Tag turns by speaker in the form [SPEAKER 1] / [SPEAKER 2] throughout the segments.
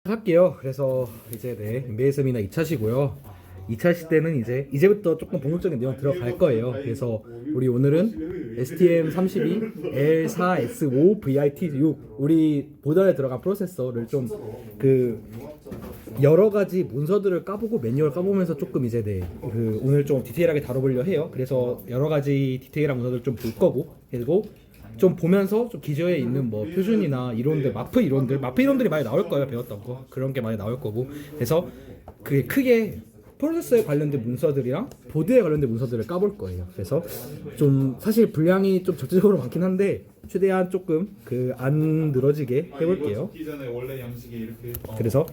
[SPEAKER 1] 할게요. 그래서 이제 MBSM이나 2차시고요. 2차시 때는 이제부터 조금 본격적인 내용 들어갈 거예요. 그래서 우리 오늘은 STM32 L4S5 VIT6 우리 보드에 들어간 프로세서를 좀 여러 가지 문서들을 까보고 매뉴얼 까보면서 조금 오늘 좀 디테일하게 다뤄보려 해요. 그래서 여러 가지 디테일한 문서들 좀 볼 거고, 그리고 좀 보면서 좀 기저에 있는 뭐 표준이나 이론들, 마프 이론들이 많이 나올 거예요. 배웠던 거 그런 게 많이 나올 거고, 그래서 그게 크게 프로세서에 관련된 문서들이랑 보드에 관련된 문서들을 까볼 거예요. 그래서 좀 사실 분량이 좀 절대적으로 많긴 한데 최대한 조금 안 늘어지게 해볼게요. 그래서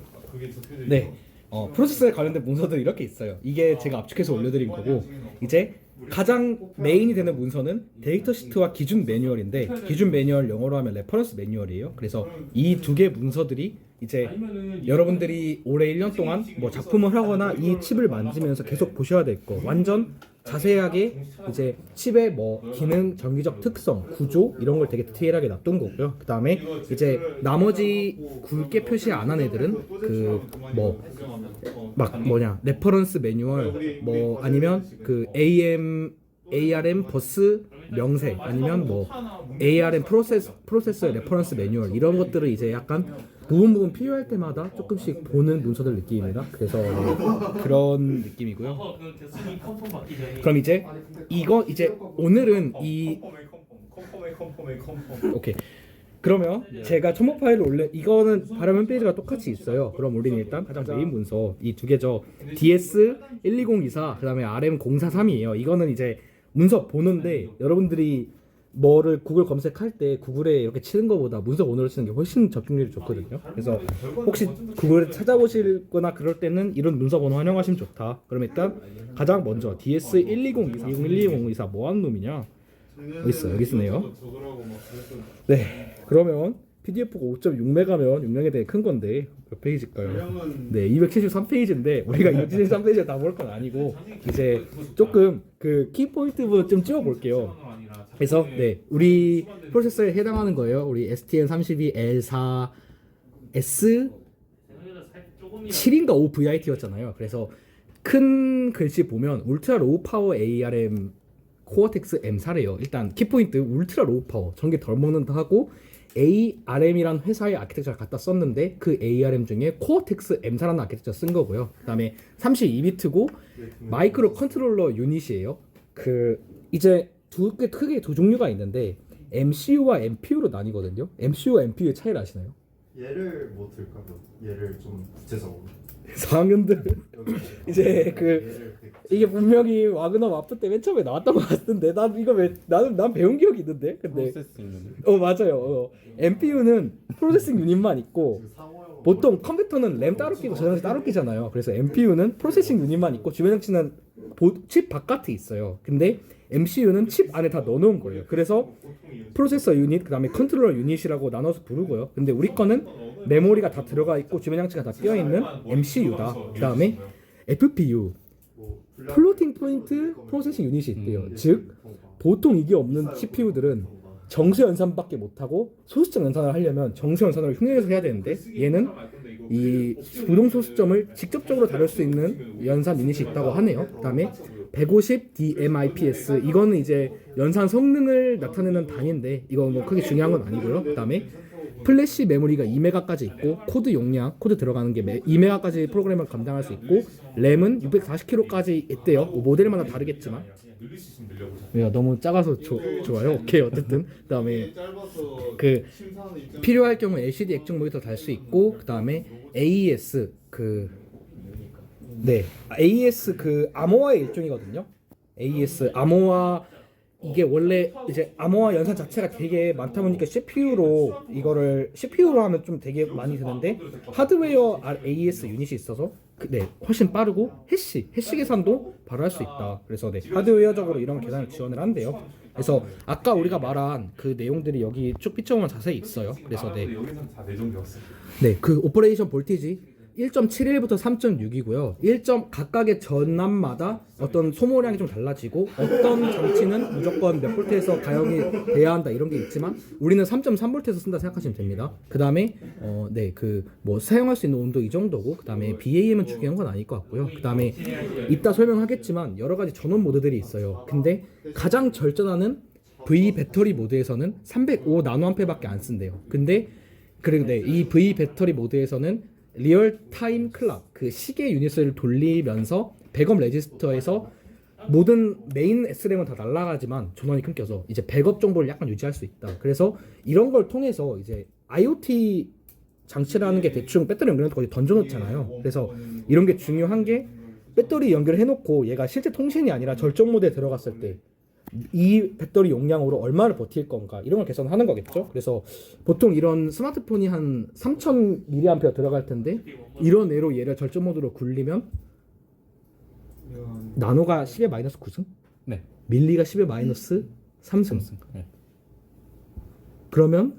[SPEAKER 1] 프로세서에 관련된 문서들 이렇게 있어요. 이게 제가 압축해서 올려드린 거고, 이제 가장 메인이 되는 문서는 데이터 시트와 기준 매뉴얼인데, 기준 매뉴얼 영어로 하면 레퍼런스 매뉴얼이에요. 그래서 이 두 개 문서들이 이제 여러분들이 올해 1년 동안 뭐 작품을 하거나 이 칩을 만지면서 계속 보셔야 될 거, 완전 자세하게 이제 칩의 뭐 기능, 전기적 특성, 구조 이런 걸 되게 디테일하게 놔둔 거고요. 그 다음에 이제 나머지 굵게 표시 안 한 애들은 레퍼런스 매뉴얼, 뭐 아니면 ARM 버스 명세, 아니면 뭐 ARM 프로세서 레퍼런스 매뉴얼, 이런 것들을 이제 약간 부분 필요할 때마다 조금씩 보는 문서들 느낌입니다. 그래서 그런 느낌이고요. 그럼 이제 오늘은 오케이. 그러면 제가 첨부 파일을 이거는 발음 페이지가 똑같이 있어요. 그럼 우리는 일단 가장 메인 문서 이 두 개죠. DS12024 그다음에 RM043이에요. 이거는 이제 문서 보는데, 여러분들이 뭐를 구글 검색할 때 구글에 이렇게 치는 것보다 문서 번호를 치는 게 훨씬 접근률이 좋거든요. 그래서 혹시 구글에 찾아보시거나 그럴 때는 이런 문서 번호 활용하시면 좋다. 그럼 일단 가장 먼저 DS12024 12024 뭐하는 놈이냐? 어디 있어? 여기 있네요. 네, 그러면 PDF가 5.6메가면 용량에 대해 큰 건데 몇 페이지일까요? 네, 273페이지인데 우리가 273페이지를 다 볼 건 아니고 이제 조금 키포인트 부분 좀 찍어볼게요. 그래서 우리 프로세서에 해당하는 거예요. 우리 STM32 L4S7인가 5 VIT였잖아요. 그래서 큰 글씨 보면 울트라 로우 파워 ARM 코어텍스 M4래요. 일단 키포인트 울트라 로우 파워, 전기 덜 먹는다 하고 ARM이란 회사의 아키텍처를 갖다 썼는데 그 ARM 중에 코어텍스 M4라는 아키텍처 쓴 거고요. 그 다음에 32비트고 마이크로 컨트롤러 유닛이에요. 이제 크게 두 종류가 있는데 MCU와 MPU로 나뉘거든요. MCU와 MPU의 차이를 아시나요?
[SPEAKER 2] 예를 뭐 들까? 예를 좀 구체적으로.
[SPEAKER 1] 4학년들 이제 이게 분명히 와그너 마프 때 맨 처음에 나왔던 것 같은데, 난 배운 기억이 있는데, 근데 맞아요. MPU는 프로세싱 유닛만 있고, 보통 컴퓨터는 램 따로 끼고 저장치 따로 끼잖아요. 그래서 MPU는 프로세싱 유닛만 있고 주변 장치는 칩 바깥에 있어요. 근데 MCU는 칩 안에 다 넣어놓은 거예요. 그래서 프로세서 유닛, 그 다음에 컨트롤러 유닛이라고 나눠서 부르고요. 근데 우리 거는 메모리가 다 들어가 있고 주변 장치가 다 끼어 있는 MCU다. 그 다음에 FPU, 플로팅 포인트 프로세싱 유닛이 있대요. 즉 보통 이게 없는 CPU들은 정수 연산밖에 못하고 소수점 연산을 하려면 정수 연산을 흉내내서 해야 되는데, 얘는 이 부동 소수점을 직접적으로 다룰 수 있는 연산 유닛이 있다고 하네요. 그 다음에 150 DMIPS, 이거는 이제 연산 성능을 나타내는 단위인데 이건 뭐 크게 중요한 건 아니고요. 그 다음에 플래시 메모리가 2메가까지 있고, 코드 용량, 코드 들어가는 게 2메가까지 프로그램을 감당할 수 있고, 램은 640kb까지 있대요. 뭐 모델마다 다르겠지만 너무 작아서 좋아요. 오케이. 어쨌든 그다음에 필요할 경우 LCD 액정 모니터 달 수 있고, 그다음에 AES AES 아모아의 일종이거든요. AES 아모아, 이게 원래 이제 아모아 연산 자체가 되게 많다 보니까 CPU로 하면 좀 되게 많이 드는데, 하드웨어 AES 유닛이 있어서 훨씬 빠르고 해시 계산도 바로 할 수 있다. 그래서 하드웨어적으로 이런 계산을 지원을 한대요. 그래서 아까 우리가 말한 그 내용들이 여기 쭉 피처만 자세히 있어요. 그래서 네,
[SPEAKER 3] 여기서는 다 내정되었어.
[SPEAKER 1] 네, 그 오퍼레이션 볼티지 1.71부터 3.6이고요. 1점 각각의 전압마다 어떤 소모량이 좀 달라지고 어떤 장치는 무조건 몇 볼트에서 가용이 돼야 한다 이런 게 있지만 우리는 3.3볼트에서 쓴다 생각하시면 됩니다. 그다음에 네, 그 뭐 사용할 수 있는 온도 이 정도고 그다음에 BAM은 중요한 건 아닐 것 같고요. 그다음에 이따 설명하겠지만 여러 가지 전원 모드들이 있어요. 근데 가장 절전하는 V 배터리 모드에서는 305 나노암페어밖에 안 쓴대요. 근데 그런데 이 V 배터리 모드에서는 리얼타임 클락 그 시계 유닛을 돌리면서 백업 레지스터에서 모든 메인 S램은 다 날아가지만 전원이 끊겨서 이제 백업 정보를 약간 유지할 수 있다. 그래서 이런 걸 통해서 이제 IoT 장치라는 게 대충 배터리 연결해서 거의 던져놓잖아요. 그래서 이런 게 중요한 게 배터리 연결해놓고 얘가 실제 통신이 아니라 절전 모드에 들어갔을 때 이 배터리 용량으로 얼마를 버틸 건가 이런 걸 계산하는 거겠죠. 그래서 보통 이런 스마트폰이 한 3000mAh 들어갈 텐데 이런 애로 얘를 절전 모드로 굴리면 나노가 10의 마이너스 9승?
[SPEAKER 3] 네.
[SPEAKER 1] 밀리가 10의 마이너스 3승.
[SPEAKER 3] 네.
[SPEAKER 1] 그러면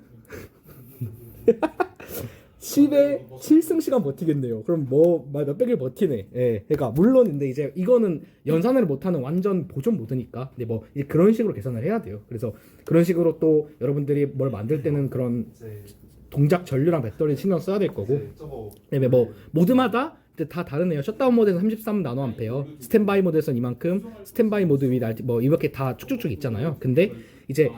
[SPEAKER 1] 10의 7승 시간 버티겠네요. 그럼 뭐 몇백일 버티네. 예. 그러니까 물론 근데 이제 이거는 연산을 못하는 완전 보존 모드니까. 근데 뭐 이제 그런 식으로 계산을 해야 돼요. 그래서 그런 식으로 또 여러분들이 뭘 만들 때는 그런
[SPEAKER 2] 이제
[SPEAKER 1] 동작 전류랑 배터리 신경 써야 될 거고.
[SPEAKER 2] 이제 저거
[SPEAKER 1] 그다음에 뭐 모드마다 이제 다 다르네요. 셧다운 모드에서 33 나노암페어, 스탠바이 모드에서는 이만큼, 스탠바이 모드 위 뭐 이렇게 다 쭉쭉쭉 있잖아요. 근데 이제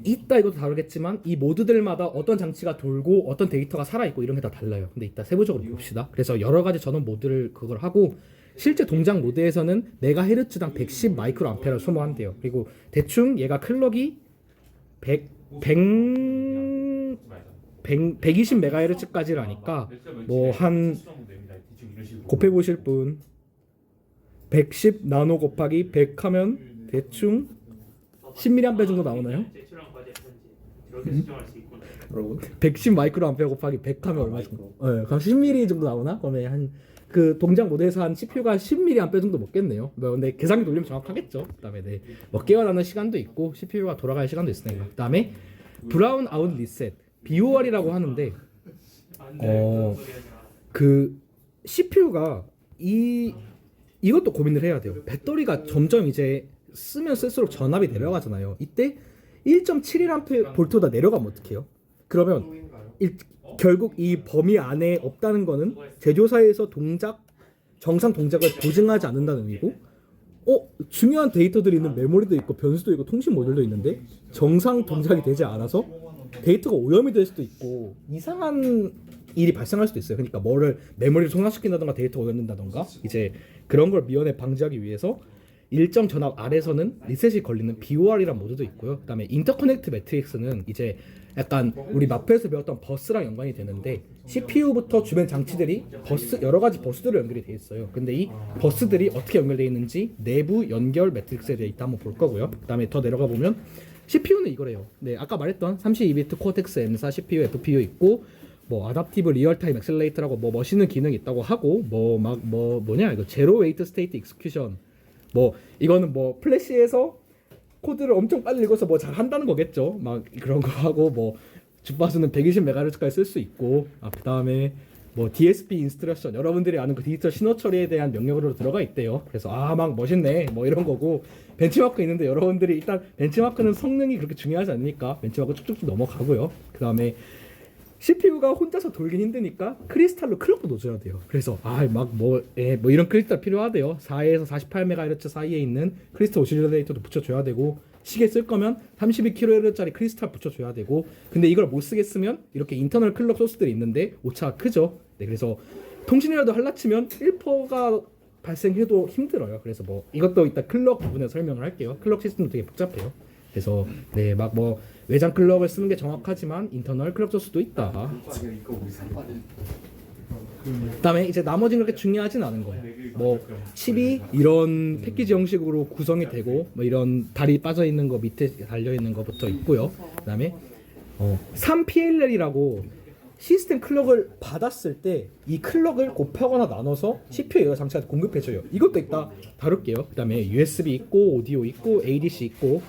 [SPEAKER 1] 이따 이것도 다르겠지만 이 모드들마다 어떤 장치가 돌고 어떤 데이터가 살아있고 이런 게 다 달라요. 근데 이따 세부적으로 봅시다. 그래서 여러 가지 전원 모드를 그걸 하고 실제 동작 모드에서는 메가헤르츠당 110 마이크로 암페어를 소모한대요. 그리고 대충 얘가 클럭이 120 메가헤르츠까지라니까 뭐 한 곱해 보실 분 110 나노 곱하기 100 하면 대충 10mAh 정도 나오나요? 여러분 110 마이크로 암페어 곱하기 100 하면 얼마 정도? 네, 그럼 10mAh 정도 나오나? 그러면 한 그 동작 모드에서 한 CPU가 10mAh 정도 먹겠네요. 뭐 근데 계산기 돌리면 정확하겠죠. 그다음에 네, 뭐 깨어나는 시간도 있고 CPU가 돌아갈 시간도 있으니까. 그다음에 브라운 아웃 리셋 BOR이라고 하는데 그 CPU가 이것도 고민을 해야 돼요. 배터리가 점점 이제 쓰면 쓸수록 전압이 내려가잖아요. 이때 1.71V보다 내려가면 어떡해요? 그러면 결국 이 범위 안에 없다는 거는 제조사에서 정상 동작을 보증하지 않는다는 의미고 중요한 데이터들이 있는 메모리도 있고 변수도 있고 통신 모듈도 있는데 정상 동작이 되지 않아서 데이터가 오염이 될 수도 있고 이상한 일이 발생할 수도 있어요. 그러니까 메모리를 손상시킨다던가 데이터가 오염된다던가 이제 그런 걸 미연에 방지하기 위해서 일정 전압 아래서는 리셋이 걸리는 BOR이란 모드도 있고요. 그다음에 인터커넥트 매트릭스는 이제 약간 우리 마프에서 배웠던 버스랑 연관이 되는데 CPU부터 주변 장치들이 여러 가지 버스들로 연결이 돼 있어요. 근데 이 버스들이 어떻게 연결되어 있는지 내부 연결 매트릭스에 대해 이따 한번 볼 거고요. 그다음에 더 내려가 보면 CPU는 이거래요. 네, 아까 말했던 32비트 코텍스 M4 CPU, FPU 있고 뭐 아답티브 리얼타임 엑셀레이터라고 뭐 멋있는 기능이 있다고 하고 뭐냐 이거 제로 웨이트 스테이트 익스큐션 뭐 이거는 뭐 플래시에서 코드를 엄청 빨리 읽어서 뭐 잘 한다는 거겠죠. 막 그런 거 하고 뭐 주파수는 120MHz까지 쓸 수 있고 그다음에 뭐 DSP 인스트럭션 여러분들이 아는 그 디지털 신호 처리에 대한 명령어로 들어가 있대요. 그래서 막 멋있네 뭐 이런 거고 벤치마크 있는데 여러분들이 일단 벤치마크는 성능이 그렇게 중요하지 않으니까 벤치마크 쭉쭉쭉 넘어가고요. 그다음에 CPU가 혼자서 돌긴 힘드니까 크리스탈로 클럭도 넣어줘야 돼요. 그래서 뭐 이런 크리스탈 필요하대요. 4에서 48MHz 사이에 있는 크리스탈 오실레이터도 붙여줘야 되고 시계 쓸 거면 32kHz짜리 크리스탈 붙여줘야 되고 근데 이걸 못 쓰겠으면 이렇게 인터널 클럭 소스들이 있는데 오차가 크죠. 네, 그래서 통신이라도 할라치면 1%가 발생해도 힘들어요. 그래서 뭐 이것도 이따 클럭 부분에 설명을 할게요. 클럭 시스템도 되게 복잡해요. 그래서 네, 막 뭐 외장 클럭을 쓰는 게 정확하지만 인터널 클럭 소스도 있다. 그다음에 이제 나머지는 그렇게 중요하진 않은 거예요. 뭐 칩이 이런 패키지 형식으로 구성이 되고 뭐 이런 다리 빠져 있는 거 밑에 달려 있는 거부터 있고요. 그다음에 3PLL이라고 시스템 클럭을 받았을 때 이 클럭을 곱하거나 나눠서 CPU 여러 장치한테 공급해줘요. 이것도 이따 다룰게요. 그다음에 USB 있고 오디오 있고 ADC 있고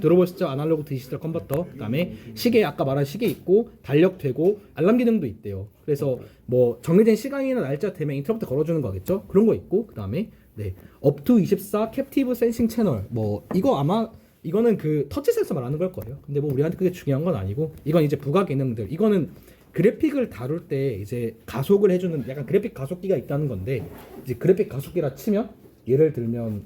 [SPEAKER 1] 들어보셨죠? 아날로그 디지털 컨버터. 그다음에 시계 아까 말한 시계 있고 달력되고 알람 기능도 있대요. 그래서 뭐 정해진 시간이나 날짜 되면 인터럽트 걸어주는 거겠죠? 그런 거 있고 그다음에 업투 24 캡티브 센싱 채널 뭐 이거 아마 이거는 그 터치 센서 말하는 걸 거예요. 근데 뭐 우리한테 그게 중요한 건 아니고 이건 이제 부가 기능들. 이거는 그래픽을 다룰 때 이제 가속을 해주는 약간 그래픽 가속기가 있다는 건데 이제 그래픽 가속기라 치면 예를 들면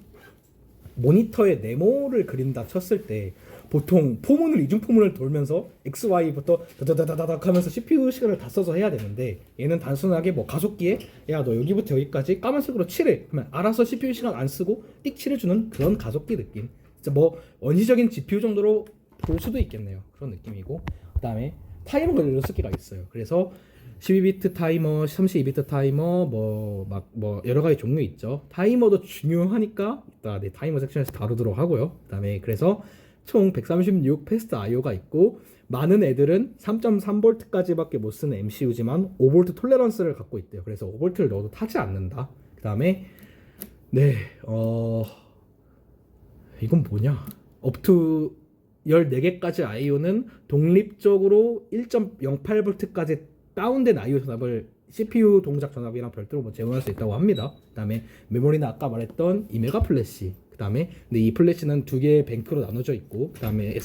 [SPEAKER 1] 모니터에 네모를 그린다 쳤을 때 보통 포문을 이중 포문을 돌면서 XY부터 다다다다닥 하면서 CPU 시간을 다 써서 해야 되는데 얘는 단순하게 뭐 가속기에 야 너 여기부터 여기까지 까만색으로 칠해 하면 알아서 CPU 시간 안 쓰고 띡 칠해주는 그런 가속기 느낌. 진짜 뭐 원시적인 GPU 정도로 볼 수도 있겠네요. 그런 느낌이고 그다음에 타이머가 16개가 있어요. 그래서 12비트 타이머, 32비트 타이머, 뭐 여러 가지 종류 있죠. 타이머도 중요하니까 이따 타이머 섹션에서 다루도록 하고요. 그다음에 그래서 총 136 패스트 I/O가 있고 많은 애들은 3.3V까지밖에 못 쓰는 MCU지만 5V 톨레런스를 갖고 있대요. 그래서 5V를 넣어도 타지 않는다. 그다음에 이건 뭐냐? 업투 14개까지 I/O는 독립적으로 1.08V까지 다운된 I/O 전압을 CPU 동작 전압이랑 별도로 뭐 제공할 수 있다고 합니다. 그다음에 메모리는 아까 말했던 2메가 플래시. 그다음에 근데 이 플래시는 두 개의 뱅크로 나눠져 있고 그다음에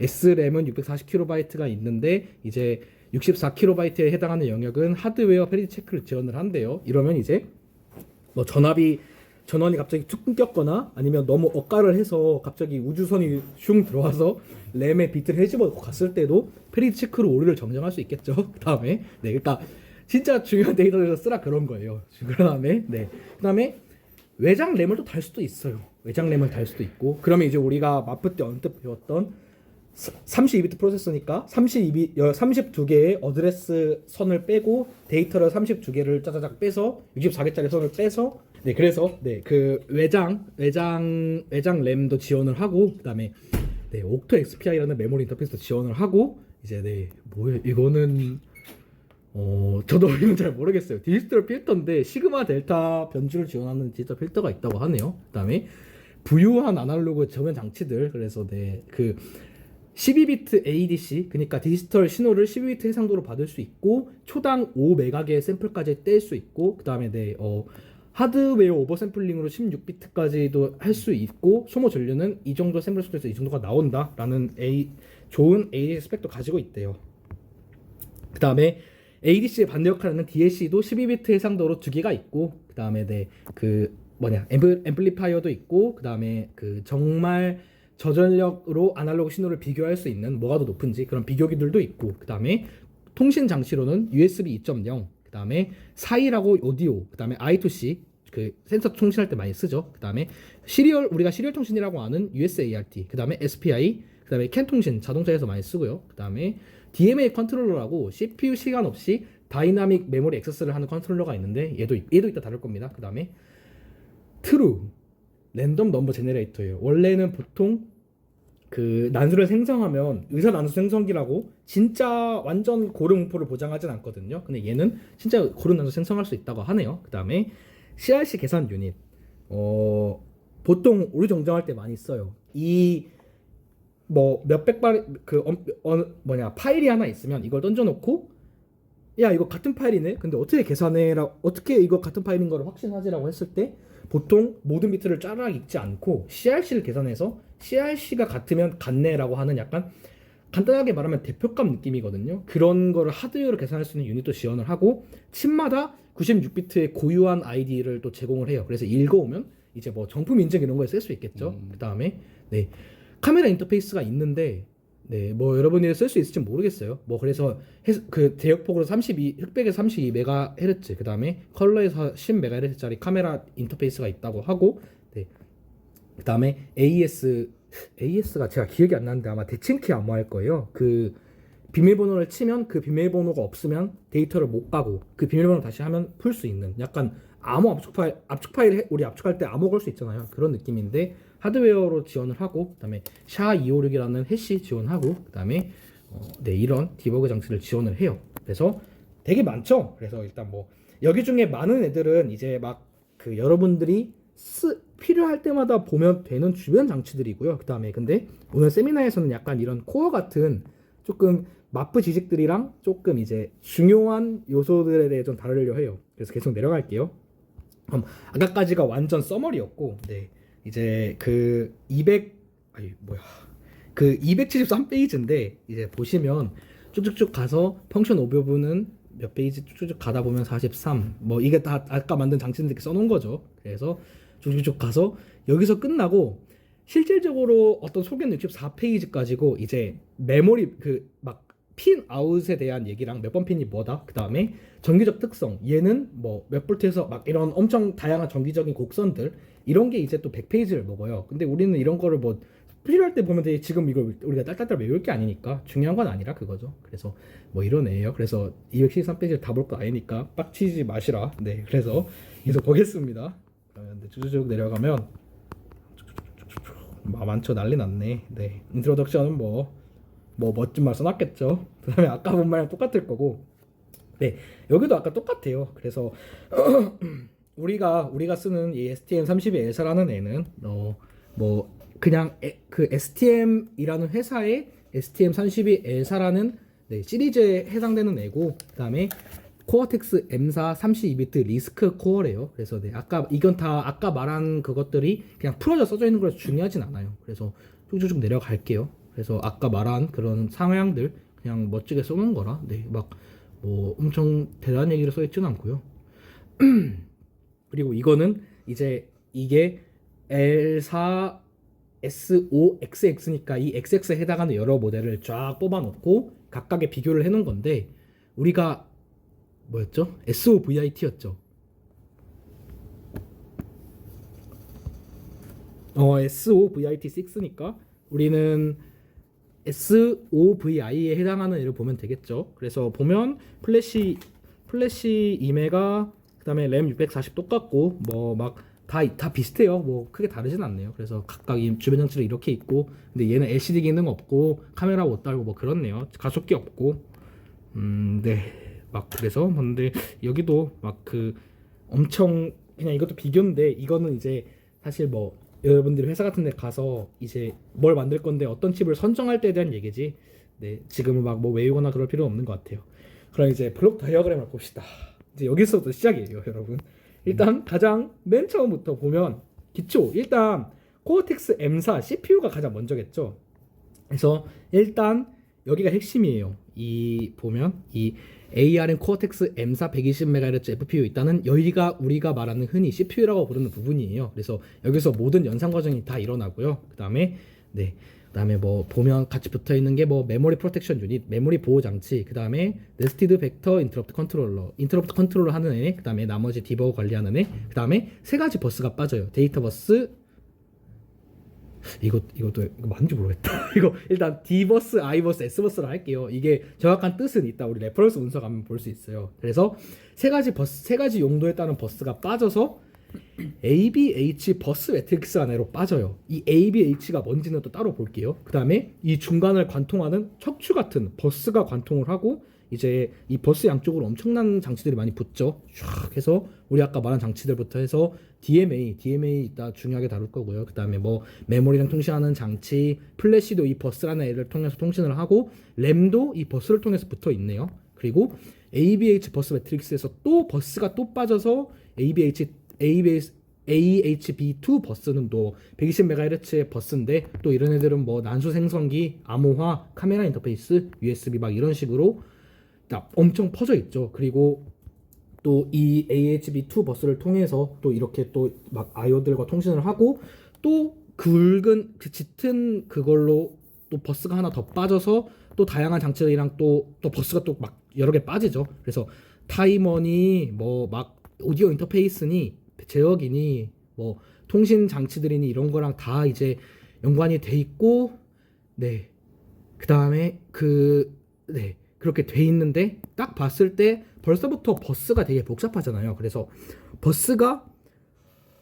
[SPEAKER 1] SRAM은 640KB가 있는데 이제 64KB에 해당하는 영역은 하드웨어 페리티 체크를 지원을 한대요. 이러면 이제 뭐 전원이 갑자기 툭 끊겼거나 아니면 너무 억가를 해서 갑자기 우주선이 슝 들어와서 램의 비트를 헤집어 갔을 때도 페리티 체크로 오류를 정정할 수 있겠죠. 그다음에 그러니까 진짜 중요한 데이터에서 쓰라 그런 거예요. 그다음에 외장 램을 또 달 수도 있어요. 외장 램을 달 수도 있고 그러면 이제 우리가 마프 때 언뜻 배웠던 32비트 프로세서니까 32개의 어드레스 선을 빼고 데이터를 32개를 짜자작 빼서 64개짜리 선을 빼서 그래서 그 외장 램도 지원을 하고 그다음에 옥토 XPI라는 메모리 인터페이스도 지원을 하고 이제 뭐예요? 이거는 저도 이건 잘 모르겠어요. 디지털 필터인데 시그마 델타 변주를 지원하는 디지털 필터가 있다고 하네요. 그다음에 부유한 아날로그 저변 장치들 그래서 그 12비트 ADC 그러니까 디지털 신호를 12비트 해상도로 받을 수 있고 초당 5메가의 샘플까지 뗄 수 있고 그다음에 하드웨어 오버샘플링으로 16비트까지도 할 수 있고 소모 전류는 이 정도 샘플 수준에서 이 정도가 나온다라는 좋은 ADC 스펙도 가지고 있대요. 그다음에 ADC의 반대 역할을 하는 DAC도 12비트 해상도로 2개가 있고 그다음에 앰플리파이어도 있고 그다음에 그 정말 저전력으로 아날로그 신호를 비교할 수 있는 뭐가 더 높은지 그런 비교기들도 있고 그다음에 통신 장치로는 USB 2.0 그다음에 사이라고 오디오 그다음에 I2C 그 센서 통신할 때 많이 쓰죠. 그다음에 우리가 시리얼 통신이라고 하는 USART 그다음에 SPI 그다음에 캔 통신 자동차에서 많이 쓰고요. 그다음에 DMA 컨트롤러라고 CPU 시간 없이 다이나믹 메모리 액세스를 하는 컨트롤러가 있는데 얘도 이따 다룰 겁니다. 그다음에 트루 랜덤 넘버 제네레이터예요. 원래는 보통 그 난수를 생성하면 의사 난수 생성기라고 진짜 완전 고른 분포를 보장하진 않거든요. 근데 얘는 진짜 고른 난수 생성할 수 있다고 하네요. 그다음에 CRC 계산 유닛 보통 오류 정정할 때 많이 써요. 이 뭐 몇백 발 파일이 하나 있으면 이걸 던져놓고 야 이거 같은 파일이네. 근데 어떻게 이거 같은 파일인 걸 확신하지라고 했을 때 보통 모든 비트를 짜라 읽지 않고 CRC를 계산해서 CRC가 같으면 같네라고 하는 약간 간단하게 말하면 대표값 느낌이거든요. 그런 거를 하드웨어로 계산할 수 있는 유닛도 지원을 하고 칩마다 96비트의 고유한 ID를 또 제공을 해요. 그래서 읽어오면 이제 뭐 정품 인증 이런 거에 쓸 수 있겠죠. 그다음에 카메라 인터페이스가 있는데 뭐 여러분이 쓸 수 있을지 모르겠어요. 뭐 그래서 그 대역폭으로 흑백에서 32MHz 그다음에 컬러에서 10MHz짜리 카메라 인터페이스가 있다고 하고 그다음에 AS가 제가 기억이 안 나는데 아마 대칭키 암호할 거예요. 그 비밀번호를 치면 그 비밀번호가 없으면 데이터를 못 가고 그 비밀번호 다시 하면 풀 수 있는 약간 암호 압축 파일 우리 압축할 때 암호 걸 수 있잖아요. 그런 느낌인데 하드웨어로 지원을 하고 그다음에 SHA-256이라는 해시 지원하고 그다음에 이런 디버그 장치를 지원을 해요. 그래서 되게 많죠. 그래서 일단 뭐 여기 중에 많은 애들은 이제 막 그 여러분들이 필요할 때마다 보면 되는 주변 장치들이고요. 그 다음에 근데 오늘 세미나에서는 약간 이런 코어 같은 조금 마프 지식들이랑 조금 이제 중요한 요소들에 대해 좀 다루려 해요. 그래서 계속 내려갈게요. 아까까지가 완전 서머리였고, 네 이제 그 273페이지인데 이제 보시면 쭉쭉쭉 가서 펑션 오버뷰는 몇 페이지 쭉쭉 가다 보면 43 뭐 이게 다 아까 만든 장치들 이렇게 써놓은 거죠. 그래서 쭉쭉 가서 여기서 끝나고 실질적으로 어떤 소개는 64페이지까지고 이제 메모리 그 막 핀 아웃에 대한 얘기랑 몇 번 핀이 뭐다, 그 다음에 전기적 특성, 얘는 뭐 몇 볼트에서 막 이런 엄청 다양한 전기적인 곡선들, 이런 게 이제 또 100페이지를 먹어요. 근데 우리는 이런 거를 뭐 필요할 때 보면 되게 지금 이걸 우리가 딸딸딸 외울 게 아니니까 중요한 건 아니라 그거죠. 그래서 뭐 이런 애예요. 그래서 273페이지를 다 볼 거 아니니까 빡치지 마시라. 네, 그래서 계속 보겠습니다. 쭉쭉 내려가면 많죠. 난리 났네. 네, 인트로덕션은 뭐 멋진 말 써놨겠죠. 그 다음에 아까 본 말이랑 똑같을 거고, 네 여기도 아까 똑같아요. 그래서 우리가 쓰는 이 STM32L사라는 애는 뭐 그냥 그 STM이라는 회사의 STM32L사라는 네, 시리즈에 해당되는 애고, 그 다음에 코어텍스 M4 32비트 리스크 코어래요. 그래서 네, 이건 다 아까 말한 그것들이 그냥 풀어져 써져 있는 거라서 중요하진 않아요. 그래서 쭉쭉쭉 내려갈게요. 그래서 아까 말한 그런 상향들 그냥 멋지게 써놓은 거라, 네, 막 뭐 엄청 대단한 얘기를 써있지는 않고요. 그리고 이거는 이제 이게 L4 S5XX 이 XX에 해당하는 여러 모델을 쫙 뽑아놓고 각각의 비교를 해놓은 건데, 우리가 뭐였죠? SOVIT였죠. SOVIT6니까 우리는 SOVI에 해당하는 애를 보면 되겠죠. 그래서 보면 플래시 2메가, 그 다음에 램 640 똑같고 뭐 막 다 비슷해요. 뭐 크게 다르진 않네요. 그래서 각각 이 주변 장치를 이렇게 있고, 근데 얘는 LCD 기능 없고 카메라 못 달고 뭐 그렇네요. 가속기 없고, 네, 막 그래서 근데 여기도 막 그 엄청 그냥 이것도 비교인데, 이거는 이제 사실 뭐 여러분들이 회사 같은 데 가서 이제 뭘 만들 건데 어떤 칩을 선정할 때에 대한 얘기지, 네 지금은 막 뭐 외우거나 그럴 필요 없는 것 같아요. 그럼 이제 블록 다이어그램을 봅시다. 이제 여기서부터 시작이에요, 여러분. 일단 가장 맨 처음부터 보면 기초, 일단 코어텍스 M4 CPU가 가장 먼저겠죠. 그래서 일단 여기가 핵심이에요. 이 보면 이 ARM 코어텍스 M4 120MHz FPU 있다는, 여기가 우리가 말하는 흔히 CPU라고 부르는 부분이에요. 그래서 여기서 모든 연산 과정이 다 일어나고요. 그다음에 뭐 보면 같이 붙어 있는 게 뭐 메모리 프로텍션 유닛, 메모리 보호 장치, 그다음에 네스티드 벡터 인터럽트 컨트롤러 하는 애, 그다음에 나머지 디버그 관리하는 애, 그다음에 세 가지 버스가 빠져요. 데이터 버스, 이것도 맞는지 모르겠다. 이거 일단 D버스, I버스, S버스를 할게요. 이게 정확한 뜻은 이따 우리 레퍼런스 문서 가면 볼 수 있어요. 그래서 세 가지 용도에 따른 버스가 빠져서 ABH 버스 매트릭스 안으로 빠져요. 이 ABH가 뭔지는 또 따로 볼게요. 그 다음에 이 중간을 관통하는 척추 같은 버스가 관통을 하고, 이제 이 버스 양쪽으로 엄청난 장치들이 많이 붙죠. 쫙 해서 우리 아까 말한 장치들부터 해서 DMA 이따 중요하게 다룰 거고요. 그 다음에 뭐 메모리랑 통신하는 장치, 플래시도 이 버스라는 애를 통해서 통신을 하고, 램도 이 버스를 통해서 붙어 있네요. 그리고 ABH 버스 매트릭스에서 또 버스가 또 빠져서 AHB2 버스는 또 120MHz의 버스인데, 또 이런 애들은 뭐 난수 생성기, 암호화, 카메라 인터페이스, USB 막 이런 식으로 딱 엄청 퍼져 있죠. 그리고 또 이 AHB2 버스를 통해서 또 이렇게 또 막 아이오들과 통신을 하고, 또 굵은 그 짙은 그걸로 또 버스가 하나 더 빠져서 또 다양한 장치들이랑 또 버스가 또 막 여러 개 빠지죠. 그래서 타이머니 뭐 막 오디오 인터페이스니 제어기니 뭐 통신 장치들이니 이런 거랑 다 이제 연관이 돼 있고, 네, 그 다음에 그렇게 돼 있는데, 딱 봤을 때 벌써부터 버스가 되게 복잡하잖아요. 그래서 버스가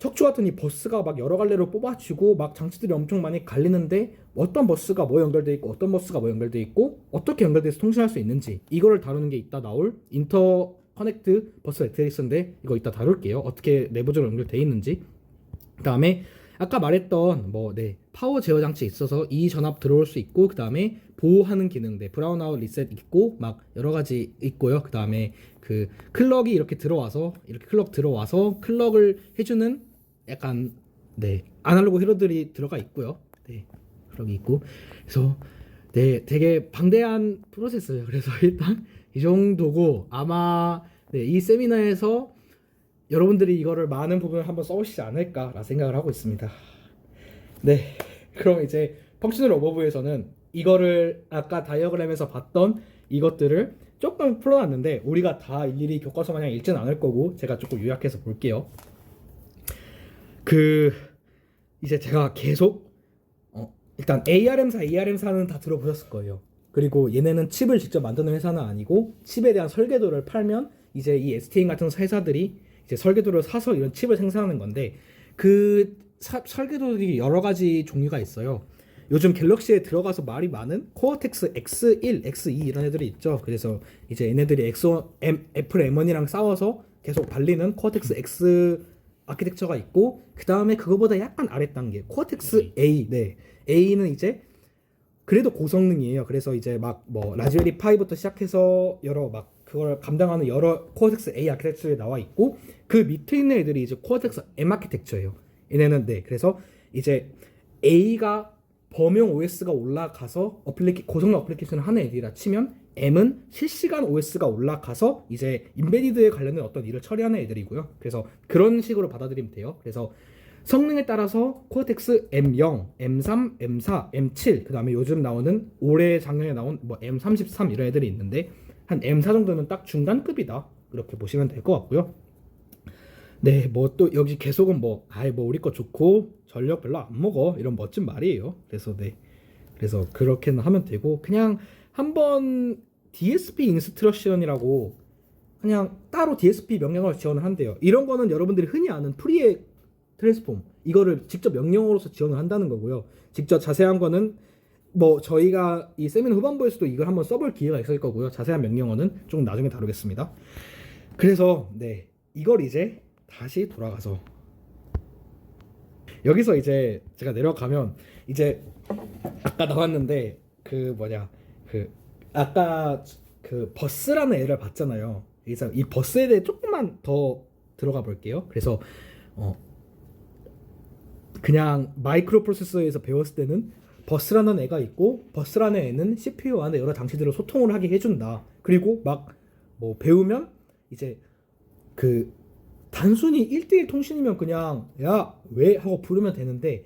[SPEAKER 1] 척추 같은 이 버스가 막 여러 갈래로 뽑아지고 막 장치들이 엄청 많이 갈리는데 어떤 버스가 뭐 연결돼 있고 어떤 버스가 뭐 연결돼 있고 어떻게 연결돼서 통신할 수 있는지 이거를 다루는 게 이따 나올 인터커넥트 버스 매트릭스인데 이거 이따 다룰게요. 어떻게 내부적으로 연결돼 있는지. 그다음에 아까 말했던 파워 제어 장치 있어서 이 전압 들어올 수 있고 그다음에 보호하는 기능 브라운아웃 리셋 있고 막 여러 가지 있고요. 그다음에 그 클럭이 이렇게 들어와서 클럭을 해주는 약간 아날로그 헤러들이 들어가 있고요. 클럭이 있고 그래서 되게 방대한 프로세스예요. 그래서 일단 이 정도고 아마 이 세미나에서 여러분들이 이거를 많은 부분을 한번 써보시지 않을까라 생각을 하고 있습니다. 그럼 이제 펑셔널 오버뷰에서는 이거를 아까 다이어그램에서 봤던 이것들을 조금 풀어놨는데 우리가 다 일일이 교과서 마냥 읽지는 않을 거고 제가 조금 요약해서 볼게요. 이제 제가 계속 일단 ARM사는 다 들어보셨을 거예요. 그리고 얘네는 칩을 직접 만드는 회사는 아니고 칩에 대한 설계도를 팔면 이제 이 STM 같은 회사들이 이제 설계도를 사서 이런 칩을 생산하는 건데 그 설계도들이 여러 가지 종류가 있어요. 요즘 갤럭시에 들어가서 말이 많은 코어텍스 X1, X2 이런 애들이 있죠. 그래서 이제 얘네들이 애플 M1이랑 싸워서 계속 발리는 코어텍스 X 아키텍처가 있고 그 다음에 그거보다 약간 아래 단계 코어텍스 A. A는 이제 그래도 고성능이에요. 그래서 이제 막 라즈베리 파이부터 시작해서 여러 막 그걸 감당하는 여러 코어텍스 A 아키텍처에 나와 있고 그 밑에 있는 애들이 이제 코어텍스 M 아키텍처예요. 얘네는 그래서 이제 A가 범용 OS가 올라가서 고성능 어플리케이션을 하는 애들이라 치면 M은 실시간 OS가 올라가서 이제 인베디드에 관련된 어떤 일을 처리하는 애들이고요. 그래서 그런 식으로 받아들이면 돼요. 그래서 성능에 따라서 코어텍스 M0, M3, M4, M7 그 다음에 요즘 나오는 올해 작년에 나온 M33 이런 애들이 있는데 한 M4 정도는 딱 중간급이다 이렇게 보시면 될 것 같고요. 또 여기 계속은 우리 거 좋고 전력 별로 안 먹어 이런 멋진 말이에요. 그래서 그렇게는 하면 되고 그냥 한번 DSP 인스트럭션이라고 그냥 따로 DSP 명령어를 지원을 한대요. 이런 거는 여러분들이 흔히 아는 프리의 트랜스폼 이거를 직접 명령어로서 지원을 한다는 거고요. 직접 자세한 거는 저희가 이 세미나 후반부에서도 이걸 한번 써볼 기회가 있을 거고요. 자세한 명령어는 좀 나중에 다루겠습니다. 그래서 이걸 이제 다시 돌아가서 여기서 이제 제가 내려가면 이제 아까 나왔는데 아까 버스라는 애를 봤잖아요. 그래서 이 버스에 대해 조금만 더 들어가 볼게요. 그래서 그냥 마이크로 프로세서에서 배웠을 때는 버스라는 애가 있고 버스라는 애는 CPU 안에 여러 장치들을 소통을 하게 해준다. 그리고 배우면 이제 단순히 1대1 통신이면 그냥 야 왜 하고 부르면 되는데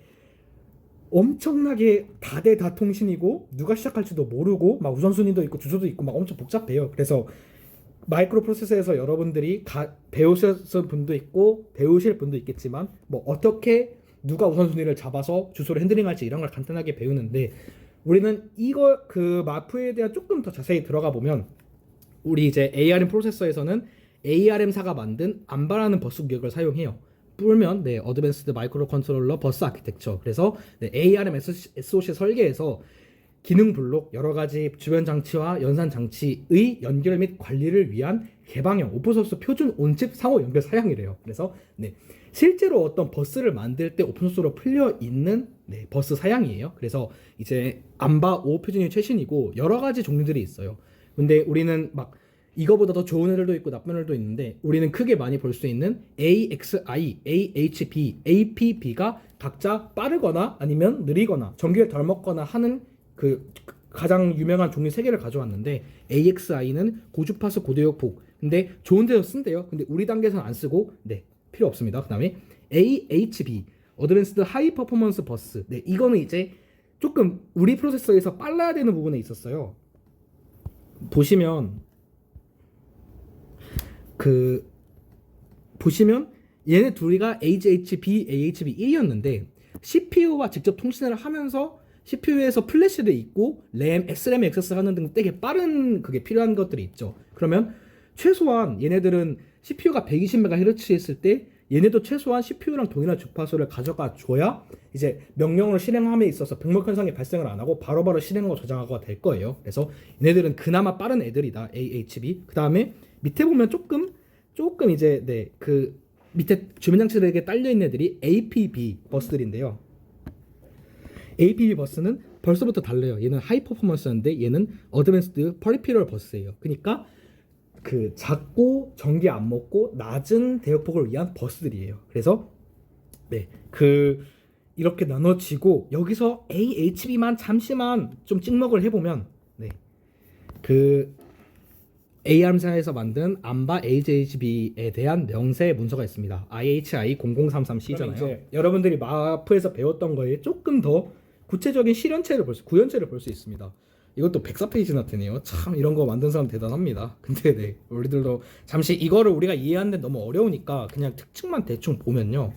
[SPEAKER 1] 엄청나게 다대다 통신이고 누가 시작할지도 모르고 막 우선순위도 있고 주소도 있고 막 엄청 복잡해요. 그래서 마이크로 프로세서에서 여러분들이 배우실 분도 있고 배우실 분도 있겠지만 어떻게 누가 우선순위를 잡아서 주소를 핸들링할지 이런 걸 간단하게 배우는데 우리는 마프에 대한 조금 더 자세히 들어가 보면 우리 이제 ARM 프로세서에서는 ARM사가 만든 암바라는 버스 규격을 사용해요. 풀면 어드밴스드 마이크로 컨트롤러 버스 아키텍처. 그래서 ARM SoC 설계에서 기능 블록 여러 가지 주변 장치와 연산 장치의 연결 및 관리를 위한 개방형 오픈소스 표준 온칩 상호 연결 사양이래요. 그래서 실제로 어떤 버스를 만들 때 오픈소스로 풀려 있는 버스 사양이에요. 그래서 이제 암바 5 표준이 최신이고 여러 가지 종류들이 있어요. 근데 우리는 이거보다 더 좋은 애들도 있고 나쁜 애들도 있는데 우리는 크게 많이 볼 수 있는 AXI, AHB, APB가 각자 빠르거나 아니면 느리거나 전기를 덜 먹거나 하는 가장 유명한 종류 3개를 가져왔는데 AXI는 고주파수 고대역 폭 근데 좋은 데서 쓴대요. 근데 우리 단계에서는 안 쓰고 필요 없습니다. 그 다음에 AHB 어드밴스드 하이 퍼포먼스 버스 이거는 이제 조금 우리 프로세서에서 빨라야 되는 부분에 있었어요. 보시면 얘네 둘이가 HHB, AHB1이었는데 CPU와 직접 통신을 하면서 CPU에서 플래시를 있고 램, SRAM 액세스하는 등 되게 빠른 그게 필요한 것들이 있죠. 그러면 최소한 얘네들은 CPU가 120MHz 했을 때 얘네도 최소한 CPU랑 동일한 주파수를 가져가 줘야 이제 명령을 실행함에 있어서 병목 현상이 발생을 안 하고 바로바로 실행하고 저장하고가 될 거예요. 그래서 얘네들은 그나마 빠른 애들이다. AHB. 그 다음에 밑에 보면 조금 이제 네 그 밑에 주변 장치들에게 딸려 있는 애들이 APB 버스들인데요. APB 버스는 벌써부터 달라요. 얘는 하이 퍼포먼스인데 얘는 어드밴스드 퍼리피럴 버스예요. 그러니까 그 작고 전기 안 먹고 낮은 대역폭을 위한 버스들이에요. 그래서 네 그 이렇게 나눠지고 여기서 AHB만 잠시만 좀 찍먹을 해보면 네그 ARM사에서 만든 암바 AHB에 대한 명세 문서가 있습니다. IHI 0033C잖아요. 이제 여러분들이 마프에서 배웠던 거에 조금 더 구체적인 실현체를 구현체를 볼 수 있습니다. 이것도 104페이지나 되네요. 참 이런 거 만든 사람 대단합니다. 근데 네 우리들도 잠시 이거를 우리가 이해하는데 너무 어려우니까 그냥 특징만 대충 보면요.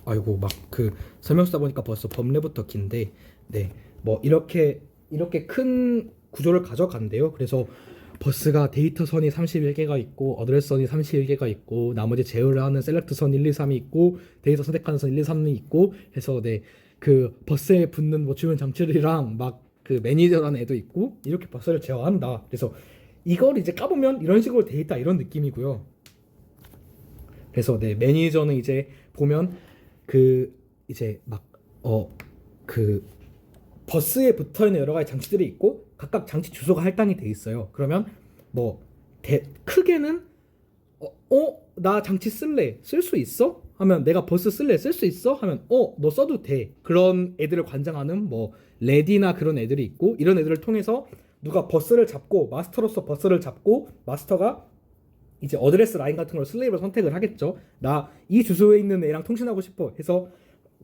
[SPEAKER 1] 아이고 막 그 설명 쓰다 보니까 벌써 법례부터 긴데 네 뭐 이렇게 큰 구조를 가져간대요. 그래서 버스가 데이터 선이 31개가 있고 어드레스 선이 31개가 있고 나머지 제어를 하는 셀렉트 선 1, 2, 3이 있고 데이터 선택하는 선 1, 2, 3이 있고 해서 네 그 버스에 붙는 뭐 주변 장치들이랑 막 그 매니저라는 애도 있고 이렇게 버스를 제어한다. 그래서 이걸 이제 까보면 이런 식으로 돼 있다 이런 느낌이고요. 그래서 네 매니저는 이제 보면 그 이제 막 그 버스에 붙어있는 여러 가지 장치들이 있고 각각 장치 주소가 할당이 돼 있어요. 그러면 뭐 크게는 나 장치 쓸래 쓸 수 있어? 하면 내가 버스 쓸래 쓸 수 있어? 하면 너 써도 돼. 그런 애들을 관장하는 뭐 레디나 그런 애들이 있고 이런 애들을 통해서 누가 버스를 잡고 마스터로서 버스를 잡고 마스터가 이제 어드레스 라인 같은 걸 슬레이브를 선택을 하겠죠. 나 이 주소에 있는 애랑 통신하고 싶어 해서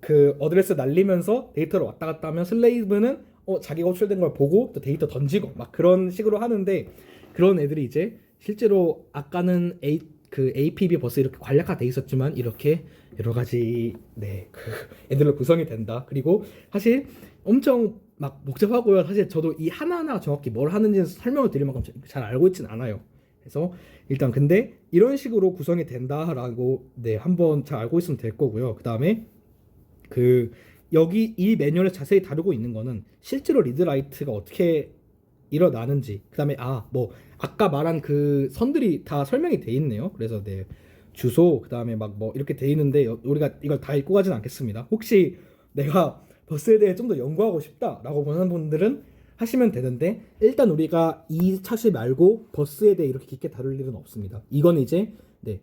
[SPEAKER 1] 그 어드레스 날리면서 데이터를 왔다 갔다 하면 슬레이브는 자기가 호출된 걸 보고 또 데이터 던지고 막 그런 식으로 하는데 그런 애들이 이제 실제로 아까는 그 APB 버스 이렇게 관략화 돼 있었지만 이렇게 여러 가지 그 애들로 구성이 된다. 그리고 사실 엄청 막 복잡하고요. 사실 저도 이 하나하나 정확히 뭘 하는지 설명을 드릴 만큼 잘 알고 있진 않아요. 그래서 일단 근데 이런 식으로 구성이 된다라고 한번 잘 알고 있으면 될 거고요. 그 다음에 그 여기 이 매뉴얼에 자세히 다루고 있는 거는 실제로 리드라이트가 어떻게 일어나는지 그 다음에 뭐 아까 말한 그 선들이 다 설명이 돼 있네요. 그래서 주소 그 다음에 막 뭐 이렇게 돼 있는데 우리가 이걸 다 읽고 가진 않겠습니다. 혹시 내가 버스에 대해 좀 더 연구하고 싶다라고 보는 분들은 하시면 되는데 일단 우리가 이 차시 말고 버스에 대해 이렇게 깊게 다룰 일은 없습니다. 이건 이제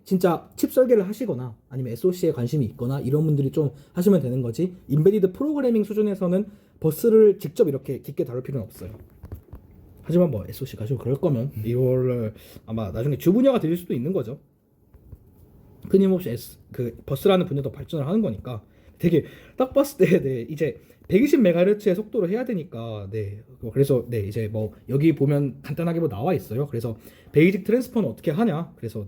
[SPEAKER 1] 진짜 칩 설계를 하시거나 아니면 SOC에 관심이 있거나 이런 분들이 좀 하시면 되는 거지 인베디드 프로그래밍 수준에서는 버스를 직접 이렇게 깊게 다룰 필요는 없어요. 하지만 뭐 SOC 가지고 그럴 거면 이거를 아마 나중에 주 분야가 될 수도 있는 거죠. 끊임없이 그 버스라는 분야도 발전을 하는 거니까 되게 딱 봤을 때 이제 120MHz의 속도로 해야 되니까 그래서 이제 뭐 여기 보면 간단하게 뭐 나와 있어요. 그래서 베이직 트랜스퍼는 어떻게 하냐? 그래서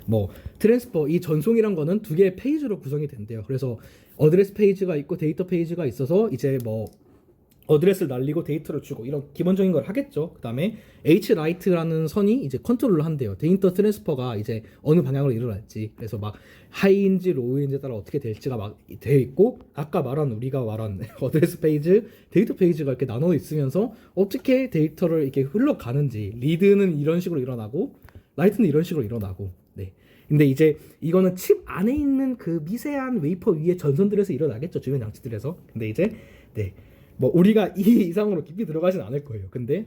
[SPEAKER 1] 뭐 트랜스퍼 이 전송이란 거는 두 개의 페이지로 구성이 된대요. 그래서 어드레스 페이지가 있고 데이터 페이지가 있어서 이제 뭐 어드레스를 날리고 데이터를 주고 이런 기본적인 걸 하겠죠. 그 다음에 H라이트라는 선이 이제 컨트롤을 한대요. 데이터 트랜스퍼가 이제 어느 방향으로 일어날지. 그래서 막 하이인지 로우인지에 따라 어떻게 될지가 막 되어 있고 아까 우리가 말한 어드레스 페이지, 데이터 페이지가 이렇게 나눠 있으면서 어떻게 데이터를 이렇게 흘러가는지 리드는 이런 식으로 일어나고 라이트는 이런 식으로 일어나고 근데 이제 이거는 칩 안에 있는 그 미세한 웨이퍼 위에 전선들에서 일어나겠죠. 주변 장치들에서. 근데 이제 뭐 우리가 이 이상으로 깊이 들어가진 않을 거예요. 근데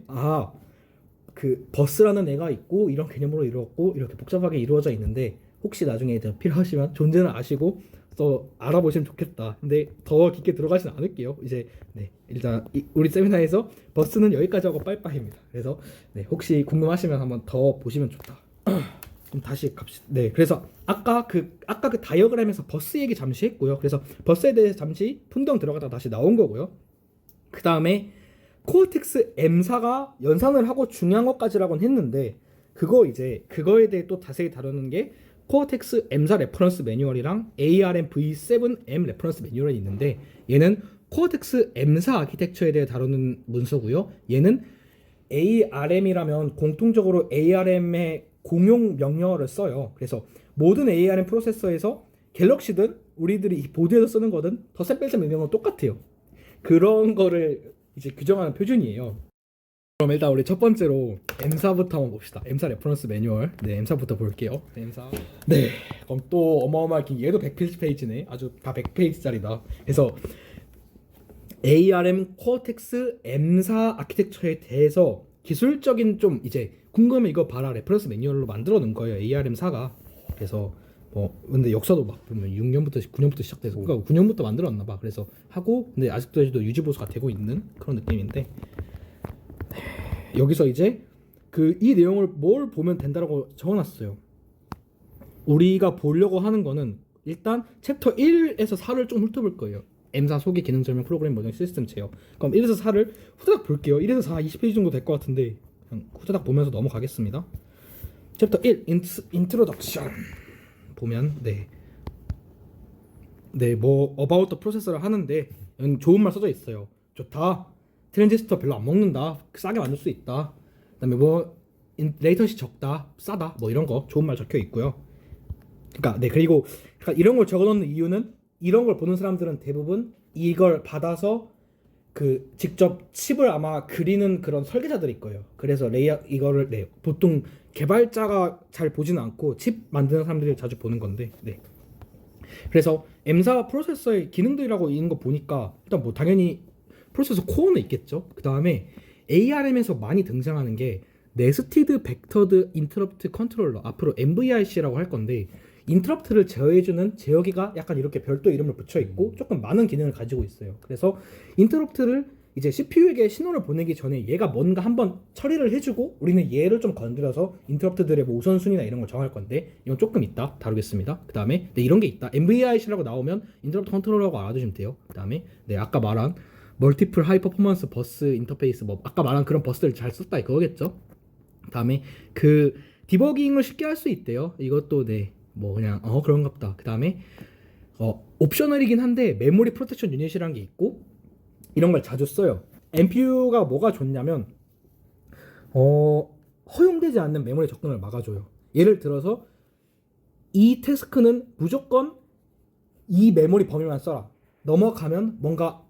[SPEAKER 1] 그 버스라는 애가 있고 이런 개념으로 이루었고 이렇게 복잡하게 이루어져 있는데 혹시 나중에 필요하시면 존재는 아시고 또 알아보시면 좋겠다. 근데 더 깊게 들어가진 않을게요. 이제 일단 우리 세미나에서 버스는 여기까지 하고 빠이빠이입니다. 그래서 혹시 궁금하시면 한번 더 보시면 좋다. 좀 다시 갑시다. 그래서 아까 그 다이어그램에서 버스 얘기 잠시 했고요. 그래서 버스에 대해서 잠시 풍덩 들어가다 다시 나온 거고요. 그 다음에 코어텍스 M사가 연산을 하고 중요한 것까지라고는 했는데 그거에 대해 또 자세히 다루는 게 코어텍스 M사 레퍼런스 매뉴얼이랑 ARM V7M 레퍼런스 매뉴얼이 있는데 얘는 코어텍스 M사 아키텍처에 대해 다루는 문서고요. 얘는 ARM이라면 공통적으로 ARM의 공용 명령어를 써요. 그래서 모든 ARM 프로세서에서 갤럭시든 우리들이 이 보드에서 쓰는 거든 덧셈 뺄셈 명령어는 똑같아요. 그런 거를 이제 규정하는 표준이에요. 그럼 일단 우리 첫 번째로 M사부터 한번 봅시다. M사 레퍼런스 매뉴얼. 네, M사부터 볼게요. 네, M사. 네, 그럼 또 어마어마하게 얘도 100페이지네. 아주 다 100페이지짜리다. 그래서 ARM 코어텍스 M사 아키텍처에 대해서 기술적인 좀 이제 궁금해 이거 봐라 레퍼런스 매뉴얼로 만들어 놓은 거예요. ARM4가. 그래서 뭐 근데 역사도 막 보면 6년부터 9년부터 시작돼서 그러니까 9년부터 만들었나 봐. 그래서 하고 근데 아직도 유지 보수가 되고 있는 그런 느낌인데 여기서 이제 그 이 내용을 뭘 보면 된다라고 적어놨어요. 우리가 보려고 하는 거는 일단 챕터 1에서 4를 좀 훑어볼 거예요. M사 소개 기능 설명 프로그램 버전 시스템 제어. 그럼 1에서 4를 후다닥 볼게요. 1에서 4 20페이지 정도 될 것 같은데 그냥 후다닥 보면서 넘어가겠습니다. 챕터 1 인트로덕션 보면 뭐 about the processor를 하는데 좋은 말 써져 있어요. 좋다. 트랜지스터 별로 안 먹는다. 싸게 만들 수 있다. 그다음에 뭐 레이턴시 적다. 싸다. 뭐 이런 거 좋은 말 적혀 있고요. 그러니까 그리고 이런 걸 적어놓는 이유는 이런 걸 보는 사람들은 대부분 이걸 받아서 그 직접 칩을 아마 그리는 그런 설계자들일 거예요. 그래서 이거를 보통 개발자가 잘 보지는 않고 칩 만드는 사람들이 자주 보는 건데 그래서 M사 프로세서의 기능들이라고 있는 거 보니까 일단 뭐 당연히 프로세서 코어는 있겠죠. 그 다음에 ARM에서 많이 등장하는 게 네스티드 벡터드 인터럽트 컨트롤러, 앞으로 NVIC라고 할 건데 인터럽트를 제어해주는 제어기가 약간 이렇게 별도 이름을 붙여 있고 조금 많은 기능을 가지고 있어요. 그래서 인터럽트를 이제 CPU에게 신호를 보내기 전에 얘가 뭔가 한번 처리를 해주고 우리는 얘를 좀 건드려서 인터럽트들의 뭐 우선순위나 이런 걸 정할 건데 이건 조금 이따 다루겠습니다. 그 다음에 이런 게 있다. NVIC라고 나오면 인터럽트 컨트롤러라고 알아두시면 돼요. 그 다음에 아까 말한 멀티플 하이 퍼포먼스 버스 인터페이스 뭐 아까 말한 그런 버스를 잘 썼다 그거겠죠. 그 다음에 그 디버깅을 쉽게 할 수 있대요. 이것도 뭐 그냥 그런갑다. 그 다음에 옵셔널이긴 한데 메모리 프로텍션 유닛이라는 게 있고 이런 걸 자주 써요. NPU가 뭐가 좋냐면 허용되지 않는 메모리 접근을 막아줘요. 예를 들어서 이 태스크는 무조건 이 메모리 범위만 써라. 넘어가면 뭔가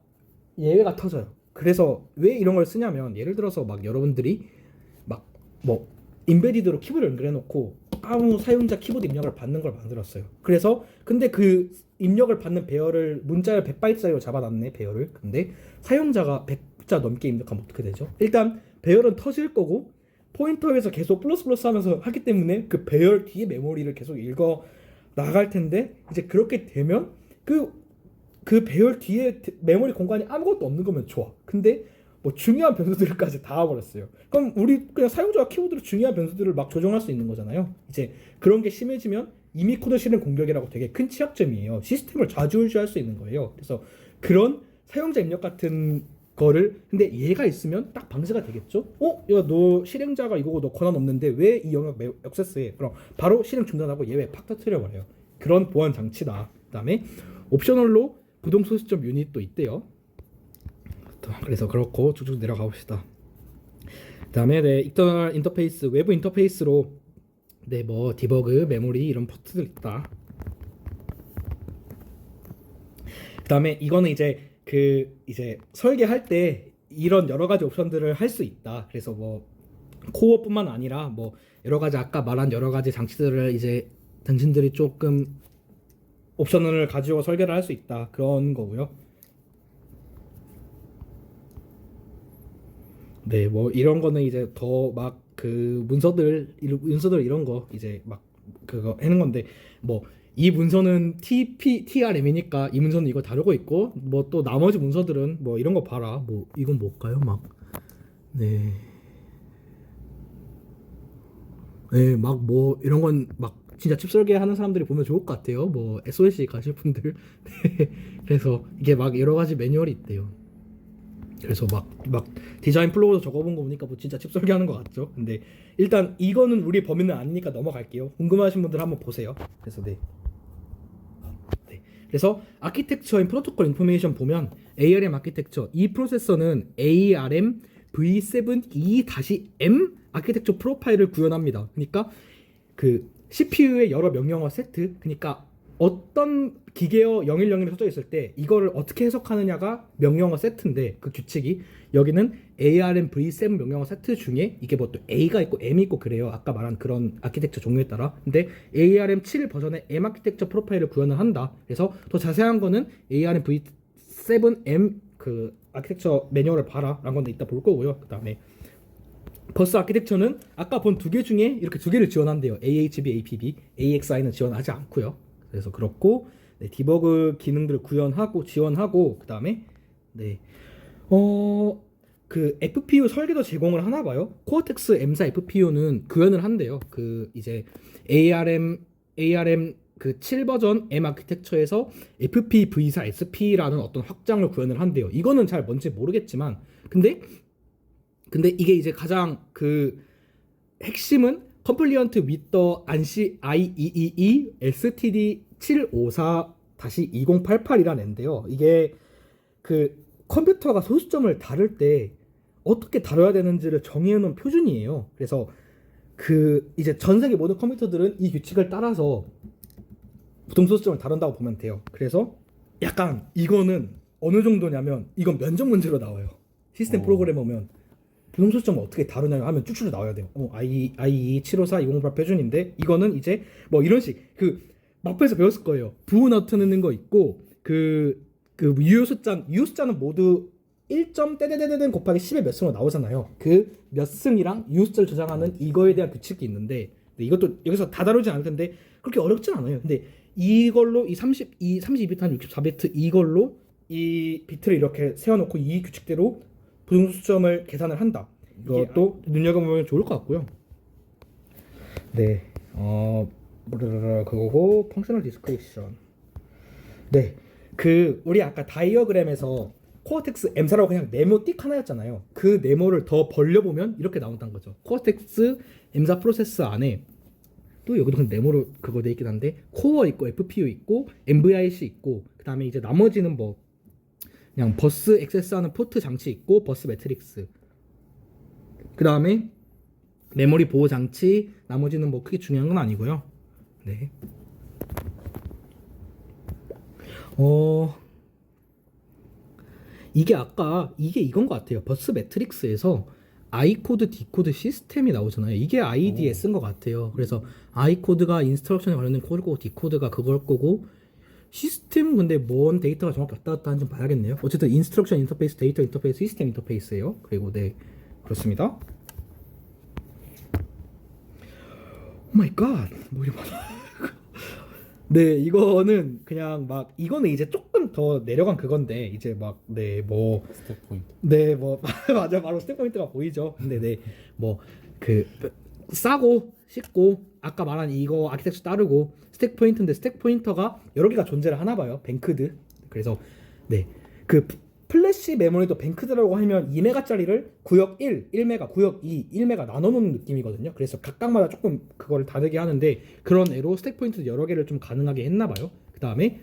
[SPEAKER 1] 예외가 터져요. 그래서 왜 이런 걸 쓰냐면 예를 들어서 막 여러분들이 막 뭐 인베디드로 키보드를 연결해 놓고 아무 사용자 키보드 입력을 받는 걸 만들었어요. 그래서 근데 그 입력을 받는 배열을 문자열 100바이트짜리로 잡아놨네 배열을. 근데 사용자가 100자 넘게 입력하면 어떻게 되죠? 일단 배열은 터질 거고 포인터에서 계속 플러스 하면서 하기 때문에 그 배열 뒤에 메모리를 계속 읽어 나갈 텐데 이제 그렇게 되면 그 배열 뒤에 메모리 공간이 아무것도 없는 거면 좋아. 근데 뭐 중요한 변수들까지 다 와버렸어요. 그럼 우리 그냥 사용자가 키보드로 중요한 변수들을 막 조정할 수 있는 거잖아요. 이제 그런 게 심해지면 이미 코드 실행 공격이라고 되게 큰 취약점이에요. 시스템을 좌지우지할 수 있는 거예요. 그래서 그런 사용자 입력 같은 거를 근데 얘가 있으면 딱 방지가 되겠죠. 야 너 실행자가 이거고 너 권한 없는데 왜 이 영역 액세스해? 그럼 바로 실행 중단하고 얘 왜 팍 터트려 버려요. 그런 보안 장치다. 그다음에 옵셔널로 부동 소시점 유닛도 있대요. 그래서 그렇고 쭉쭉 내려가 봅시다. 그다음에 익스터널 인터페이스 외부 인터페이스로 뭐 디버그 메모리 이런 포트들 있다. 그다음에 이거는 이제 이제 설계할 때 이런 여러 가지 옵션들을 할 수 있다. 그래서 뭐 코어뿐만 아니라 뭐 여러 가지 아까 말한 여러 가지 장치들을 이제 당신들이 조금 옵션을 가지고 설계를 할 수 있다. 그런 거고요. 뭐 이런 거는 이제 더 막 그 문서들 이런 거 이제 막 그거 하는 건데 뭐 이 문서는 TRM이니까 이 문서는 이거 다루고 있고 뭐 또 나머지 문서들은 뭐 이런 거 봐라. 뭐 이건 뭘까요? 막 막 뭐 이런 건 막 진짜 칩 설계하는 사람들이 보면 좋을 것 같아요. 뭐 SOC 가실 분들. 그래서 이게 막 여러 가지 매뉴얼이 있대요. 그래서 막 디자인 플로우도 적어본 거 보니까 뭐 진짜 칩 설계하는 것 같죠. 근데 일단 이거는 우리 범위는 아니니까 넘어갈게요. 궁금하신 분들 한번 보세요. 그래서 그래서 아키텍처 인 프로토콜 인포메이션 보면 ARM 아키텍처 이 프로세서는 ARM V7E-M 아키텍처 프로파일을 구현합니다. 그러니까 그 CPU의 여러 명령어 세트, 그러니까 어떤 기계어 010이 써져 있을 때 이거를 어떻게 해석하느냐가 명령어 세트인데 그 규칙이 여기는 ARM V7 명령어 세트 중에 이게 뭐 또 A가 있고 M이 있고 그래요. 아까 말한 그런 아키텍처 종류에 따라. 근데 ARM 7 버전의 M 아키텍처 프로파일을 구현을 한다. 그래서 더 자세한 거는 ARM V7M 그 아키텍처 매뉴얼을 봐라라는 건데 이따 볼 거고요. 그다음에 버스 아키텍처는 아까 본 두 개 중에 이렇게 두 개를 지원한대요. AHB, APB, AXI는 지원하지 않고요. 그래서 그렇고 네, 디버그 기능들을 구현하고 지원하고 그다음에 네. 그 FPU 설계도 제공을 하나 봐요. 코어텍스 M사 FPU는 구현을 한대요. 그 이제 ARM 그 7 버전 M 아키텍처에서 FPv4 SP라는 어떤 확장을 구현을 한대요. 이거는 잘 뭔지 모르겠지만 근데 이게 이제 가장 그 핵심은 compliant with the ANSI IEEE STD 754-2088이라는 앤데요. 이게 그 컴퓨터가 소수점을 다룰 때 어떻게 다뤄야 되는지를 정해 놓은 표준이에요. 그래서 그 이제 전 세계 모든 컴퓨터들은 이 규칙을 따라서 부동소수점을 다룬다고 보면 돼요. 그래서 약간 이거는 어느 정도냐면 이건 면접 문제로 나와요. 시스템 프로그래머면 부동소수점을 어떻게 다루냐 하면 쭉쭉 나와야 돼요. IE 754-2088 표준인데 이거는 이제 뭐 이런 식 그 마프에서 배웠을 거예요. 부호 나타내는 거 있고 그 유효숫자는 모두 1점 떼떼떼떼 곱하기 10의 몇 승으로 나오잖아요. 그 몇 승이랑 유효숫자를 저장하는 이거에 대한 규칙이 있는데 이것도 여기서 다 다루지 않을 텐데 그렇게 어렵진 않아요. 근데 이걸로 이 32비트 한 64비트 이걸로 이 비트를 이렇게 세워놓고 이 규칙대로 부동소수점을 계산을 한다. 이것도 눈여겨보면 좋을 것 같고요. 네, 그거고 펑셔널 디스크리션. 네, 그 우리 아까 다이어그램에서 코어텍스 M사라고 그냥 네모 띡 하나였잖아요. 그 네모를 더 벌려보면 이렇게 나온다는 거죠. 코어텍스 M사 프로세스 안에 또 여기도 그냥 네모로 그거 돼 있긴 한데 코어 있고 FPU 있고 MVIC 있고 그 다음에 이제 나머지는 뭐 그냥 버스 액세스하는 포트 장치 있고 버스 매트릭스 그 다음에 메모리 보호 장치 나머지는 뭐 크게 중요한 건 아니고요. 네. 이게 아까 이게 이건 것 같아요. 버스 매트릭스에서 I코드, D코드 시스템이 나오잖아요. 이게 ID에 쓴 것 같아요. 그래서 I코드가 인스트럭션에 관련된 코드고 D코드가 그걸 거고 시스템 근데 뭔 데이터가 정확히 왔다 갔다 하는지 좀 봐야겠네요. 어쨌든 인스트럭션 인터페이스, 데이터 인터페이스, 시스템 인터페이스예요. 그리고 네 그렇습니다. 오 마이 갓 뭐 이런 네 이거는 그냥 막 이거는 이제 조금 더 내려간 그건데 이제 막 네 뭐
[SPEAKER 3] 스텝 포인트.
[SPEAKER 1] 네 뭐 맞아 바로 스텝 포인트가 보이죠. 근데 네 뭐 그 싸고 쉽고 아까 말한 이거 아키텍처 따르고 스택 포인트인데 스택 포인터가 여러 개가 존재를 하나 봐요. 뱅크드. 그래서 네 그 플래시 메모리도 뱅크드라고 하면 2메가짜리를 구역 1, 1메가, 구역 2, 1메가 나눠놓는 느낌이거든요. 그래서 각각마다 조금 그거를 다르게 하는데 그런 애로 스택 포인트 여러 개를 좀 가능하게 했나 봐요. 그 다음에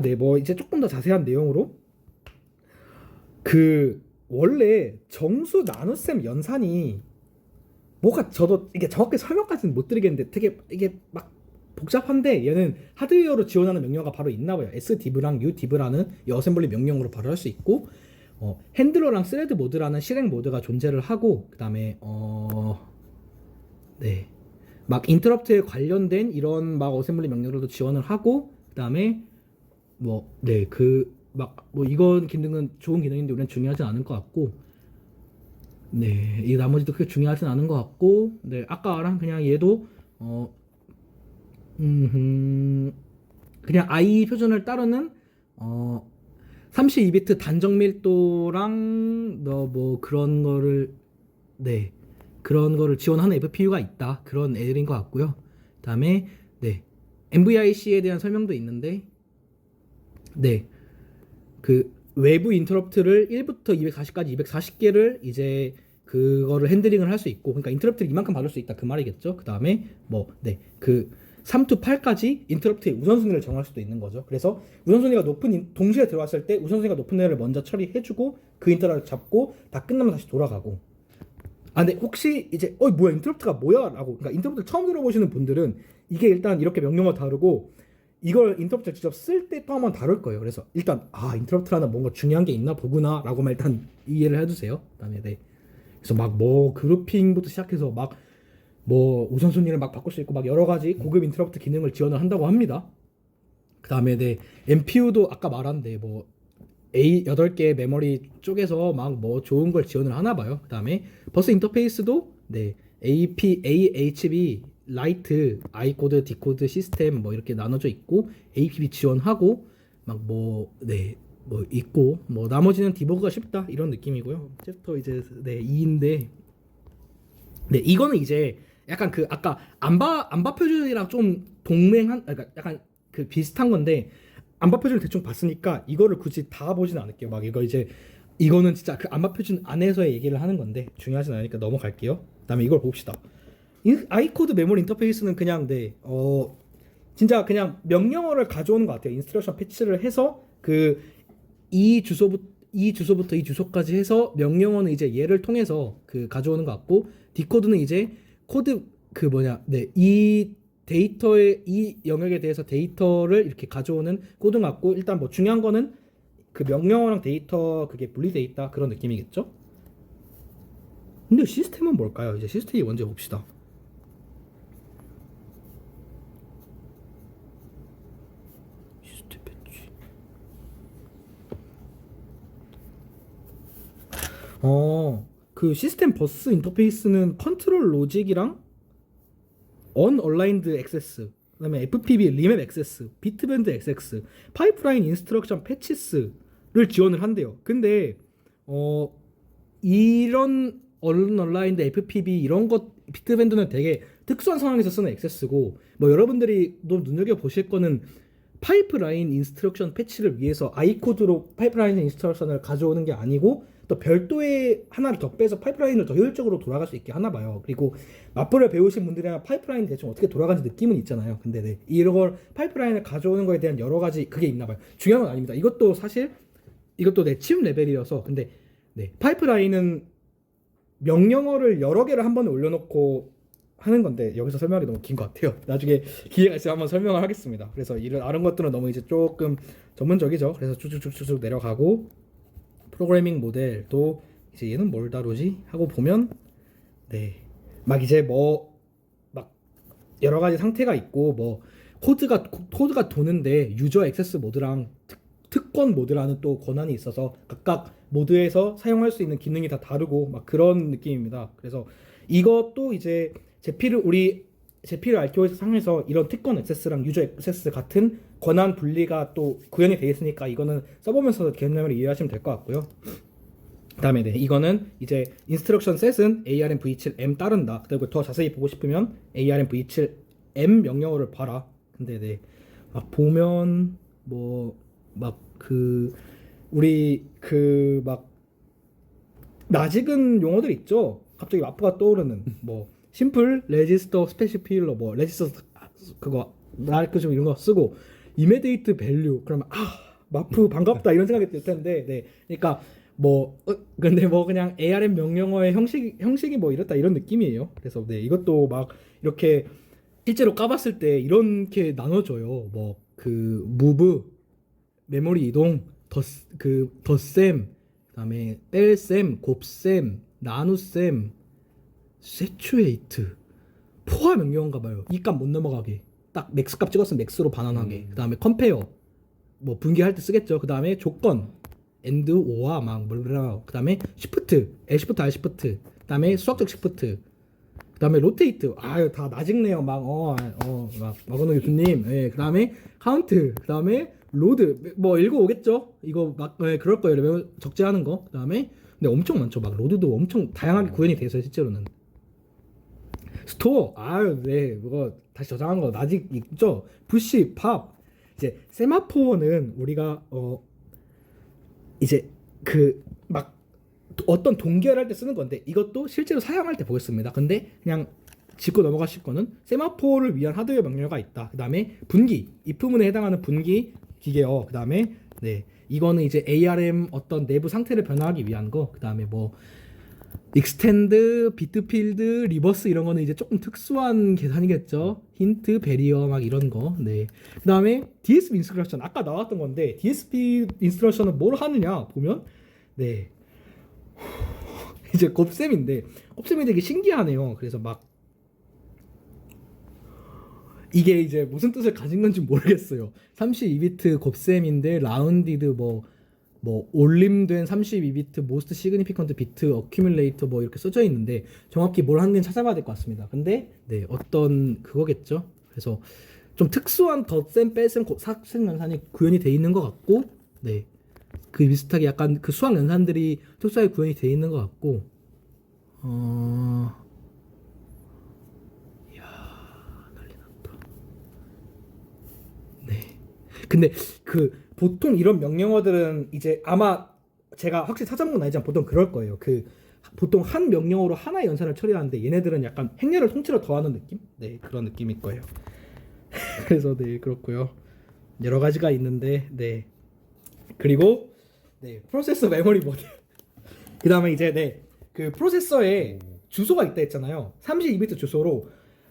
[SPEAKER 1] 네 뭐 이제 조금 더 자세한 내용으로 그 원래 정수 나눗셈 연산이 뭐가 저도 이게 정확히 설명까지는 못 드리겠는데 되게 이게 막 복잡한데 얘는 하드웨어로 지원하는 명령어가 바로 있나 봐요. sdiv랑 udiv라는 이 어셈블리 명령으로 바로 할 수 있고 핸들러랑 스레드 모드라는 실행 모드가 존재를 하고 그다음에 네. 막 인터럽트에 관련된 이런 막 어셈블리 명령어도 지원을 하고 그다음에 뭐 네 그 막 뭐 이건 기능은 좋은 기능인데 우리는 중요하진 않을 것 같고 네 이 나머지도 그렇게 중요하진 않은 것 같고 네 아까랑 그냥 얘도 그냥 IE 표준을 따르는 32비트 단정 밀도랑 뭐 그런 거를 네 그런 거를 지원하는 FPU가 있다 그런 애들인 것 같고요. 그다음에 네 MVIC에 대한 설명도 있는데 네 그 외부 인터럽트를 1부터 240까지 240개를 이제 그거를 핸들링을 할 수 있고 그러니까 인터럽트를 이만큼 받을 수 있다 그 말이겠죠. 그다음에 뭐 네 그 3 to 8까지 인터럽트의 우선순위를 정할 수도 있는 거죠. 그래서 우선순위가 높은 동시에 들어왔을 때 우선순위가 높은 애를 먼저 처리해주고 그 인터럽트 잡고 다 끝나면 다시 돌아가고 아, 근데 혹시 이제 뭐야 인터럽트가 뭐야라고, 그러니까 인터럽트 처음 들어보시는 분들은 이게 일단 이렇게 명령어 다르고 이걸 인터럽트 직접 쓸 때 또 한번 다룰 거예요. 그래서 일단 인터럽트라는 뭔가 중요한 게 있나 보구나라고만 일단 이해를 해두세요. 그다음에 네. 그래서 막 뭐 그룹핑부터 시작해서 막 뭐 우선순위를 막 바꿀 수 있고 막 여러 가지 고급 인터럽트 기능을 지원을 한다고 합니다. 그다음에 네 MPU도 아까 말한데 뭐 A 8개 메모리 쪽에서 막 뭐 좋은 걸 지원을 하나 봐요. 그다음에 버스 인터페이스도 네 AHB, 라이트, 아이코드, 디코드 시스템 뭐 이렇게 나눠져 있고 APB 지원하고 막 뭐 있고 뭐 나머지는 디버그가 쉽다 이런 느낌이고요. 챕터 이제 네 2인데 네 이거는 이제 약간 그 아까 안바 표준이랑 좀 동맹한 그러니까 약간 그 비슷한 건데 안바 표준을 대충 봤으니까 이거를 굳이 다 보진 않을게요. 막 이거 이제 이거는 진짜 그 안바 표준 안에서의 얘기를 하는 건데 중요하진 않으니까 넘어갈게요. 그다음에 이걸 봅시다. 아이코드 메모리 인터페이스는 그냥 진짜 그냥 명령어를 가져오는 것 같아요. 인스트럭션 패치를 해서 그 이 주소부터 이 주소까지 해서 명령어는 이제 얘를 통해서 그 가져오는 것 같고 디코드는 이제 코드 그 뭐냐 이 데이터의 이 영역에 대해서 데이터를 이렇게 가져오는 코드 같고 일단 뭐 중요한 거는 그 명령어랑 데이터 그게 분리돼 있다 그런 느낌이겠죠? 근데 시스템은 뭘까요? 이제 시스템이 먼저 봅시다. 시스템 패치. 그 시스템 버스 인터페이스는 컨트롤 로직이랑 언얼라인드 액세스, 그다음에 FPB 리맵 액세스, 비트밴드 액세스, 파이프라인 인스트럭션 패치스를 지원을 한대요. 근데 이런 언얼라인드 FPB 이런 것 비트밴드는 되게 특수한 상황에서 쓰는 액세스고 뭐 여러분들이 또 눈여겨 보실 거는 파이프라인 인스트럭션 패치를 위해서 아이코드로 파이프라인 인스트럭션을 가져오는 게 아니고 또 별도의 하나를 더 빼서 파이프라인을 더 효율적으로 돌아갈 수 있게 하나 봐요. 그리고 마플을 배우신 분들이랑 파이프라인 대충 어떻게 돌아가는지 느낌은 있잖아요. 근데 네, 이런 걸 파이프라인을 가져오는 거에 대한 여러 가지 그게 있나 봐요. 중요한 건 아닙니다. 이것도 사실 이것도 내 치움 레벨이어서 근데 네, 파이프라인은 명령어를 여러 개를 한 번에 올려놓고 하는 건데 여기서 설명하기 너무 긴 것 같아요. 나중에 기회가 있으면 한번 설명을 하겠습니다. 그래서 이런 다른 것들은 너무 이제 조금 전문적이죠. 그래서 쭉쭉쭉쭉 내려가고 프로그래밍 모델도 이제 얘는 뭘 다루지 하고 보면 네 막 이제 뭐 막 여러 가지 상태가 있고 뭐 코드가 도는데 유저 액세스 모드랑 특권 모드라는 또 권한이 있어서 각각 모드에서 사용할 수 있는 기능이 다 다르고 막 그런 느낌입니다. 그래서 이것도 이제 제피를 RTO에서 상에서 이런 특권 액세스랑 유저 액세스 같은 권한 분리가 또 구현이 되어 있으니까 이거는 써보면서 개념을 이해하시면 될 것 같고요. 그다음에 네 이거는 이제 인스트럭션 셋은 ARM v7m 따른다. 그리고 더 자세히 보고 싶으면 ARM v7m 명령어를 봐라. 근데 네 막 보면 뭐 막 그 우리 그 막 낯익은 용어들 있죠. 갑자기 마프가 떠오르는 뭐 심플 레지스터 스페시필러 뭐 레지스터 그거 라이크 좀 이런 거 쓰고 이메디에이트 밸류 그러면 마프 반갑다 이런 생각이 들 텐데 네 그러니까 뭐 근데 뭐 그냥 ARM 명령어의 형식이 뭐 이렇다 이런 느낌이에요. 그래서 네 이것도 막 이렇게 실제로 까봤을 때 이렇게 나눠져요. 뭐 그 무브 메모리 이동 덧셈 그다음에 뺄셈 곱셈 나눗셈 세츄에이트 포화 명령어인가 봐요. 이 값 못 넘어가게 딱 맥스 값 찍었으면 맥스로 반환하게 그다음에 컴페어 뭐 분기할 때 쓰겠죠. 그다음에 조건 엔드 오와 막 뭐라 그다음에 시프트 L시프트 R시프트 그다음에 수학적 시프트 그다음에 로테이트 다 나직네요. 막 마건호 교수님 그다음에 카운트 그다음에 로드 뭐 읽어오겠죠. 이거 막 그럴 거예요. 매우 적재하는 거. 그다음에 근데 엄청 많죠. 막 로드도 엄청 다양하게 구현이 돼 있어요. 실제로는 스토어 네 그거 다시 저장한 거 아직 있죠. 푸시 팝 이제 세마포어는 우리가 이제 그 막 어떤 동결할 때 쓰는 건데 이것도 실제로 사용할 때 보겠습니다. 근데 그냥 짚고 넘어가실 거는 세마포어를 위한 하드웨어 명령어가 있다. 그 다음에 분기 if문에 해당하는 분기 기계어 그 다음에 네 이거는 이제 ARM 어떤 내부 상태를 변화하기 위한 거. 그 다음에 뭐 익스텐드, 비트필드, 리버스 이런 거는 이제 조금 특수한 계산이겠죠. 힌트, 베리어 막 이런 거. 네. 그다음에 DSP 인스트럭션 아까 나왔던 건데 DSP 인스트럭션은 뭘 하느냐 보면 네. 이제 곱셈인데 곱셈이 되게 신기하네요. 그래서 막 이게 이제 무슨 뜻을 가진 건지 모르겠어요. 32비트 곱셈인데 라운디드 뭐 올림된 32비트 모스트 시그니피컨트 비트 어큐뮬레이터 뭐 이렇게 써져 있는데 정확히 뭘 하는지 찾아봐야 될 것 같습니다. 근데 네 어떤 그거겠죠. 그래서 좀 특수한 덧셈 뺄셈 삭셈 연산이 구현이 돼 있는 것 같고 네 그 비슷하게 약간 그 수학 연산들이 특수하게 구현이 돼 있는 것 같고 네. 근데 그 보통 이런 명령어들은 이제 아마 제가 확실히 찾아본 건 아니지만 보통 그럴 거예요. 그 보통 한 명령어로 하나의 연산을 처리하는데 얘네들은 약간 행렬을 통째로 더하는 느낌? 네, 그런 느낌일 거예요. 그래서 네, 그렇고요. 여러 가지가 있는데 네. 그리고 네, 프로세서 메모리 모드. 그다음에 이제 네. 그 프로세서에 주소가 있다 했잖아요. 32비트 주소로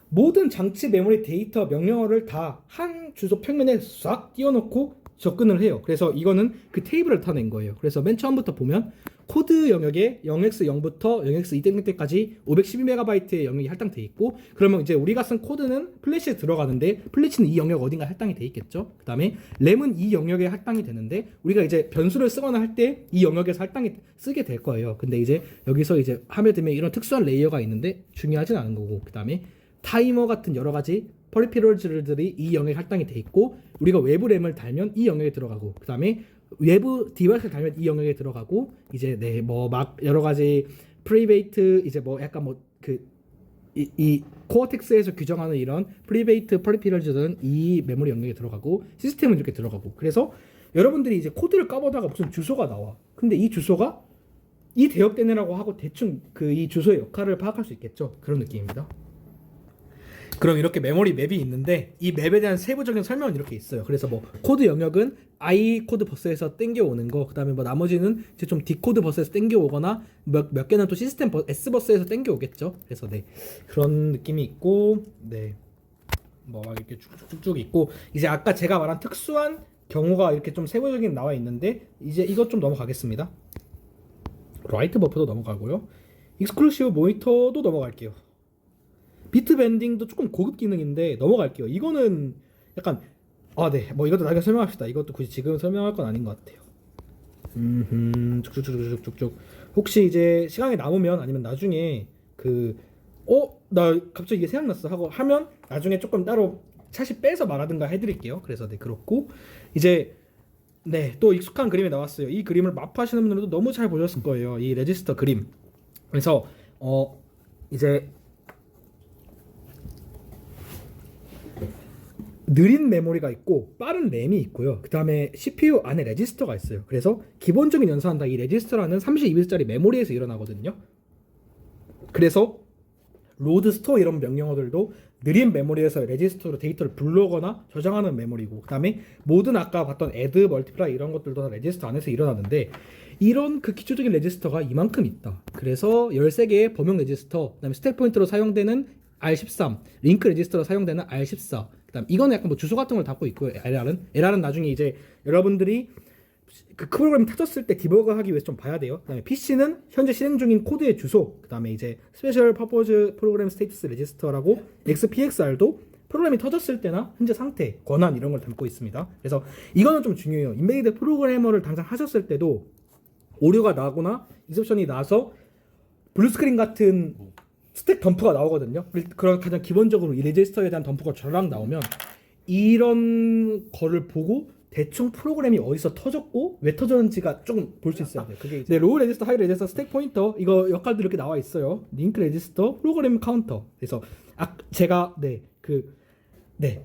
[SPEAKER 1] 모든 장치 메모리 데이터 명령어를 다 한 주소 평면에 싹 띄워놓고 접근을 해요. 그래서 이거는 그 테이블을 타낸 거예요. 그래서 맨 처음부터 보면 코드 영역에 0x0부터 0x2까지 512MB의 영역이 할당돼 있고 그러면 이제 우리가 쓴 코드는 플래시에 들어가는데 플래시는 이 영역 어딘가 할당이 돼 있겠죠. 그 다음에 램은 이 영역에 할당이 되는데 우리가 이제 변수를 쓰거나 할 때 이 영역에서 할당이 쓰게 될 거예요. 근데 이제 여기서 이제 하면 되면 이런 특수한 레이어가 있는데 중요하진 않은 거고 그 다음에 타이머 같은 여러 가지 퍼리피럴들이 이 영역에 할당이 돼 있고 우리가 외부 램을 달면 이 영역에 들어가고 그 다음에 외부 디바이스를 달면 이 영역에 들어가고 이제 네 뭐 막 여러 가지 프리베이트 이제 뭐 약간 뭐 그 이 코어텍스에서 규정하는 이런 프리베이트 퍼리피럴들은 이 메모리 영역에 들어가고 시스템은 이렇게 들어가고 그래서 여러분들이 이제 코드를 까보다가 무슨 주소가 나와. 근데 이 주소가 이 대역대내라고 하고 대충 그 이 주소의 역할을 파악할 수 있겠죠. 그런 느낌입니다. 그럼 이렇게 메모리 맵이 있는데 이 맵에 대한 세부적인 설명은 이렇게 있어요. 그래서 뭐 코드 영역은 I 코드 버스에서 땡겨 오는 거, 그다음에 뭐 나머지는 이제 좀 D 코드 버스에서 땡겨 오거나 몇 개는 또 시스템 S 버스에서 땡겨 오겠죠. 그래서 네 그런 느낌이 있고 네 뭐 막 이렇게 쭉쭉쭉 있고 이제 아까 제가 말한 특수한 경우가 이렇게 좀 세부적인 나와 있는데 이제 이것 좀 넘어가겠습니다. 라이트 버퍼도 넘어가고요. 익스클루시브 모니터도 넘어갈게요. 비트 밴딩도 조금 고급 기능인데 넘어갈게요. 이거는 약간 네, 뭐 이것도 나중에 설명합시다. 이것도 굳이 지금 설명할 건 아닌 것 같아요. 쭉쭉쭉쭉쭉쭉. 혹시 이제 시간이 남으면 아니면 나중에 나 갑자기 이게 생각났어 하고 하면 나중에 조금 따로 차시 빼서 말하든가 해드릴게요. 그래서 네 그렇고 이제 네 또 익숙한 그림이 나왔어요. 이 그림을 마프하시는 분들도 너무 잘 보셨을 거예요. 이 레지스터 그림. 그래서 이제 느린 메모리가 있고 빠른 램이 있고요. 그 다음에 CPU 안에 레지스터가 있어요. 그래서 기본적인 연산은 다 이 레지스터라는 32비트짜리 메모리에서 일어나거든요. 그래서 로드 스토어 이런 명령어들도 느린 메모리에서 레지스터로 데이터를 불러오거나 저장하는 메모리고 그 다음에 모든 아까 봤던 add, multiply 이런 것들도 다 레지스터 안에서 일어나는데 이런 그 기초적인 레지스터가 이만큼 있다. 그래서 13개의 범용 레지스터, 그 다음에 스택 포인트로 사용되는 R13, 링크 레지스터로 사용되는 R14 그다음 이거는 약간 뭐 주소 같은 걸 담고 있고요. LR은 나중에 이제 여러분들이 그 프로그램이 터졌을 때 디버그 하기 위해서 좀 봐야 돼요. 그다음에 PC는 현재 실행 중인 코드의 주소, 그다음에 이제 스페셜 퍼포즈 프로그램 스테이터스 레지스터라고 XPXR도 프로그램이 터졌을 때나 현재 상태, 권한 이런 걸 담고 있습니다. 그래서 이거는 좀 중요해요. 인베디드 프로그래머를 당장 하셨을 때도 오류가 나거나 익셉션이 나서 블루스크린 같은 스택 덤프가 나오거든요. 그런 가장 기본적으로 이 레지스터에 대한 덤프가 쫙 나오면 이런 거를 보고 대충 프로그램이 어디서 터졌고 왜 터졌는지가 조금 볼 수 있어야 돼요. 그게 이제 로우 레지스터, 하이 레지스터, 스택 포인터 이거 역할들 이렇게 나와 있어요. 링크 레지스터, 프로그램 카운터. 그래서 제가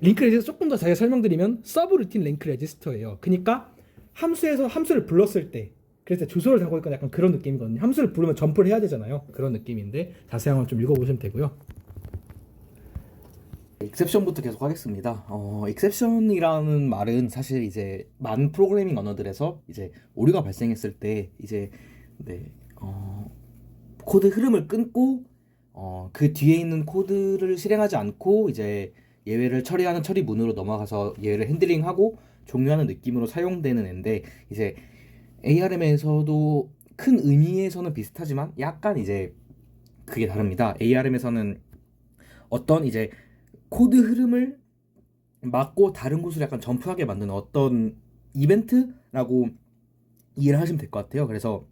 [SPEAKER 1] 링크 레지스터 조금 더 자세히 설명드리면 서브 루틴 링크 레지스터예요. 그러니까 함수에서 함수를 불렀을 때 그래서 주소를 담고 있거나 약간 그런 느낌이거든요. 함수를 부르면 점프를 해야 되잖아요. 그런 느낌인데 자세한 건 좀 읽어보시면 되고요.
[SPEAKER 3] 익셉션부터 계속 하겠습니다. 익셉션이라는 말은 사실 이제 많은 프로그래밍 언어들에서 이제 오류가 발생했을 때 이제 코드 흐름을 끊고 그 뒤에 있는 코드를 실행하지 않고 이제 예외를 처리하는 처리문으로 넘어가서 예외를 핸들링하고 종료하는 느낌으로 사용되는 앤데, 이제 ARM에서도 큰 의미에서는 비슷하지만 약간 이제 그게 다릅니다. ARM에서는 어떤 이제 코드 흐름을 막고 다른 곳으로 약간 점프하게 만드는 어떤 이벤트라고 이해를 하시면 될 것 같아요. 그래서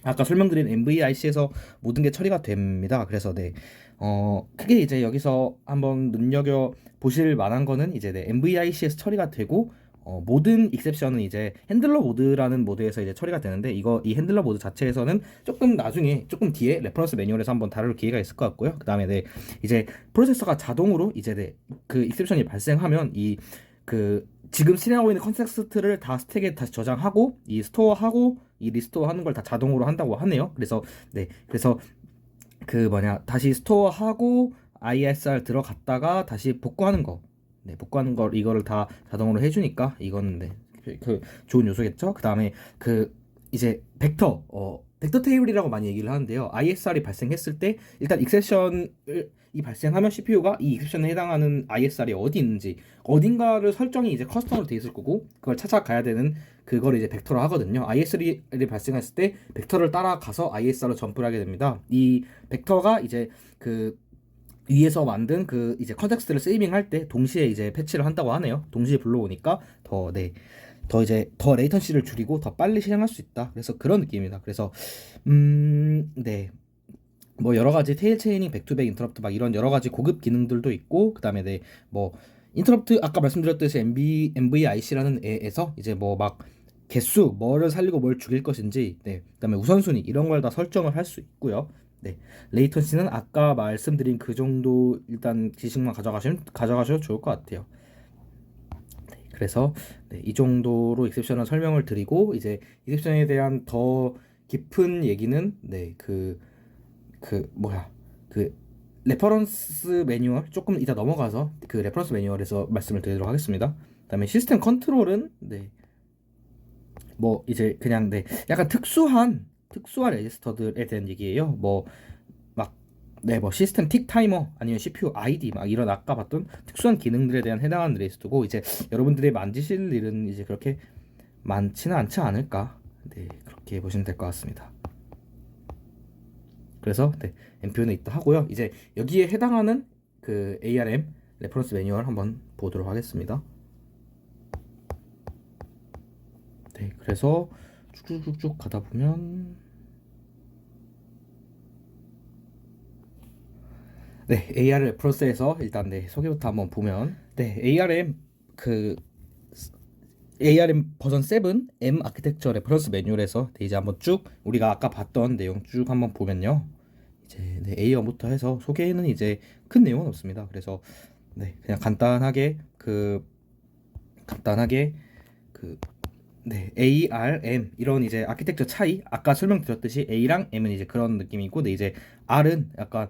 [SPEAKER 3] 아까 설명드린 MVIC에서 모든 게 처리가 됩니다. 그래서 네, 크게 이제 여기서 한번 눈여겨 보실 만한 거는 이제 네, MVIC에서 처리가 되고, 모든 익셉션은 이제 핸들러 모드라는 모드에서 이제 처리가 되는데, 이 핸들러 모드 자체에서는 조금 나중에 조금 뒤에 레퍼런스 매뉴얼에서 한번 다룰 기회가 있을 것 같고요. 그 다음에 네, 이제 프로세서가 자동으로 이제 네, 그 익셉션이 발생하면 지금 실행하고 있는 컨텍스트를 다 스택에 다시 저장하고 이 스토어하고 이 리스토어 하는 걸 다 자동으로 한다고 하네요. 그래서 네, 그래서 다시 스토어하고 ISR 들어갔다가 다시 복구하는 거, 네, 복구하는 걸 이거를 다 자동으로 해주니까 이거는 네, 좋은 요소겠죠. 그 다음에 이제 벡터 테이블이라고 많이 얘기를 하는데요. ISR이 발생했을 때 일단 익셉션이 발생하면 CPU가 이 익셉션에 해당하는 ISR이 어디 있는지 어딘가를 설정이 이제 커스텀으로 돼 있을 거고, 그걸 찾아가야 되는 그걸 이제 벡터로 하거든요. ISR이 발생했을 때 벡터를 따라가서 ISR로 점프를 하게 됩니다. 이 벡터가 이제 위에서 만든 이제 컨텍스트를 세이빙할 때 동시에 이제 패치를 한다고 하네요. 동시에 불러오니까 더 레이턴시를 줄이고 더 빨리 실행할 수 있다. 그래서 그런 느낌입니다. 그래서 네, 뭐 여러 가지 테일 체이닝, 백투백 인터럽트 막 이런 여러 가지 고급 기능들도 있고, 그다음에 네, 뭐 인터럽트 아까 말씀드렸듯이 MVIC라는 애에서 이제 뭐 막 개수, 뭐를 살리고 뭘 죽일 것인지, 네, 그다음에 우선순위 이런 걸 다 설정을 할 수 있고요. 네, 레이턴시는 아까 말씀드린 그 정도 일단 지식만 가져가셔도 좋을 것 같아요. 네, 그래서 네, 이 정도로 익셉션을 설명을 드리고, 이제 익셉션에 대한 더 깊은 얘기는 네, 레퍼런스 매뉴얼 조금 이따 넘어가서 그 레퍼런스 매뉴얼에서 말씀을 드리도록 하겠습니다. 그다음에 시스템 컨트롤은 네, 뭐 이제 그냥 네, 약간 특수한 레지스터들에 대한 얘기예요. 뭐 시스템 틱 타이머 아니면 CPU ID 막 이런 아까 봤던 특수한 기능들에 대한 해당하는 레지스터고, 이제 여러분들이 만지실 일은 이제 그렇게 많지는 않지 않을까, 네, 그렇게 보시면 될 것 같습니다. 그래서 네, MPU는 있다 하고요. 이제 여기에 해당하는 ARM 레퍼런스 매뉴얼 한번 보도록 하겠습니다. 네, 그래서 쭉쭉쭉 가다 보면 네, ARM 레퍼런스에서 일단 네, 소개부터 한번 보면 네, ARM 버전 7 M 아키텍처 레퍼런스 매뉴얼에서 네, 이제 한번 쭉 우리가 아까 봤던 내용 쭉 한번 보면요. 이제 네, A1부터 해서 소개는 이제 큰 내용은 없습니다. 그래서 네, 그냥 간단하게 네, ARM 이런 이제 아키텍처 차이, 아까 설명드렸듯이 A랑 M은 이제 그런 느낌이고, 네, 이제 R은 약간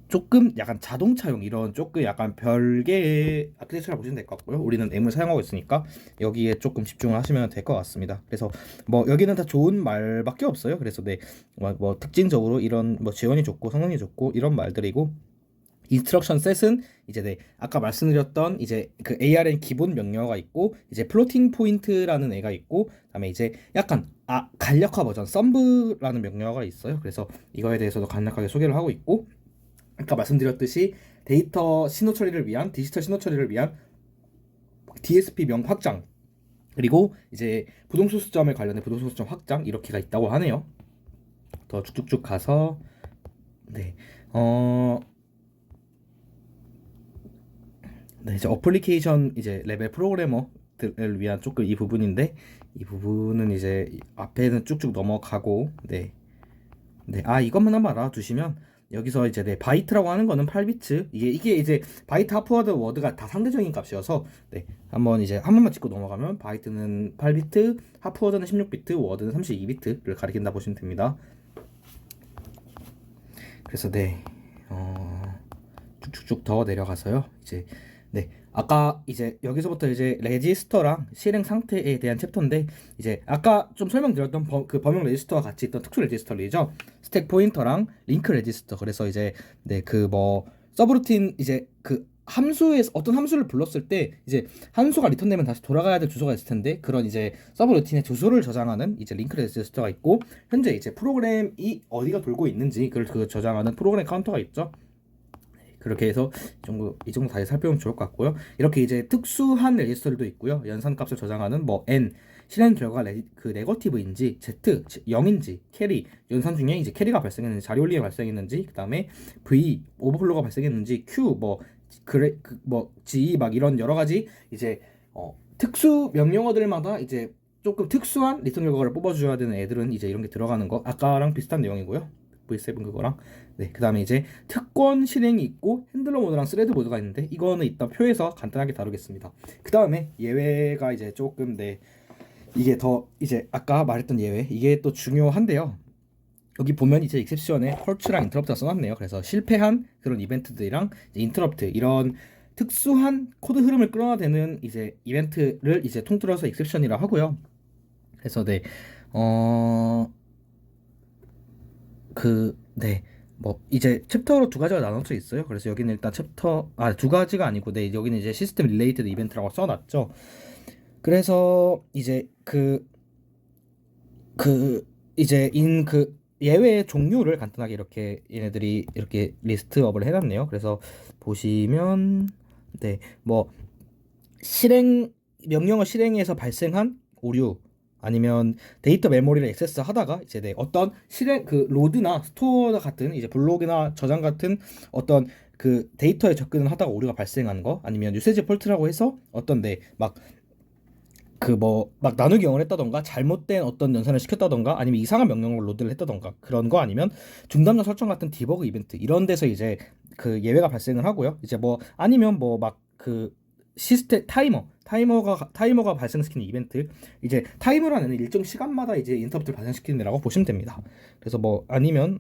[SPEAKER 3] 조금 약간 자동차용 이런 조금 약간 별개의 아키텍처라 보시면 될 것 같고요. 우리는 M을 사용하고 있으니까 여기에 조금 집중을 하시면 될 것 같습니다. 그래서 뭐 여기는 다 좋은 말밖에 없어요. 그래서 네, 뭐 특징적으로 이런 뭐 지원이 좋고 성능이 좋고 이런 말들이고, 인스트럭션 셋은 이제 네, 아까 말씀드렸던 이제 그 ARM 기본 명령어가 있고, 이제 플로팅 포인트라는 애가 있고, 그다음에 이제 약간 간략화 버전 썸브라는 명령어가 있어요. 그래서 이거에 대해서도 간략하게 소개를 하고 있고, 아까 말씀드렸듯이 디지털 신호 처리를 위한 DSP 명 확장, 그리고 이제 부동소 수점에 관련된 부동소 수점 확장 이렇게가 있다고 하네요. 더 쭉쭉쭉 가서 네, 네, 이제 어플리케이션 이제 레벨 프로그래머들을 위한 조금 이 부분인데, 이 부분은 이제 앞에는 쭉쭉 넘어가고, 네, 이것만 한번 알아두시면 여기서 이제 네, 바이트라고 하는 거는 8비트, 이게 이제 바이트 하프워드 워드가 다 상대적인 값이어서 네, 한 번만 짚고 넘어가면 바이트는 8비트, 하프워드는 16비트, 워드는 32비트를 가리킨다 보시면 됩니다. 그래서 네, 쭉쭉쭉 더 내려가서요. 이제 네, 아까 이제 여기서부터 이제 레지스터랑 실행 상태에 대한 챕터인데 이제 아까 좀 설명드렸던 그 범용 레지스터와 같이 있던 특수 레지스터들이죠. 스택 포인터랑 링크 레지스터. 그래서 이제 네 그 뭐 서브루틴 이제 그 함수에서 어떤 함수를 불렀을 때 이제 함수가 리턴되면 다시 돌아가야 될 주소가 있을 텐데 그런 이제 서브루틴의 주소를 저장하는 이제 링크 레지스터가 있고 현재 이제 프로그램이 어디가 돌고 있는지 그걸 그 저장하는 프로그램 카운터가 있죠. 그렇게 해서 이 정도 다시 살펴보면 좋을 것 같고요. 이렇게 이제 특수한 레지스터들도 있고요. 연산 값을 저장하는 뭐 n 실행 결과가 그 네거티브인지 z 0인지 캐리 연산 중에 이제 캐리가 발생했는지 자리 올림이 발생했는지 그다음에 v 오버플로가 발생했는지 q 뭐 뭐 g 막 이런 여러 가지 이제 특수 명령어들마다 이제 조금 특수한 리턴 결과를 뽑아줘야 되는 애들은 이제 이런 게 들어가는 거 아까랑 비슷한 내용이고요. V7 그거랑 네 그다음에 이제 특권 실행이 있고 핸들러 모드랑 스레드 모드가 있는데 이거는 이따 표에서 간단하게 다루겠습니다. 그다음에 예외가 이제 조금 네 이게 더 이제 아까 말했던 예외 이게 또 중요한데요. 여기 보면 이제 익셉션에 펄츠랑 인터럽트가 써놨네요. 그래서 실패한 그런 이벤트들이랑 인터럽트 이런 특수한 코드 흐름을 끌어내는 이제 이벤트를 이제 통틀어서 익셉션이라 하고요. 그래서 네 뭐 이제 챕터로 두 가지가 나눠져 있어요. 그래서 여기는 일단 두 가지가 아니고 네 여기는 이제 시스템 릴레이티드 이벤트라고 써놨죠. 그래서 이제 이제 예외의 종류를 간단하게 이렇게 얘네들이 이렇게 리스트업을 해놨네요. 그래서 보시면 네 뭐 명령어 실행에서 발생한 오류 아니면 데이터 메모리를 액세스 하다가 이제 네 어떤 실행 로드나 스토어 같은 이제 블록이나 저장 같은 어떤 그 데이터에 접근을 하다가 오류가 발생한 거 아니면 유세지 폴트라고 해서 어떤 막 나누기 영어를 했다던가 잘못된 어떤 연산을 시켰다던가 아니면 이상한 명령을 로드를 했다던가 그런 거 아니면 중단자 설정 같은 디버그 이벤트 이런 데서 이제 그 예외가 발생을 하고요. 이제 뭐 아니면 시스템 타이머가 발생시키는 이벤트 이제 타이머라는 일정 시간마다 이제 인터럽트를 발생시키는 데라고 보시면 됩니다. 그래서 뭐 아니면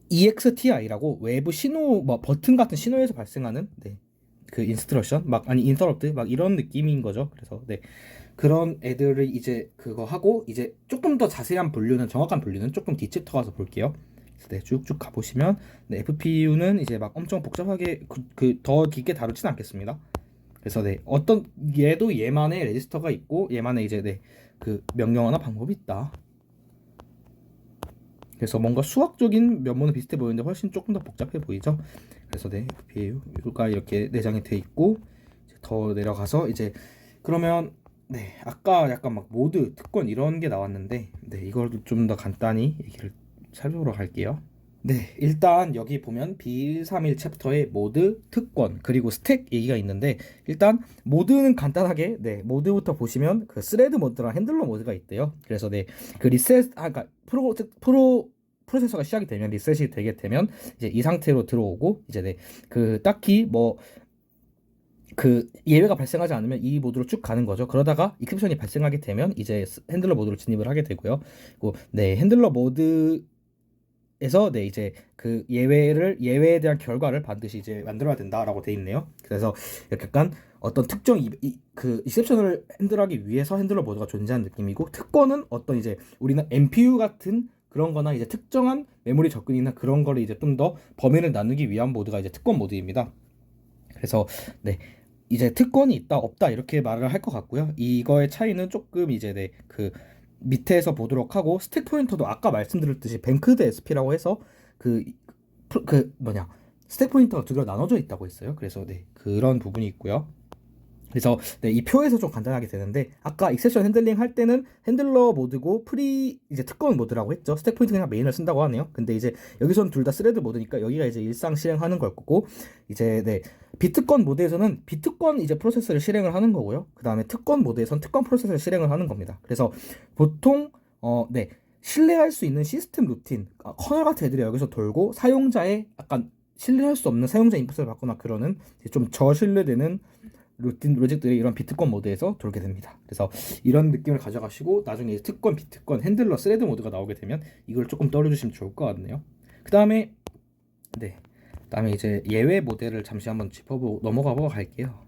[SPEAKER 3] EXTI라고 외부 신호 버튼 같은 신호에서 발생하는 그 인스트럭션 인터럽트 이런 느낌인 거죠. 그래서 그런 애들을 이제 그거 하고 이제 조금 더 자세한 분류는 정확한 분류는 조금 뒤챕터 가서 볼게요. 쭉쭉 가보시면 FPU는 이제 엄청 복잡하게 더 깊게 다루진 않겠습니다. 그래서 어떤 얘도 얘만의 레지스터가 있고 얘만의 이제 그 명령어나 방법이 있다. 그래서 뭔가 수학적인 면모는 비슷해 보이는데 훨씬 조금 더 복잡해 보이죠. 그래서 FPU가 이렇게 내장이 돼 있고 더 내려가서 이제 그러면 아까 약간 모드 특권 이런 게 나왔는데 이걸 좀 더 간단히 얘기를 살펴보러 갈게요. 일단 여기 보면 B131 챕터에 모드, 특권, 그리고 스택 얘기가 있는데 일단 모드는 간단하게 모드부터 보시면 그 스레드 모드랑 핸들러 모드가 있대요. 그래서 그 그러니까 프로세서가 시작이 되면 리셋이 되게 되면 이제 이 상태로 들어오고 이제 그 딱히 그 예외가 발생하지 않으면 이 모드로 쭉 가는 거죠. 그러다가 익셉션이 발생하게 되면 이제 핸들러 모드로 진입을 하게 되고요. 그리고 핸들러 모드에서 이제 그 예외에 대한 결과를 반드시 이제 만들어야 된다라고 돼 있네요. 그래서 약간 어떤 특정 그 익셉션을 핸들하기 위해서 핸들러 모드가 존재하는 느낌이고 특권은 어떤 이제 우리는 MPU 같은 그런 거나 이제 특정한 메모리 접근이나 그런 거를 이제 좀 더 범위를 나누기 위한 모드가 이제 특권 모드입니다. 그래서 이제 특권이 있다 없다 이렇게 말을 할 것 같고요. 이거의 차이는 조금 이제 그 밑에서 보도록 하고 스택 포인터도 아까 말씀드렸듯이 뱅크드 SP라고 해서 스택 포인터가 두 개로 나눠져 있다고 했어요. 그래서 그런 부분이 있고요. 그래서 이 표에서 좀 간단하게 되는데 아까 익셉션 핸들링 할 때는 핸들러 모드고 이제 특권 모드라고 했죠. 스택 포인트 그냥 메인을 쓴다고 하네요. 근데 이제 여기서는 둘 다 스레드 모드니까 여기가 이제 일상 실행하는 걸 거고 이제 비특권 모드에서는 비특권 이제 프로세서를 실행을 하는 거고요. 그 다음에 특권 모드에서는 특권 프로세서를 실행을 하는 겁니다. 그래서 보통 신뢰할 수 있는 시스템 루틴 커널 같은 애들이 여기서 돌고 사용자의 약간 신뢰할 수 없는 사용자 인풋을 받거나 그러는 좀 저신뢰되는 로직들이 이런 비특권 모드에서 돌게 됩니다. 그래서 이런 느낌을 가져가시고 나중에 특권, 비특권, 핸들러, 스레드 모드가 나오게 되면 이걸 조금 떠올려주시면 좋을 것 같네요. 그 다음에 그다음에 이제 예외 모델을 잠시 한번 짚어보고 넘어가보고 갈게요.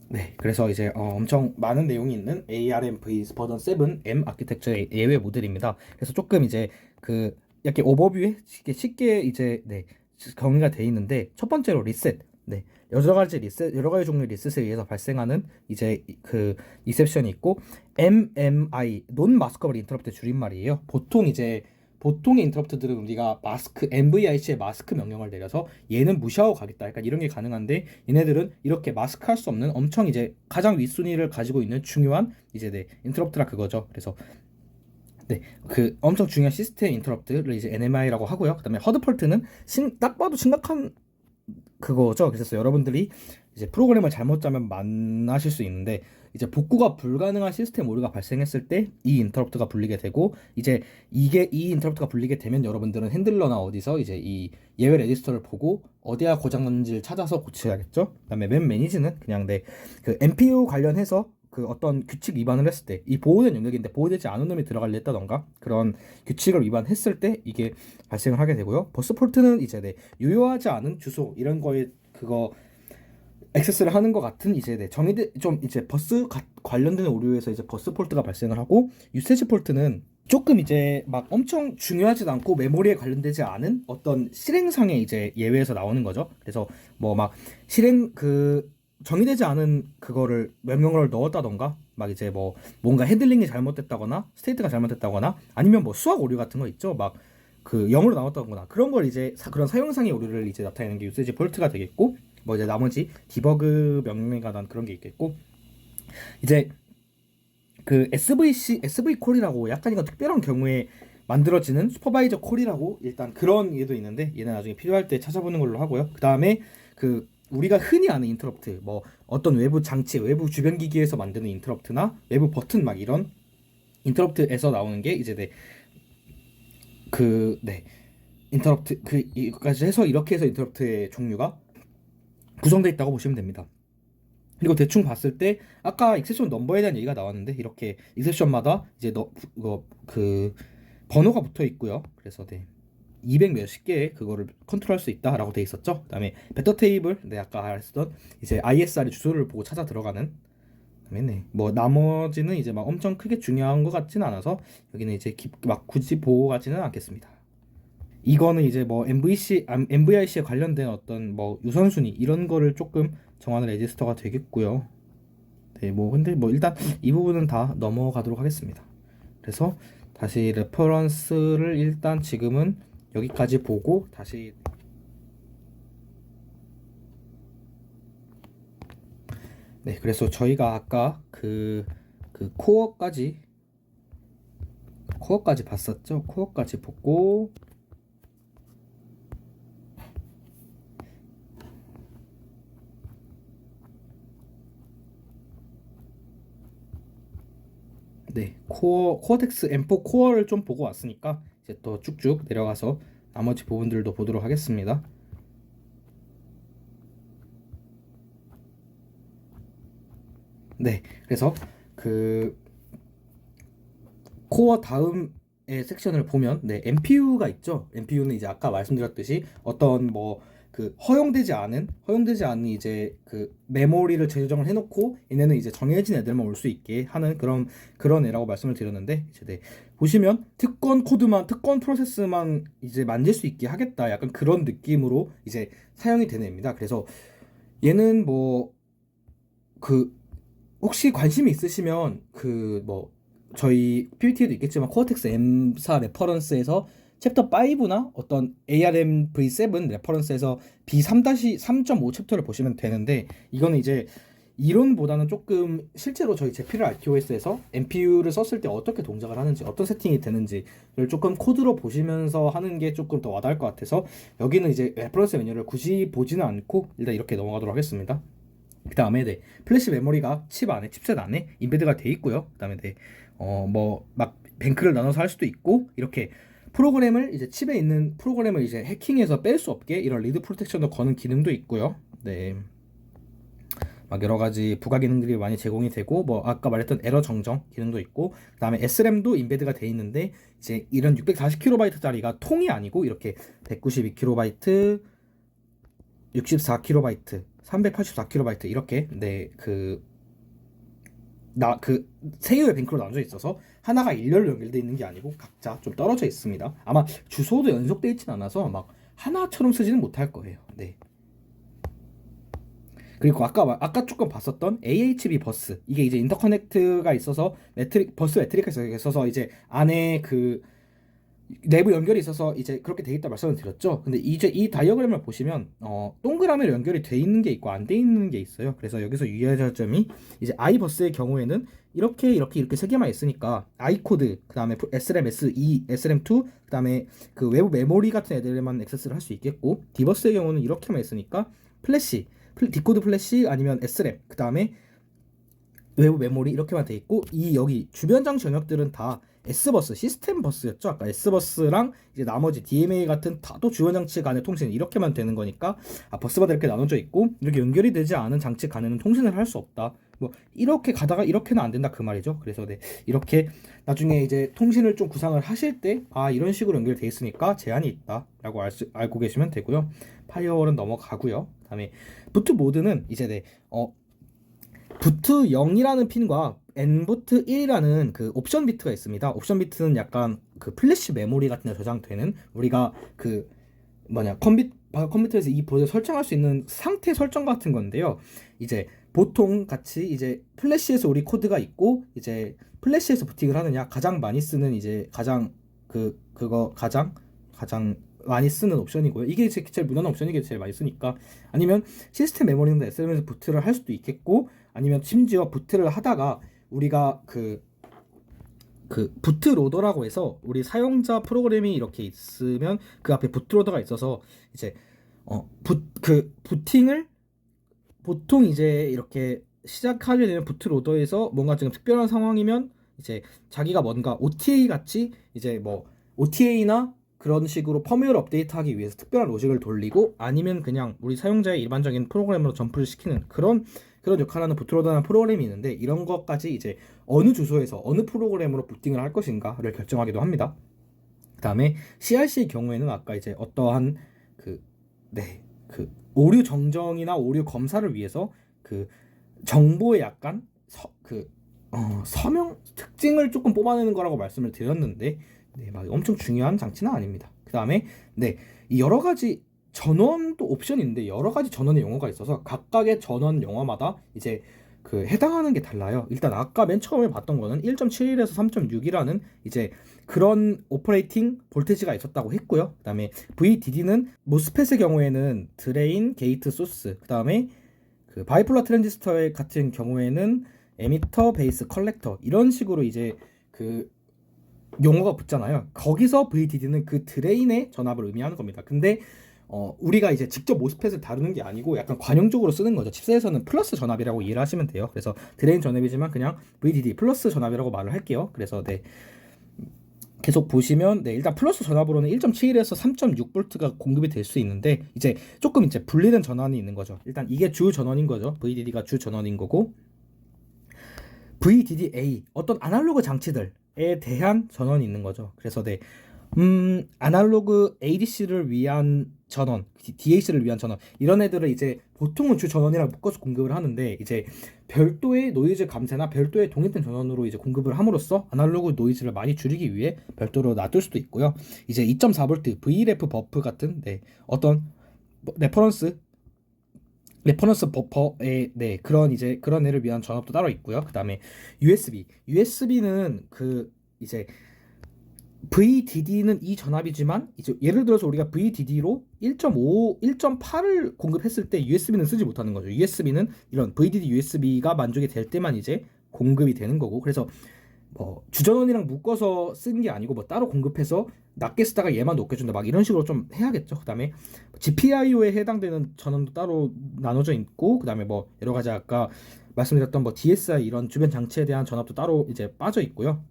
[SPEAKER 3] 네, 그래서 이제 엄청 많은 내용이 있는 ARMV 버전 7 M 아키텍처의 예외 모델입니다. 그래서 조금 이제 그 이렇게 오버뷰에 쉽게 이제 네, 정리가 돼 있는데, 첫 번째로 리셋. 네, 여러 가지 종류의 리셋에 의해서 발생하는 이제 그 이셉션이 있고, MMI 논 마스커블 인터럽트 줄임말이에요. 보통의 인터럽트들은 우리가 마스크 MVIC의 마스크 명령을 내려서 얘는 무시하고 가겠다, 약간 이런 게 가능한데, 얘네들은 이렇게 마스크 할 수 없는 엄청 이제 가장 윗순위를 가지고 있는 중요한 이제 네 인터럽트라 그거죠. 그래서 네, 그 엄청 중요한 시스템 인터럽트를 이제 NMI라고 하고요. 그다음에 허드 폴트는 딱 봐도 심각한 그거죠. 그래서 여러분들이 이제 프로그램을 잘못 짜면 만나실 수 있는데, 이제 복구가 불가능한 시스템 오류가 발생했을 때 이 인터럽트가 불리게 되고, 이제 이 인터럽트가 불리게 되면 여러분들은 핸들러나 어디서 이제 이 예외 레지스터를 보고 어디가 고장 났는지를 찾아서 고쳐야겠죠. 그다음에 맨 매니지는 그냥 그 MPU 관련해서 그 어떤 규칙 위반을 했을 때, 이 보호된 영역인데 보호되지 않은 놈이 들어가려 했다던가 그런 규칙을 위반했을 때 이게 발생을 하게 되고요. 버스 폴트는 이제 유효하지 않은 주소 이런 거에 그거 액세스를 하는 것 같은 이제 정의된 좀 이제 관련된 오류에서 이제 버스 폴트가 발생을 하고, 유세지 폴트는 조금 이제 막 엄청 중요하지도 않고 메모리에 관련되지 않은 어떤 실행상의 이제 예외에서 나오는 거죠. 그래서 뭐 막 실행 정의되지 않은 그거를 명령어를 넣었다던가, 막 이제 뭐 뭔가 핸들링이 잘못됐다거나 스테이트가 잘못됐다거나, 아니면 뭐 수학 오류 같은 거 있죠. 막 그 0으로 나왔다거나 그런 걸 이제 그런 사용상의 오류를 이제 나타내는 게 유세지 폴트가 되겠고, 뭐 이제 나머지 디버그 명령에 관한 그런 게 있겠고, 이제 그 SV 콜이라고 약간 이거 특별한 경우에 만들어지는 슈퍼바이저 콜이라고 일단 그런 얘도 있는데, 얘는 나중에 필요할 때 찾아보는 걸로 하고요. 그 다음에 그 우리가 흔히 아는 인터럽트, 뭐 어떤 외부 장치, 외부 주변 기기에서 만드는 인터럽트나 외부 버튼 막 이런 인터럽트에서 나오는 게 이제 인터럽트 이까지 해서 이렇게 해서 인터럽트의 종류가 구성되어 있다고 보시면 됩니다. 그리고 대충 봤을 때 아까 익셉션 넘버에 대한 얘기가 나왔는데, 이렇게 익셉션마다 이제 그 번호가 붙어 있고요. 그래서 200 몇십 개의 그거를 컨트롤할 수 있다라고 돼 있었죠. 그다음에 베터 테이블, 아까 했던 이제 ISR의 주소를 보고 찾아 들어가는. 그다음에 뭐 나머지는 이제 막 엄청 크게 중요한 것 같지는 않아서 여기는 이제 막 굳이 보고 가지는 않겠습니다. 이거는 이제 뭐 MVIC에 관련된 어떤 뭐 우선순위 이런 거를 조금 정하는 레지스터가 되겠고요. 네, 뭐 근데 뭐 일단 이 부분은 다 넘어가도록 하겠습니다. 그래서 다시 레퍼런스를 일단 지금은 여기까지 보고 다시 네, 그래서 저희가 아까 그 코어까지 봤었죠. 코어까지 보고 네, 코어텍스 M4 코어를 좀 보고 왔으니까 이제 또 쭉쭉 내려가서 나머지 부분들도 보도록 하겠습니다. 네, 그래서 그 코어 다음의 섹션을 보면 MPU가 있죠. MPU는 이제 아까 말씀드렸듯이 어떤 뭐 그 허용되지 않은 이제 그 메모리를 재조정을 해놓고 얘네는 이제 정해진 애들만 올 수 있게 하는 그런 애라고 말씀을 드렸는데, 이제 보시면 특권 프로세스만 이제 만질 수 있게 하겠다, 약간 그런 느낌으로 이제 사용이 되는 애입니다. 그래서 얘는 뭐 혹시 관심이 있으시면 뭐 저희 PPT에도 있겠지만 코어텍스 M4 레퍼런스에서 챕터 5나 어떤 ARMv7 레퍼런스에서 B3-3.5 챕터를 보시면 되는데, 이거는 이제 이론보다는 조금 실제로 저희 제피럴 RTOS에서 MPU를 썼을 때 어떻게 동작을 하는지, 어떤 세팅이 되는지를 조금 코드로 보시면서 하는 게 조금 더 와닿을 것 같아서 여기는 이제 레퍼런스 메뉴를 굳이 보지는 않고 일단 이렇게 넘어가도록 하겠습니다. 그 다음에 플래시 메모리가 칩셋 안에 인베드가 돼 있고요. 그 다음에 뭐 막 뱅크를 나눠서 할 수도 있고, 이렇게 프로그램을 이제 칩에 있는 프로그램을 이제 해킹해서 뺄 수 없게 이런 리드 프로텍션을 거는 기능도 있고요. 네, 막 여러 가지 부가 기능들이 많이 제공이 되고 뭐 아까 말했던 에러 정정 기능도 있고 그다음에 SRAM도 인베드가 돼 있는데 이제 이런 640KB짜리가 통이 아니고 이렇게 192KB, 64KB, 384KB 이렇게 세 개의 뱅크로 나눠져 있어서 하나가 일렬로 연결되어 있는 게 아니고 각자 좀 떨어져 있습니다. 아마 주소도 연속되어 있진 않아서 막 하나처럼 쓰지는 못할 거예요. 네. 그리고 아까 조금 봤었던 AHB 버스, 이게 이제 인터커넥트가 있어서 버스 매트릭가 있어서 이제 안에 그 내부 연결이 있어서 이제 그렇게 돼 있다 말씀을 드렸죠. 근데 이제 이 다이어그램을 보시면 동그라미로 연결이 돼 있는 게 있고 안 돼 있는 게 있어요. 그래서 여기서 유의할 점이 이제 i버스의 경우에는 이렇게 세 개만 있으니까 i 코드, 그다음에 SRAM SE, SRAM2, 그다음에 그 외부 메모리 같은 애들만 액세스를 할 수 있겠고, D버스의 경우는 이렇게만 있으니까 플래시, 디코드 플래시 아니면 SRAM, 그다음에 외부 메모리 이렇게만 돼 있고, 이 여기 주변 장치 영역들은 다 S버스, 시스템 버스였죠. 아까 S버스랑 이제 나머지 DMA 같은 또 주변 장치 간의 통신 이렇게만 되는 거니까 버스마다 이렇게 나눠져 있고, 이렇게 연결이 되지 않은 장치 간에는 통신을 할 수 없다. 뭐 이렇게 가다가 이렇게는 안 된다 그 말이죠. 그래서 네, 이렇게 나중에 이제 통신을 좀 구상을 하실 때 이런 식으로 연결돼 있으니까 제한이 있다라고 알고 계시면 되고요. 파이어월은 넘어가고요. 그다음에 부트 모드는 이제 부트 0이라는 핀과 n부트 1이라는 그 옵션 비트가 있습니다. 옵션 비트는 약간 그 플래시 메모리 같은 데 저장되는, 우리가 그 컴퓨터에서 이 보드를 설정할 수 있는 상태 설정 같은 건데요. 이제 보통 같이 이제 플래시에서 우리 코드가 있고, 이제 플래시에서 부팅을 하느냐, 가장 많이 쓰는 이제 가장 많이 쓰는 옵션이고요. 이게 제일 무난한 옵션이게 제일 많이 쓰니까. 아니면 시스템 메모리나 SRAM에서 부트를 할 수도 있겠고, 아니면 심지어 부트를 하다가 우리가 그 부트 로더라고 해서 우리 사용자 프로그램이 이렇게 있으면 그 앞에 부트 로더가 있어서 이제 부팅을 보통 이제 이렇게 시작하게 되는 부트 로더에서 뭔가 지금 특별한 상황이면 이제 자기가 뭔가 OTA 같이 이제 뭐 OTA나 그런 식으로 펌웨어를 업데이트하기 위해서 특별한 로직을 돌리고, 아니면 그냥 우리 사용자의 일반적인 프로그램으로 점프를 시키는 그런 역할을 하는 부트로더라는 프로그램이 있는데, 이런 것까지 이제 어느 주소에서 어느 프로그램으로 부팅을 할 것인가를 결정하기도 합니다. 그 다음에 CRC의 경우에는 아까 이제 어떠한 오류 정정이나 오류 검사를 위해서 그 정보의 약간 서명 특징을 조금 뽑아내는 거라고 말씀을 드렸는데, 막 엄청 중요한 장치는 아닙니다. 그 다음에 이 여러 가지 전원도 옵션이 있는데, 여러 가지 전원의 용어가 있어서 각각의 전원 용어마다 이제 그 해당하는 게 달라요. 일단 아까 맨 처음에 봤던 거는 1.71에서 3.6이라는 이제 그런 오퍼레이팅 볼테이지가 있었다고 했고요. 그 다음에 VDD는 모스펫의 경우에는 드레인, 게이트, 소스, 그 다음에 그 바이폴러 트랜지스터 같은 경우에는 에미터, 베이스, 컬렉터, 이런 식으로 이제 그 용어가 붙잖아요. 거기서 VDD는 그 드레인의 전압을 의미하는 겁니다. 근데 우리가 이제 직접 모스펫을 다루는 게 아니고 약간 관용적으로 쓰는 거죠. 칩셋에서는 플러스 전압이라고 이해를 하시면 돼요. 그래서 드레인 전압이지만 그냥 VDD 플러스 전압이라고 말을 할게요. 그래서 계속 보시면 일단 플러스 전압으로는 1.71에서 3.6V가 공급이 될 수 있는데, 이제 조금 이제 분리된 전원이 있는 거죠. 일단 이게 주 전원인 거죠. VDD가 주 전원인 거고, VDDA 어떤 아날로그 장치들에 대한 전원이 있는 거죠. 그래서 아날로그 ADC를 위한 전원, DAC를 위한 전원, 이런 애들을 이제 보통은 주 전원이랑 묶어서 공급을 하는데, 이제 별도의 노이즈 감쇄나 별도의 독립된 전원으로 이제 공급을 함으로써 아날로그 노이즈를 많이 줄이기 위해 별도로 놔둘 수도 있고요. 이제 2.4V VRF 버프 같은 어떤 레퍼런스 버퍼의 그런 애를 위한 전압도 따로 있고요. 그다음에 USB는 이제 VDD는 이 전압이지만, 이제 예를 들어서 우리가 VDD로 1.5, 1.8을 공급했을 때 USB는 쓰지 못하는 거죠. USB는 이런 VDD USB가 만족이 될 때만 이제 공급이 되는 거고, 그래서 주전원이랑 묶어서 쓴 게 아니고 따로 공급해서 낮게 쓰다가 얘만 높게 준다, 막 이런 식으로 좀 해야겠죠. 그다음에 GPIO에 해당되는 전원도 따로 나눠져 있고, 그다음에 여러 가지 아까 말씀드렸던 DSI 이런 주변 장치에 대한 전압도 따로 이제 빠져 있고요.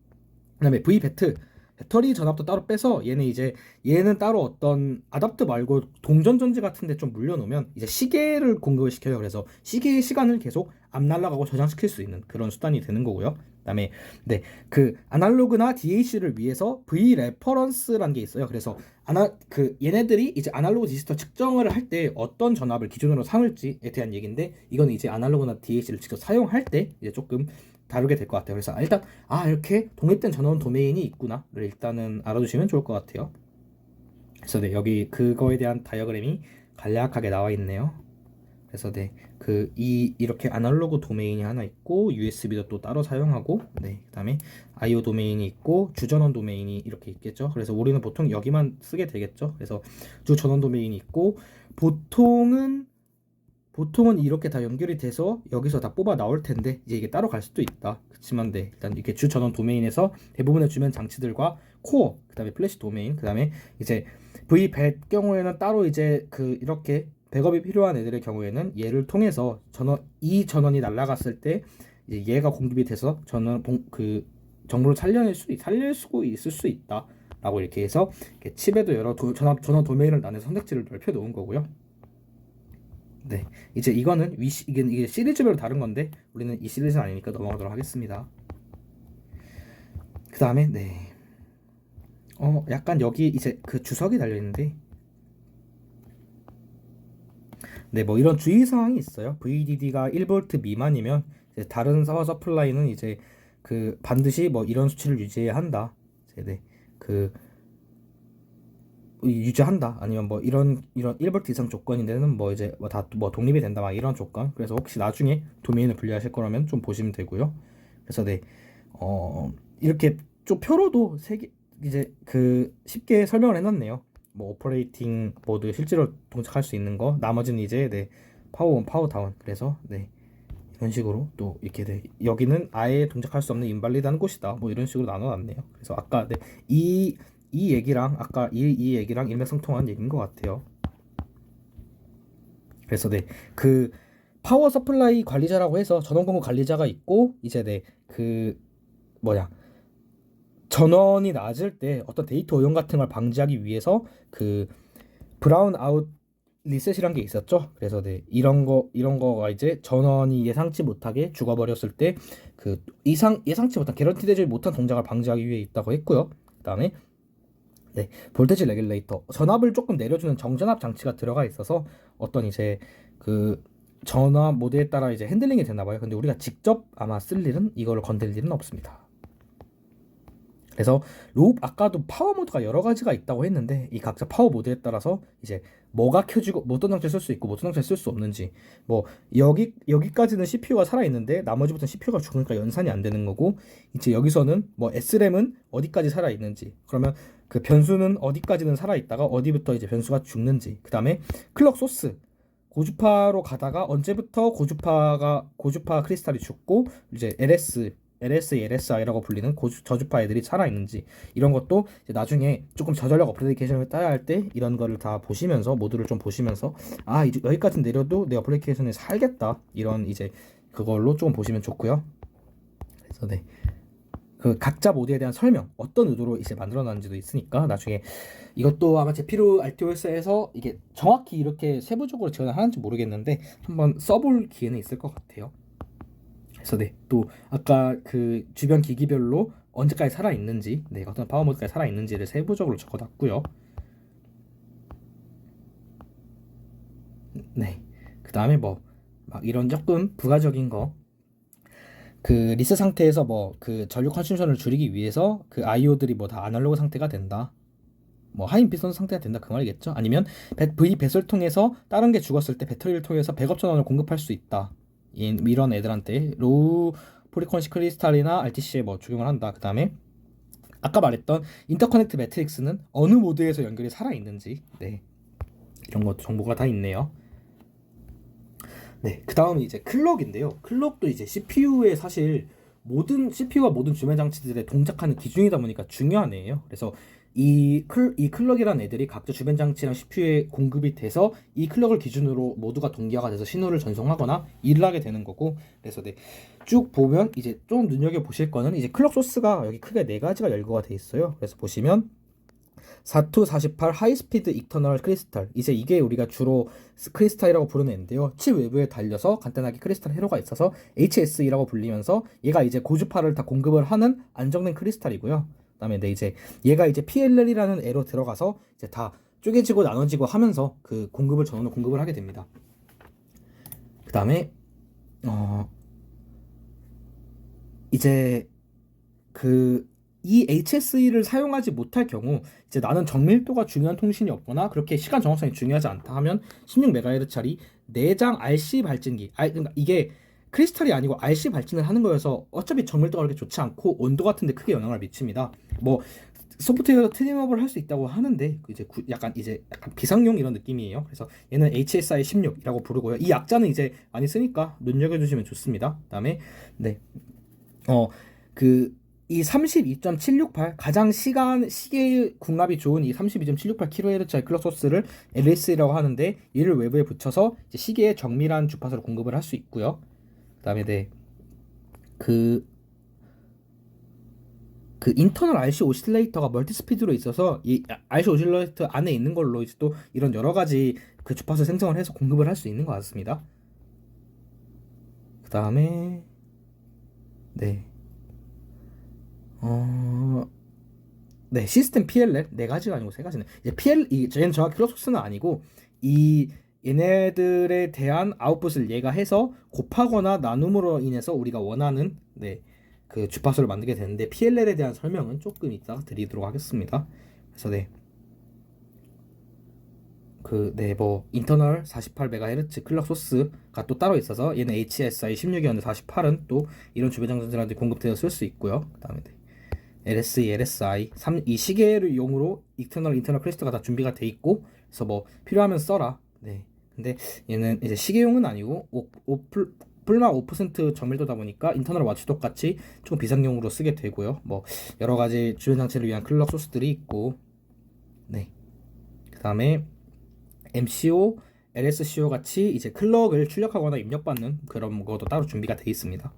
[SPEAKER 3] 그다음에 VBET 배터리 전압도 따로 빼서 얘는 따로 어떤 아답터 말고 동전 전지 같은데 좀 물려놓으면 이제 시계를 공급을 시켜요. 그래서 시계의 시간을 계속 앞 날아가고 저장시킬 수 있는 그런 수단이 되는 거고요. 그다음에 네, 그 아날로그나 DAC를 위해서 V 레퍼런스라는 게 있어요. 그래서 얘네들이 이제 아날로그 디지털 측정을 할 때 어떤 전압을 기준으로 삼을지에 대한 얘기인데, 이건 이제 아날로그나 DAC를 직접 사용할 때 이제 조금 다루게 될 것 같아요. 그래서 일단 이렇게 독립된 전원 도메인이 있구나를 일단은 알아두시면 좋을 것 같아요. 그래서 네, 여기 그거에 대한 다이어그램이 간략하게 나와 있네요. 그래서 네, 이렇게 아날로그 도메인이 하나 있고 USB도 또 따로 사용하고, 네, 그다음에 IO 도메인이 있고 주전원 도메인이 이렇게 있겠죠. 그래서 우리는 보통 여기만 쓰게 되겠죠. 그래서 주전원 도메인이 있고, 보통은 이렇게 다 연결이 돼서 여기서 다 뽑아 나올 텐데 이제 이게 따로 갈 수도 있다. 그렇지만 네, 일단 이렇게 주 전원 도메인에서 대부분의 주변 장치들과 코어, 그다음에 플래시 도메인, 그다음에 이제 V100 경우에는 따로 이제 이렇게 백업이 필요한 애들의 경우에는 얘를 통해서 이 전원이 날아갔을 때 이제 얘가 공급이 돼서 정보를 살릴 수 있을 수 있다라고 이렇게 해서 이렇게 칩에도 여러 전원 도메인을 나눠서 선택지를 넓혀 놓은 거고요. 네, 이제 이거는 이게 시리즈별로 다른 건데 우리는 이 시리즈는 아니니까 넘어가도록 하겠습니다. 그 다음에 네, 약간 여기 이제 그 주석이 달려 있는데, 네, 뭐 이런 주의사항이 있어요. VDD가 1V 미만이면 이제 다른 사워 서플라이는 이제 반드시 뭐 이런 수치를 유지해야 한다. 네, 유지한다. 아니면 뭐 이런 1V 이상 조건인데는 뭐 이제 다 독립이 된다, 막 이런 조건. 그래서 혹시 나중에 도메인을 분리하실 거라면 좀 보시면 되고요. 그래서 네, 이렇게 좀 표로도 이제 쉽게 설명을 해놨네요. 뭐 오퍼레이팅 모드 실제로 동작할 수 있는 거, 나머지는 이제 네, 파워 온, 파워 다운. 그래서 네, 이런 식으로 또 이렇게 돼. 여기는 아예 동작할 수 없는 인발리드한 곳이다. 뭐 이런 식으로 나눠놨네요. 그래서 아까 네, 이 얘기랑 아까 이 얘기랑 일맥상통한 얘기인 것 같아요. 그래서 네, 파워 서플라이 관리자라고 해서 전원 공급 관리자가 있고, 이제 네, 전원이 낮을 때 어떤 데이터 오염 같은 걸 방지하기 위해서 브라운 아웃 리셋이란 게 있었죠. 그래서 네, 이런 거가 이제 전원이 예상치 못하게 죽어버렸을 때 예상치 못한 개런티되지 못한 동작을 방지하기 위해 있다고 했고요. 그다음에 네, 볼테지 레귤레이터, 전압을 조금 내려주는 정전압 장치가 들어가 있어서 어떤 이제 전압 모드에 따라 이제 핸들링이 되나 봐요. 근데 우리가 직접 아마 쓸 일은, 이거를 건들 일은 없습니다. 그래서 아까도 파워 모드가 여러 가지가 있다고 했는데, 이 각자 파워 모드에 따라서 이제 뭐가 켜지고 뭐 어떤 장치 쓸 수 있고 뭐 어떤 장치 쓸 수 없는지, 뭐 여기까지는 CPU가 살아 있는데 나머지부터는 CPU가 죽으니까 연산이 안 되는 거고, 이제 여기서는 뭐 SRAM은 어디까지 살아 있는지, 그러면 변수는 어디까지는 살아 있다가 어디부터 이제 변수가 죽는지, 그다음에 클럭 소스, 고주파로 가다가 언제부터 고주파 크리스탈이 죽고 이제 LSI라고 불리는 저주파 애들이 살아있는지, 이런 것도 이제 나중에 조금 저전력 어플리케이션을 따야 할 때 이런 거를 다 보시면서, 모드를 좀 보시면서 이제 여기까지 내려도 내 어플리케이션에 살겠다, 이런 이제 그걸로 조금 보시면 좋고요. 그래서 네, 각자 모드에 대한 설명, 어떤 의도로 이제 만들어놨는지도 있으니까 나중에 이것도 아마 제피루 RTOS에서 이게 정확히 이렇게 세부적으로 지원을 하는지 모르겠는데 한번 써볼 기회는 있을 것 같아요. 그래서 네, 또 아까 주변 기기별로 언제까지 살아있는지, 네, 어떤 파워 모드까지 살아있는지를 세부적으로 적어놨고요. 네, 그 다음에 막 이런 조금 부가적인 거, 리셋 상태에서 전류 컨슈션을 줄이기 위해서 IO들이 다 아날로그 상태가 된다, 하이 임피던스 상태가 된다, 그 말이겠죠. 아니면 V 배설 통해서 다른 게 죽었을 때 배터리를 통해서 백업 전원을 공급할 수 있다, 이런 애들한테 로우 포리콘시 크리스탈이나 RTC에 적용을 한다. 그 다음에 아까 말했던 인터커넥트 매트릭스는 어느 모드에서 연결이 살아있는지, 네, 이런 것도 정보가 다 있네요. 네, 그 다음은 이제 클럭인데요. 클럭도 이제 CPU의 사실 CPU가 모든 주변 장치들에 동작하는 기준이다 보니까 중요한 애예요. 그래서 이 클럭이란 애들이 각자 주변 장치랑 CPU에 공급이 돼서 이 클럭을 기준으로 모두가 동기화가 돼서 신호를 전송하거나 일을 하게 되는 거고. 그래서 네, 쭉 보면 이제 좀 눈여겨 보실 거는 이제 클럭 소스가 여기 크게 네 가지가 열거가 돼 있어요. 그래서 보시면 4248 하이스피드 익터널 크리스탈, 이제 이게 우리가 주로 크리스탈이라고 부르는 애인데요. 칩 외부에 달려서 간단하게 크리스탈 회로가 있어서 HSE라고 불리면서 얘가 이제 고주파를 다 공급을 하는 안정된 크리스탈이고요. 그다음에 네, 이제 얘가 이제 PLL이라는 애로 들어가서 이제 다 쪼개지고 나눠지고 하면서 그 공급을 전원을 공급을 하게 됩니다. 그다음에 이제 이 HSE를 사용하지 못할 경우, 이제 나는 정밀도가 중요한 통신이 없거나 그렇게 시간 정확성이 중요하지 않다 하면 16MHz짜리 내장 RC 발진기, 그러니까 이게 크리스탈이 아니고 RC 발진을 하는 거여서 어차피 정밀도가 그렇게 좋지 않고 온도 같은 데 크게 영향을 미칩니다. 뭐 소프트웨어 트림업을 할 수 있다고 하는데 이제 약간 비상용 이런 느낌이에요. 그래서 얘는 HSI 16이라고 부르고요. 이 약자는 이제 많이 쓰니까 눈여겨주시면 좋습니다. 그다음에 네, 이 32.768 가장 시계 궁합이 좋은 이 32.768kHz짜리 클럭 소스를 LS라고 하는데, 얘를 외부에 붙여서 이제 시계에 정밀한 주파수를 공급을 할 수 있고요. 그다음에 네, 그 인터널 RC 오실레이터가 멀티 스피드로 있어서 이 RC 오실레이터 안에 있는 걸로 이제 또 이런 여러 가지 그 주파수 생성을 해서 공급을 할 수 있는 것 같습니다. 그다음에 네, 네, 시스템 PLL 네 가지가 아니고 세 가지네. 이제 얘는 정확히 클럭 소스는 아니고 얘네들에 대한 아웃풋을 얘가 해서 곱하거나 나눔으로 인해서 우리가 원하는 네, 그 주파수를 만들게 되는데, PLL에 대한 설명은 조금 이따 드리도록 하겠습니다. 그래서 네, 뭐 인터널 48MHz 클럭 소스가 또 따로 있어서 얘는 HSI 16이었는데 48은 또 이런 주변 장치들한테 공급되어 쓸 수 있고요. 그다음에 네, LSE, LSI 이 시계를 용으로 인터널 크리스탈가 다 준비가 돼 있고, 그래서 뭐 필요하면 써라. 네, 근데 얘는 이제 시계용은 아니고 불만 5% 정밀도다 보니까 인터널 와치독 같이 좀 비상용으로 쓰게 되고요. 뭐 여러 가지 주변 장치를 위한 클럭 소스들이 있고, 네, 그다음에 MCO, LSCO 같이 이제 클럭을 출력하거나 입력받는 그런 것도 따로 준비가 돼 있습니다.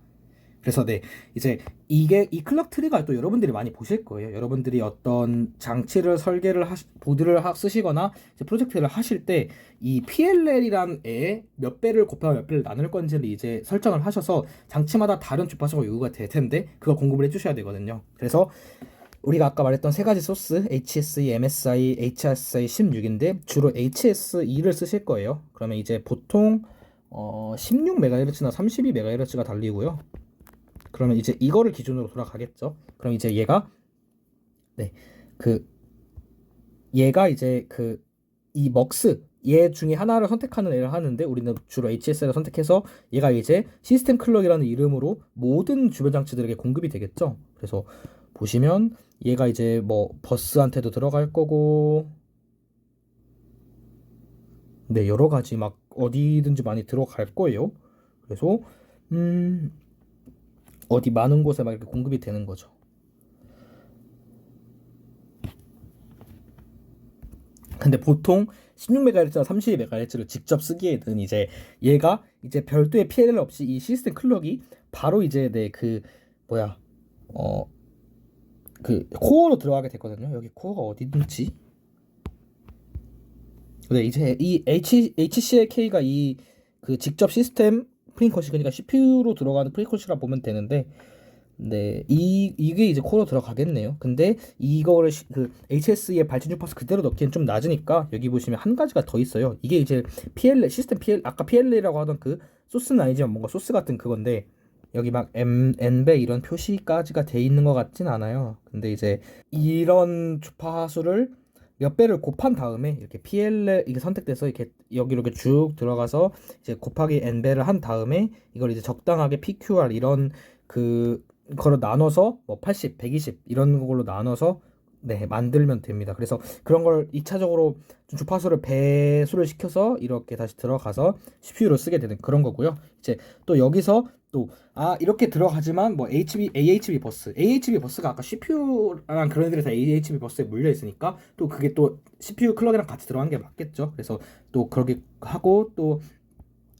[SPEAKER 3] 그래서 네, 이제 이 클럭 트리가 또 여러분들이 많이 보실 거예요. 여러분들이 어떤 장치를 설계를 보드를 쓰시거나 이제 프로젝트를 하실 때 이 PLL이란 애에 몇 배를 곱하면 몇 배를 나눌 건지를 이제 설정을 하셔서 장치마다 다른 주파수가 요구가 될 텐데 그걸 공급을 해주셔야 되거든요. 그래서 우리가 아까 말했던 세 가지 소스 HSE, MSI, HSI 16인데 주로 HSE를 쓰실 거예요. 그러면 이제 보통 16MHz나 32MHz가 달리고요. 그러면 이제 이거를 기준으로 돌아가겠죠. 그럼 이제 얘가 이제 이 먹스 얘 중에 하나를 선택하는 애를 하는데, 우리는 주로 HS를 선택해서 얘가 이제 시스템 클럭이라는 이름으로 모든 주변 장치들에게 공급이 되겠죠. 그래서 보시면 얘가 이제 뭐 버스한테도 들어갈 거고, 네, 여러 가지 막 어디든지 많이 들어갈 거예요. 그래서 어디 많은 곳에 막 이렇게 공급이 되는 거죠. 근데 보통 16MHz나 32MHz를 직접 쓰기에는 이제 얘가 이제 별도의 PLL 없이 이 시스템 클럭이 바로 이제 코어로 들어가게 됐거든요. 여기 코어가 어디든지. 네, 이제 이 HCLK가 직접 시스템 프리쿼시, 그러니까 CPU로 들어가는 프리쿼시라 보면 되는데, 네, 이게 이제 코어로 들어가겠네요. 근데 이거를 HSE의 발진 주파수 그대로 넣기엔 좀 낮으니까 여기 보시면 한 가지가 더 있어요. 이게 이제 시스템 PL, 아까 PLA라고 하던 그 소스는 아니지만 뭔가 소스 같은 그건데, 여기 막 N배 이런 표시까지가 돼 있는 것 같진 않아요. 근데 이제 이런 주파수를 몇 배를 곱한 다음에 이렇게 PL 이게 선택돼서 이렇게 여기로 이렇게 쭉 들어가서 이제 곱하기 N배를 한 다음에 이걸 이제 적당하게 PQR 이런 거로 나눠서 뭐 80, 120 이런 걸로 나눠서
[SPEAKER 1] 네, 만들면 됩니다. 그래서 그런 걸 2차적으로 좀 주파수를 배수를 시켜서 이렇게 다시 들어가서 CPU로 쓰게 되는 그런 거고요. 이제 또 여기서 또 이렇게 들어가지만 뭐 AHB 버스가 아까 CPU랑 그런 애들이 다 AHB 버스에 물려 있으니까 또 그게 또 CPU 클럭이랑 같이 들어간 게 맞겠죠. 그래서 또 그렇게 하고 또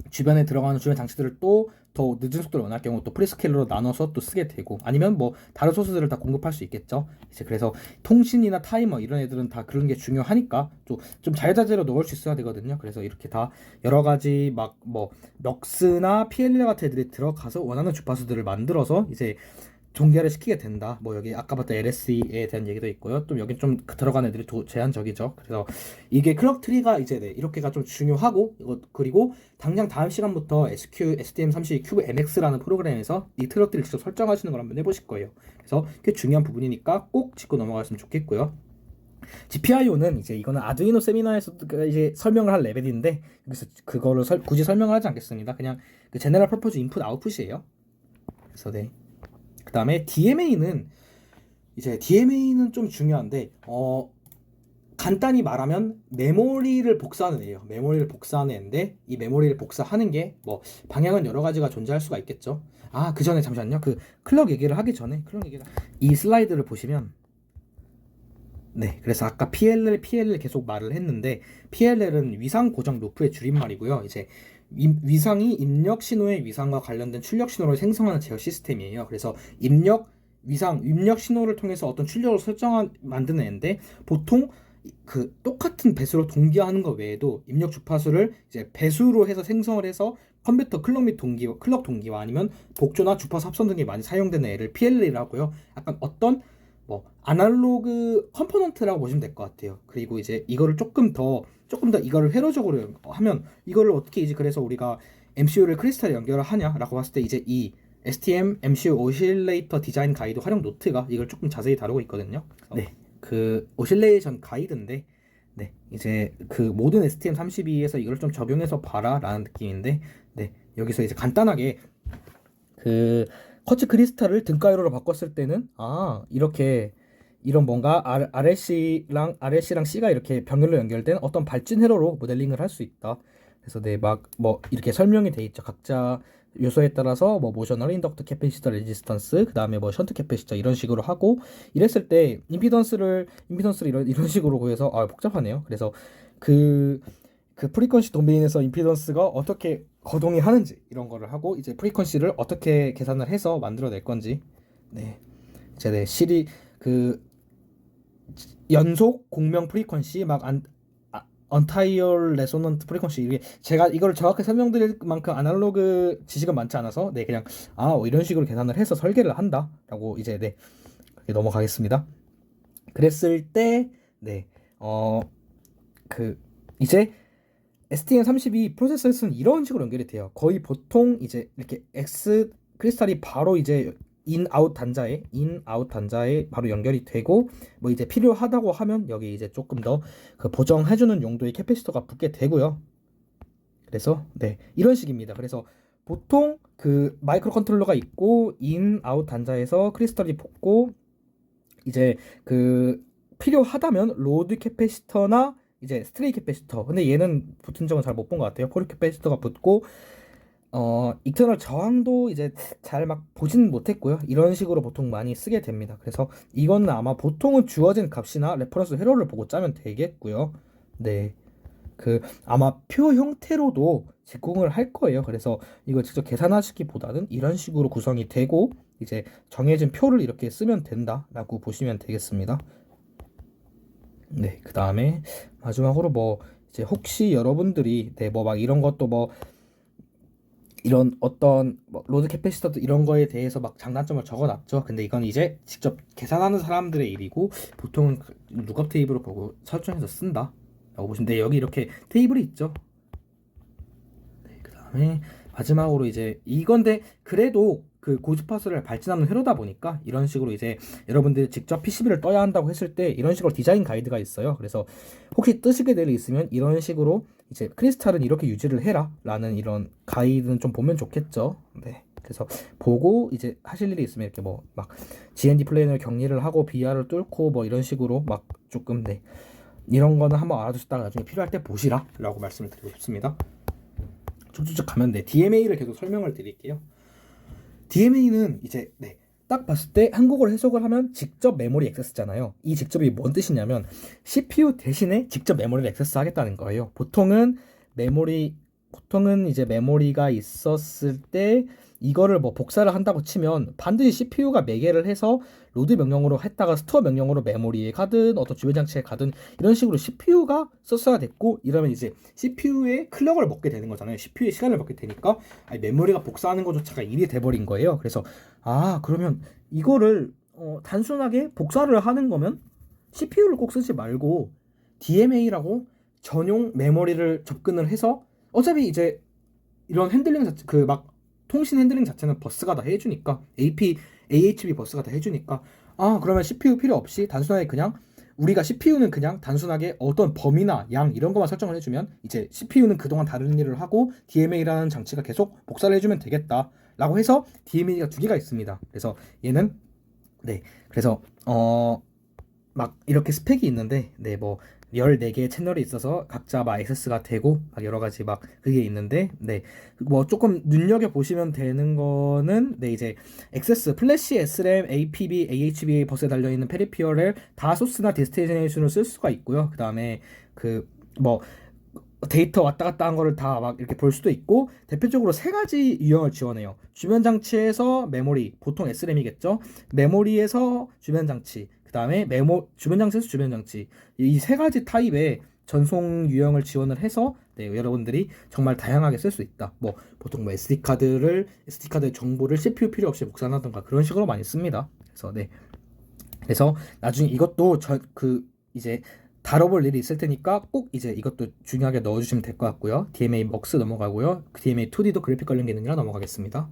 [SPEAKER 1] 주변에 들어가는 주변 장치들을 또 더 늦은 속도를 원할 경우 또 프리스케일러로 나눠서 또 쓰게 되고 아니면 뭐 다른 소스들을 다 공급할 수 있겠죠. 이제 그래서 통신이나 타이머 이런 애들은 다 그런 게 중요하니까 좀 자유자재로 넣을 수 있어야 되거든요. 그래서 이렇게 다 여러 가지 막 뭐 럭스나 PLL 같은 애들이 들어가서 원하는 주파수들을 만들어서 이제 종결을 시키게 된다. 뭐 여기 아까 봤던 LSE에 대한 얘기도 있고요. 또 여기 좀 들어간 애들이 제한적이죠. 그래서 이게 클럭 트리가 이제 이렇게가 좀 중요하고 그리고 당장 다음 시간부터 STM32 큐브 MX라는 프로그램에서 이 트럭들을 직접 설정하시는 걸 한번 해보실 거예요. 그래서 그게 중요한 부분이니까 꼭 짚고 넘어갔으면 좋겠고요. GPIO는 이제 이거는 아두이노 세미나에서 이제 설명을 할 레벨인데 여기서 그거를 굳이 설명을 하지 않겠습니다. 그냥 그 제너럴 퍼포즈 인풋 아웃풋이에요. 그래서 네. 그 다음에 DMA는 좀 중요한데 간단히 말하면 메모리를 복사하는 애예요. 메모리를 복사하는 애인데 이 메모리를 복사하는 게 뭐 방향은 여러 가지가 존재할 수가 있겠죠. 그 전에 잠시만요. 그 클럭 얘기를 하기 전에 이 슬라이드를 보시면 네, 그래서 아까 PLL 계속 말을 했는데 PLL은 위상 고정 루프의 줄임말이고요. 이제 위상이 입력 신호의 위상과 관련된 출력 신호를 생성하는 제어 시스템이에요. 그래서 입력 신호를 통해서 어떤 출력을 만드는 애인데 보통 그 똑같은 배수로 동기화하는 것 외에도 입력 주파수를 이제 배수로 해서 생성을 해서 컴퓨터 클럭 동기화 아니면 복조나 주파수 합성 등에 많이 사용되는 애를 PLL이라고요. 약간 어떤 뭐 아날로그 컴포넌트라고 보시면 될 것 같아요. 그리고 이제 이거를 조금 더 이거를 회로적으로 하면 이거를 어떻게 이제 그래서 우리가 MCU를 크리스탈에 연결을 하냐라고 봤을 때 이제 이 STM MCU 오실레이터 디자인 가이드 활용 노트가 이걸 조금 자세히 다루고 있거든요. 네, 그 오실레이션 가이드인데 네, 이제 그 모든 STM32에서 이걸 좀 적용해서 봐라라는 느낌인데 네, 여기서 이제 간단하게 그 쿼츠 크리스탈을 등가이로로 바꿨을 때는 이렇게 이런 뭔가 RLC랑 C가 이렇게 병렬로 연결된 어떤 발진 회로로 모델링을 할 수 있다. 그래서 네, 막 뭐 이렇게 설명이 돼 있죠. 각자 요소에 따라서 뭐 모셔널 인덕터 캐패시터 레지스턴스 그다음에 뭐 션트 캐패시터 이런 식으로 하고 이랬을 때 임피던스를 이런 식으로 구해서 복잡하네요. 그래서 그 프리퀀시 도메인에서 임피던스가 어떻게 거동이 하는지 이런 거를 하고 이제 프리퀀시를 어떻게 계산을 해서 만들어낼 건지 네, 이제 네 시리 그 연속 공명 프리퀀시 막 언타이얼 레소넌트 프리퀀시 이게 제가 이걸 정확히 설명드릴 만큼 아날로그 지식은 많지 않아서 네 그냥 이런 식으로 계산을 해서 설계를 한다라고 이제 네 넘어가겠습니다. 그랬을 때 네 그 이제 STM32 프로세서에서는 이런 식으로 연결이 돼요. 거의 보통 이제 이렇게 X 크리스탈이 바로 이제 인아웃 단자에 바로 연결이 되고 뭐 이제 필요하다고 하면 여기 이제 조금 더 그 보정해주는 용도의 캐패시터가 붙게 되고요. 그래서 네 이런 식입니다. 그래서 보통 그 마이크로 컨트롤러가 있고 인아웃 단자에서 크리스탈이 붙고 이제 그 필요하다면 로드 캐패시터나 이제 스트레이 캐패시터 근데 얘는 붙은 적은 잘 못 본 것 같아요. 포리 캐패시터가 붙고 익터널 저항도 이제 잘 막 보진 못했고요. 이런 식으로 보통 많이 쓰게 됩니다. 그래서 이거는 아마 보통은 주어진 값이나 레퍼런스 회로를 보고 짜면 되겠고요. 네, 그 아마 표 형태로도 제공을 할 거예요. 그래서 이걸 직접 계산하시기보다는 이런 식으로 구성이 되고 이제 정해진 표를 이렇게 쓰면 된다라고 보시면 되겠습니다. 네, 그 다음에 마지막으로 뭐 이제 혹시 여러분들이 네 뭐 막 이런 것도 뭐 이런 어떤 뭐 로드 캐패시터도 이런 거에 대해서 막 장단점을 적어놨죠. 근데 이건 이제 직접 계산하는 사람들의 일이고 보통은 룩업 테이블을 보고 설정해서 쓴다 라고 보시면 돼. 여기 이렇게 테이블이 있죠. 네, 그 다음에 마지막으로 이제 이건데 그래도
[SPEAKER 3] 그 고주파수를 발진하는 회로다 보니까 이런 식으로 이제 여러분들이 직접 PCB를 떠야 한다고 했을 때 이런 식으로 디자인 가이드가 있어요. 그래서 혹시 뜨시게 될 일 있으면 이런 식으로 이제 크리스탈은 이렇게 유지를 해라 라는 이런 가이드는 좀 보면 좋겠죠. 네. 그래서 보고 이제 하실 일이 있으면 이렇게 뭐 막 GND 플레인을 격리를 하고 BR을 뚫고 뭐 이런 식으로 막 조금 네. 이런 거는 한번 알아두셨다가 나중에 필요할 때 보시라 라고 말씀을 드리고 싶습니다. 쭉쭉쭉 가면 네, DMA를 계속 설명을 드릴게요. DMA는 이제 네, 딱 봤을 때 한국어로 해석을 하면 직접 메모리 액세스잖아요. 이 직접이 뭔 뜻이냐면 CPU 대신에 직접 메모리를 액세스하겠다는 거예요. 보통은 이제 메모리가 있었을 때 이거를 뭐 복사를 한다고 치면 반드시 CPU가 매개를 해서 로드 명령으로 했다가 스토어 명령으로 메모리에 가든 어떤 주변 장치에 가든 이런 식으로 CPU가 썼어야 됐고, 이러면 이제 CPU의 클럭을 먹게 되는 거잖아요. CPU의 시간을 먹게 되니까 메모리가 복사하는 것조차가 일이 돼버린 거예요. 그래서 그러면 이거를 단순하게 복사를 하는 거면 CPU를 꼭 쓰지 말고 DMA라고 전용 메모리를 접근을 해서, 어차피 이제 이런 핸들링 자체 통신 핸들링 자체는 버스가 다 해주니까 AHB 버스가 다 해주니까 그러면 CPU 필요 없이 단순하게 그냥 우리가 CPU는 그냥 단순하게 어떤 범위나 양 이런 것만 설정을 해주면 이제 CPU는 그동안 다른 일을 하고 DMA라는 장치가 계속 복사를 해주면 되겠다 라고 해서 DMA가 두 개가 있습니다. 그래서 얘는 그래서 막 이렇게 스펙이 있는데 뭐 14개의 채널이 있어서 각자 막 액세스가 되고 막 여러 가지 막 그게 있는데 뭐 조금 눈여겨 보시면 되는 거는 이제 액세스 플래시, SRAM, APB, AHB 버스에 달려 있는 페리피어를 다 소스나 데스티네이션으로 쓸 수가 있고요. 그다음에 그 뭐 데이터 왔다 갔다 한 거를 다 막 이렇게 볼 수도 있고, 대표적으로 세 가지 유형을 지원해요. 주변 장치에서 메모리, 보통 SRAM이겠죠. 메모리에서 주변 장치, 그 다음에 주변 장치에서 주변 장치, 이 세 가지 타입의 전송 유형을 지원을 해서 여러분들이 정말 다양하게 쓸 수 있다. 뭐 보통 SD카드의 정보를 CPU 필요 없이 복사한다던가 그런 식으로 많이 씁니다. 그래서 나중에 이것도 이제 다뤄볼 일이 있을 테니까 꼭 이제 이것도 중요하게 넣어주시면 될 것 같고요. DMA MUX 넘어가고요. DMA 2D도 그래픽 관련 기능이라 넘어가겠습니다.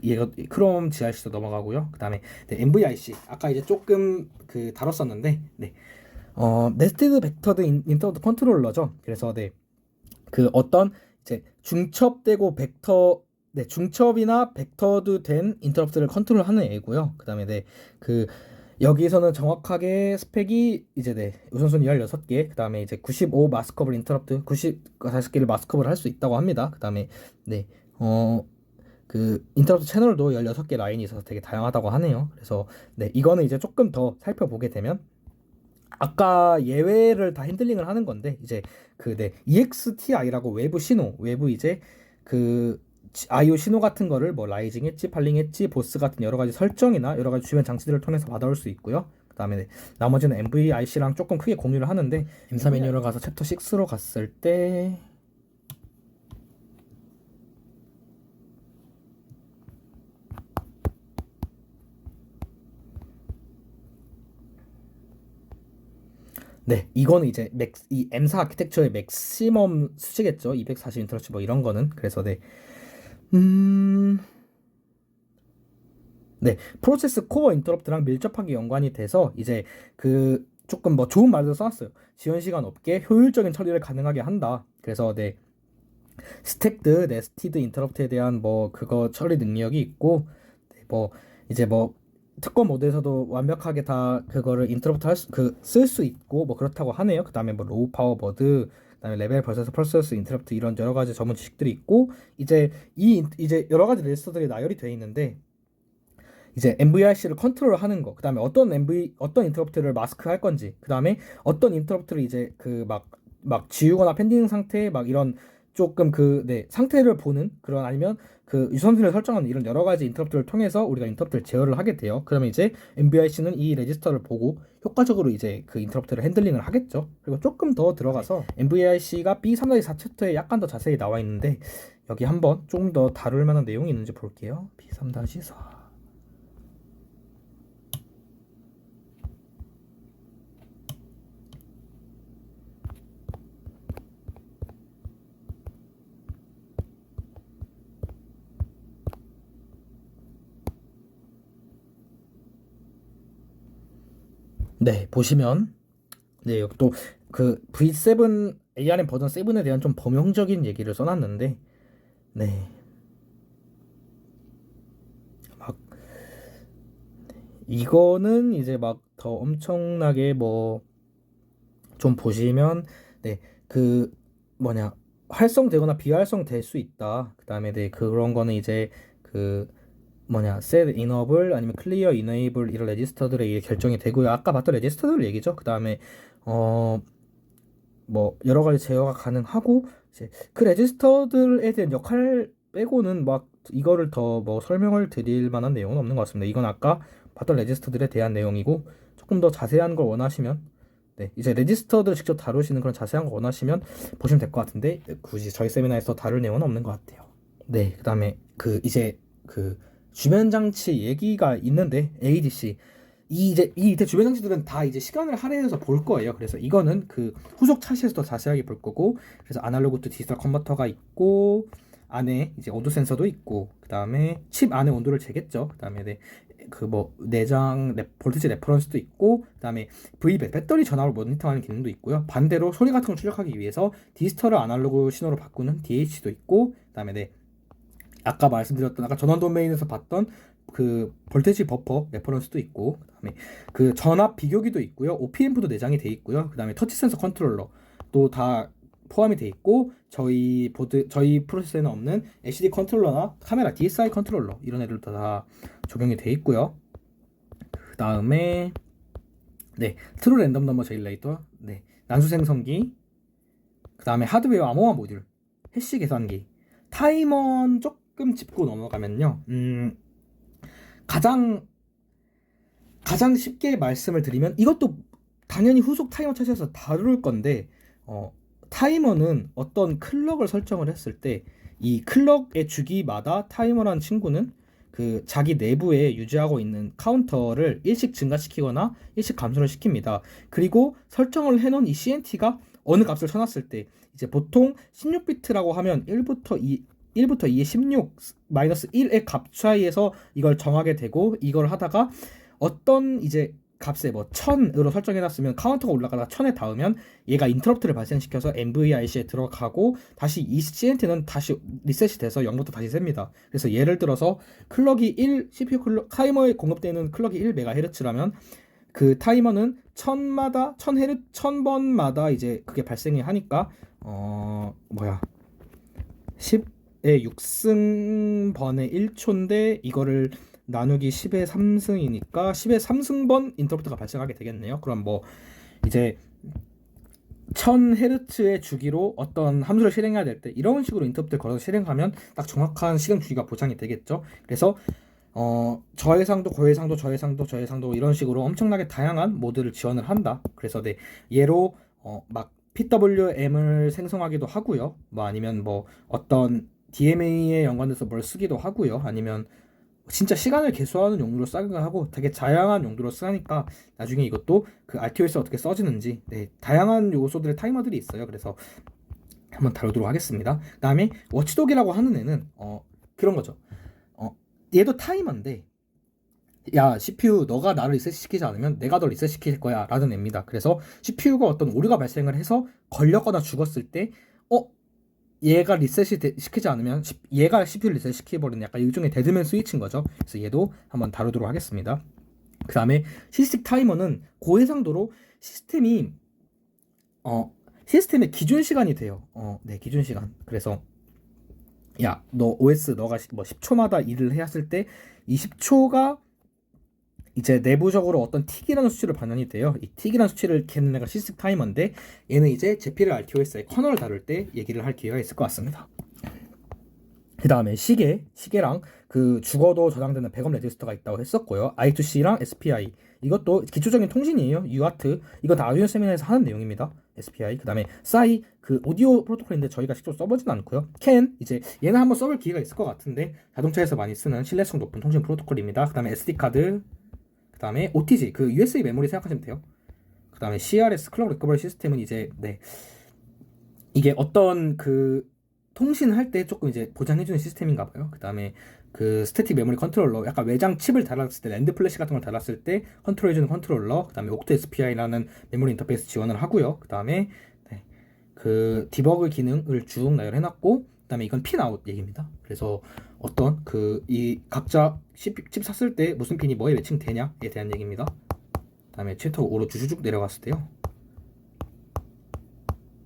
[SPEAKER 3] 이거 크롬 GRC도 넘어가고요. 그 다음에 NVIC 아까 이제 조금 다뤘었는데 네스티드 벡터드 인터럽트 컨트롤러죠. 그래서 그 어떤 이제 중첩되고 중첩이나 벡터드 된 인터럽트를 컨트롤하는 애고요. 그 다음에 여기서는 정확하게 스펙이 이제 우선순위 16개, 그 다음에 이제 95 마스커블 인터럽트 95개를 마스커블 할 수 있다고 합니다. 그 다음에 그 인터럽트 채널도 16개 라인이 있어서 되게 다양하다고 하네요. 그래서 이거는 이제 조금 더 살펴보게 되면 아까 예외를 다 핸들링을 하는 건데, 이제 EXTI라고 외부 이제 IO 신호 같은 거를 뭐 라이징 엣지, 팔링 엣지, 보스 같은 여러 가지 설정이나 여러 가지 주변 장치들을 통해서 받아올 수 있고요. 그 다음에 나머지는 NVIC랑 조금 크게 공유를 하는데, 임사 메뉴를 가서 챕터 6로 갔을 때 이거는 이제 이 M사 아키텍처의 맥시멈 수치겠죠. 240 인터러치 뭐 이런 거는. 그래서 프로세스 코어 인터럽트랑 밀접하게 연관이 돼서 이제 조금 뭐 좋은 말도 써놨어요. 지연 시간 없게 효율적인 처리를 가능하게 한다. 그래서 스택드 네스티드 인터럽트에 대한 뭐 그거 처리 능력이 있고, 뭐 이제 뭐 특권 모드에서도 완벽하게 다 그거를 인터럽트 쓸 수 있고 뭐 그렇다고 하네요. 그 다음에 뭐 로우 파워 모드, 그다음에 레벨 프로세스 인터럽트 이런 여러 가지 전문 지식들이 있고, 이제 이제 여러 가지 레지스터들이 나열이 되어 있는데, 이제 MVIC를 컨트롤하는 거, 그 다음에 어떤 인터럽트를 마스크 할 건지, 그 다음에 어떤 인터럽트를 이제 막 지우거나 펜딩 상태 막 이런 조금 상태를 보는 그런, 아니면 유선순위를 설정하는 이런 여러 가지 인터럽트를 통해서 우리가 인터럽트를 제어를 하게 돼요. 그러면 이제 MVIC는 이 레지스터를 보고 효과적으로 이제 그 인터럽트를 핸들링을 하겠죠. 그리고 조금 더 들어가서 MVIC가 B3-4 챕터에 약간 더 자세히 나와 있는데, 여기 한번 좀 더 다룰 만한 내용이 있는지 볼게요. B3-4.
[SPEAKER 1] 네, 보시면 네, 여기 또 그 V7 ARM 버전 7에 대한 좀 범용적인 얘기를 써놨는데 네. 막 이거는 이제 막 더 엄청나게 뭐 좀 보시면 네, 그 뭐냐 활성되거나 비활성될 수 있다. 그다음에 네, 그런 거는 이제 그 뭐냐 set enable 아니면 clear enable 이런 레지스터들의 이게 결정이 되고요. 아까 봤던 레지스터들 얘기죠. 그다음에 뭐 여러 가지 제어가 가능하고 이제 그 레지스터들에 대한 역할 빼고는 막 이거를 더 뭐 설명을 드릴 만한 내용은 없는 것 같습니다. 이건 아까 봤던 레지스터들에 대한 내용이고 조금 더 자세한 걸 원하시면 네, 이제 레지스터들을 직접 다루시는 그런 자세한 거 원하시면 보시면 될 것 같은데 굳이 저희 세미나에서 다룰 내용은 없는 것 같아요. 네, 그다음에 그 이제 그 주변 장치 얘기가 있는데 ADC 이 주변 장치들은 다 이제 시간을 할애해서 볼 거예요. 그래서 이거는 그 후속 차시에서 더 자세하게 볼 거고, 그래서 아날로그 투 디지털 컨버터가 있고 안에 이제 온도 센서도 있고, 그 다음에 칩 안에 온도를 재겠죠. 그 다음에 네, 그 뭐 내장 볼티지 레퍼런스도 있고, 그 다음에 배터리 전압을 모니터하는 기능도 있고요. 반대로 소리 같은 걸 출력하기 위해서 디지털을 아날로그 신호로 바꾸는 DH도 있고, 그 다음에 네, 아까 말씀드렸던 아까 전원 도메인에서 봤던 그 볼테지 버퍼 레퍼런스도 있고, 그다음에 그 전압 비교기도 있고요. OPM도 내장이 돼 있고요. 그다음에 터치 센서 컨트롤러 또 다 포함이 돼 있고, 저희 프로세서에는 없는 LCD 컨트롤러나 카메라 DSI 컨트롤러 이런 애들도 다 적용이 돼 있고요. 그다음에 네, 트루 랜덤 넘버 제일레이터, 네, 난수 생성기, 그다음에 하드웨어 암호화 모듈, 해시 계산기, 타이머 조금 짚고 넘어가면요. 가장 쉽게 말씀을 드리면 이것도 당연히 후속 타이머 차시에서 다룰 건데 타이머는 어떤 클럭을 설정을 했을 때 이 클럭의 주기마다 타이머라는 친구는 그 자기 내부에 유지하고 있는 카운터를 일씩 증가시키거나 일씩 감소를 시킵니다. 그리고 설정을 해놓은 이 CNT가 어느 값을 쳐놨을 때 이제 보통 16비트라고 하면 1부터 2의 16 마이너스 1의 값 차이에서 이걸 정하게 되고, 이걸 하다가 어떤 이제 값에 뭐 1000으로 설정해놨으면 카운터가 올라가다가 1000에 닿으면 얘가 인터럽트를 발생시켜서 NVIC에 들어가고 다시 이 CNT는 다시 리셋이 돼서 0부터 다시 셉니다. 그래서 예를 들어서 클럭이 CPU 클럭 타이머에 공급되는 클럭이 1MHz라면 그 타이머는 1000번마다 이제 그게 발생이 하니까 10의 6승번의 1초인데 이거를 나누기 10의 3승이니까 10의 3승번 인터럽트가 발생하게 되겠네요. 그럼 뭐 이제 1000Hz의 주기로 어떤 함수를 실행해야 될 때 이런 식으로 인터럽트를 걸어서 실행하면 딱 정확한 시간 주기가 보장이 되겠죠. 그래서 저해상도, 고해상도, 저해상도 이런 식으로 엄청나게 다양한 모드를 지원을 한다. 그래서 네, 얘로 막 PWM을 생성하기도 하고요. 뭐 아니면 뭐 어떤 DMA에 연관돼서 뭘 쓰기도 하고요. 아니면 진짜 시간을 계수하는 용도로 쓰기도 하고 되게 다양한 용도로 쓰니까 나중에 이것도 그 RTOS가 어떻게 써지는지 네, 다양한 요소들의 타이머들이 있어요. 그래서 한번 다루도록 하겠습니다. 그 다음에 워치독이라고 하는 애는 그런 거죠. 얘도 타이머인데 야 CPU 너가 나를 리셋시키지 않으면 내가 너 리셋시킬 거야 라는 애입니다. 그래서 CPU가 어떤 오류가 발생을 해서 걸렸거나 죽었을 때 얘가 시키지 않으면 얘가 CPU를 리셋시켜버리는 약간 일종의 데드맨 스위치인 거죠. 그래서 얘도 한번 다루도록 하겠습니다. 그 다음에 시스틱 타이머는 고해상도로 시스템의 기준 시간이 돼요. 네, 기준 시간. 그래서 야, 너 OS 너가 뭐 10초마다 일을 했을 때 20초가 이제 내부적으로 어떤 틱이라는 수치를 반영이 돼요. 이 틱이라는 수치를 캐는 애가 시스템 타이머인데 얘는 이제 제피를 RTOS의 커널을 다룰 때 얘기를 할 기회가 있을 것 같습니다. 그 다음에 시계랑 그 죽어도 저장되는 백업 레지스터가 있다고 했었고요. I2C랑 SPI 이것도 기초적인 통신이에요. UART 이거 다 아두이노 세미나에서 하는 내용입니다. SPI 그 다음에 SAI 그 오디오 프로토콜인데 저희가 직접 써보진 않고요. CAN 이제 얘는 한번 써볼 기회가 있을 것 같은데 자동차에서 많이 쓰는 신뢰성 높은 통신 프로토콜입니다. 그 다음에 SD 카드 그 다음에 OTG 그 USB 메모리 생각하시면 돼요. 그 다음에 CRS 클럭 리커버리 시스템은 이제 네 이게 어떤 그 통신할 때 조금 이제 보장해주는 시스템인가 봐요. 그 다음에 그 스태틱 메모리 컨트롤러, 약간 외장 칩을 달았을 때, 랜드 플래시 같은 걸 달았을 때 컨트롤해주는 컨트롤러, 그 다음에 옥토 SPI라는 메모리 인터페이스 지원을 하고요. 그 다음에 그 디버그 기능을 쭉 나열해놨고, 그 다음에 이건 핀 아웃 얘기입니다. 그래서 어떤 그 이 각자 칩 샀을 때 무슨 핀이 뭐에 매칭되냐에 대한 얘기입니다. 그 다음에 챕터 5로 쭉쭉 내려갔을 때요.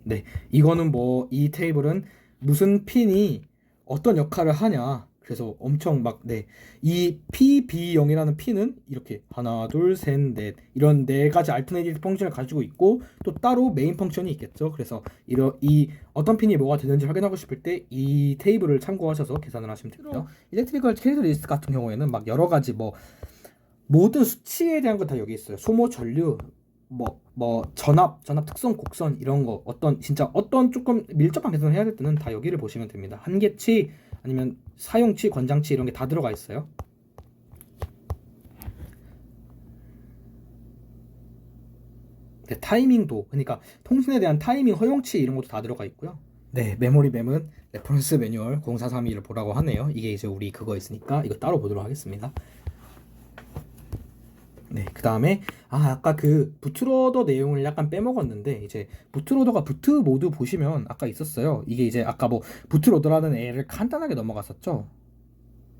[SPEAKER 1] 네, 이거는 뭐 이 테이블은 무슨 핀이 어떤 역할을 하냐. 그래서 엄청 막, 네, 이 PB0이라는 핀은 이렇게 하나, 둘, 셋, 넷 이런 네 가지 알터네이티브 펑션을 가지고 있고, 또 따로 메인 펑션이 있겠죠. 그래서 이 어떤 핀이 뭐가 되는지 확인하고 싶을 때 이 테이블을 참고하셔서 계산을 하시면 됩니다. 일렉트리컬 캐릭터리스트 같은 경우에는 막 여러 가지 뭐 모든 수치에 대한 거 다 여기 있어요. 소모 전류, 전압 특성, 곡선 이런 거, 진짜 어떤 조금 밀접한 계산을 해야 될 때는 다 여기를 보시면 됩니다. 한계치 아니면 사용치, 권장치 이런 게 다 들어가 있어요. 네, 타이밍도, 그러니까 통신에 대한 타이밍 허용치 이런 것도 다 들어가 있고요. 네, 메모리 램은 레퍼런스 매뉴얼 0432를 보라고 하네요. 이게 이제 우리 그거 있으니까 이거 따로 보도록 하겠습니다. 네, 그 다음에 아까 그 부트로더 내용을 약간 빼먹었는데, 이제 부트로더가 부트 모드 보시면 아까 있었어요. 이게 이제 아까 뭐 부트로더라는 애를 간단하게 넘어갔었죠.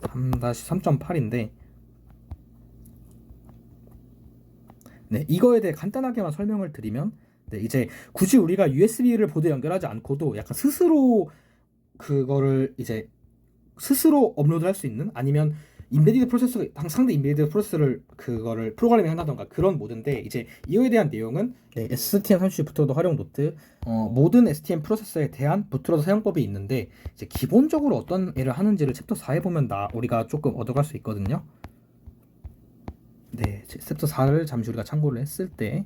[SPEAKER 1] 3-3.8인데 네, 이거에 대해 간단하게만 설명을 드리면, 네, 이제 굳이 우리가 USB를 보드에 연결하지 않고도 약간 스스로 그거를 이제 스스로 업로드할 수 있는, 아니면 인베디드 프로세서, 상대 인베디드 프로세서를 그거를 프로그래밍 한다던가 그런 모드인데, 이제 이거에 대한 내용은 네, STM32 부트로더 활용 노트, 모든 STM 프로세서에 대한 부트로더 사용법이 있는데, 이제 기본적으로 어떤 애를 하는지를 챕터 4에 보면 우리가 조금 얻어갈 수 있거든요. 네, 챕터 4를 잠시 우리가 참고를 했을 때,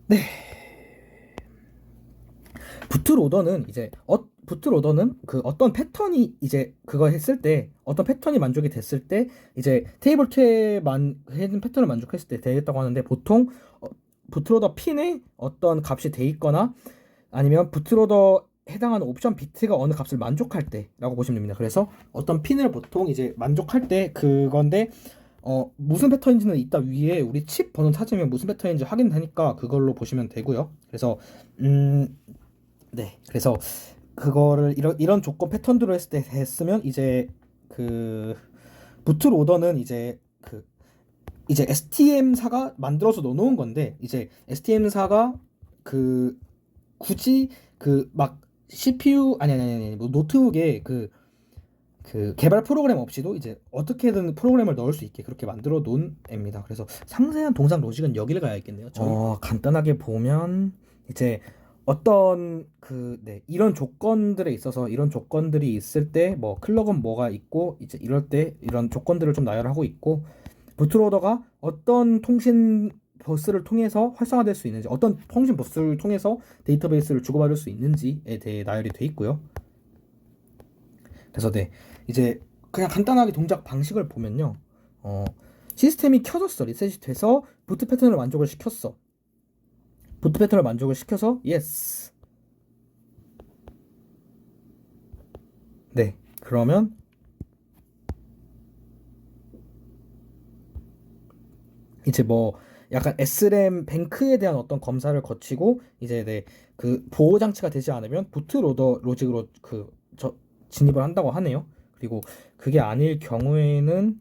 [SPEAKER 1] 네, 부트로더는 이제 부트로더는 그 어떤 패턴이 이제 그거 했을 때, 어떤 패턴이 만족이 됐을 때, 이제 테이블 2에만 해준 패턴을 만족했을 때 되겠다고 하는데, 보통 부트로더 핀에 어떤 값이 돼 있거나 아니면 부트로더 해당하는 옵션 비트가 어느 값을 만족할 때라고 보시면 됩니다. 그래서 어떤 핀을 보통 이제 만족할 때 그건데, 무슨 패턴인지는 이따 위에 우리 칩 번호 찾으면 무슨 패턴인지 확인되니까 그걸로 보시면 되고요. 그래서 네, 그래서 그거를 이런 조건 패턴으로 했을 때 했으면, 이제 그 부트로더는 이제 STM사가 만들어서 넣어놓은 건데, 이제 STM사가 그 굳이 그 막 CPU 아니 뭐 노트북에 그 개발 프로그램 없이도 이제 어떻게든 프로그램을 넣을 수 있게 그렇게 만들어 놓은 애입니다. 그래서 상세한 동작 로직은 여기를 가야겠네요. 간단하게 보면 이제 어떤 이런 조건들에 있어서, 이런 조건들이 있을 때 뭐 클럭은 뭐가 있고, 이제 이럴 때 이런 조건들을 좀 나열하고 있고, 부트로더가 어떤 통신 버스를 통해서 활성화될 수 있는지, 어떤 통신 버스를 통해서 데이터베이스를 주고받을 수 있는지에 대해 나열이 돼 있고요. 그래서 네, 이제 그냥 간단하게 동작 방식을 보면요, 시스템이 켜졌어, 리셋이 돼서 부트 패턴을 만족을 시켰어. 부트 패턴을 만족을 시켜서 예스. 네, 그러면 이제 뭐 약간 SRAM 뱅크에 대한 어떤 검사를 거치고, 이제 네, 그 보호 장치가 되지 않으면 부트로더 로직으로 진입을 한다고 하네요. 그리고 그게 아닐 경우에는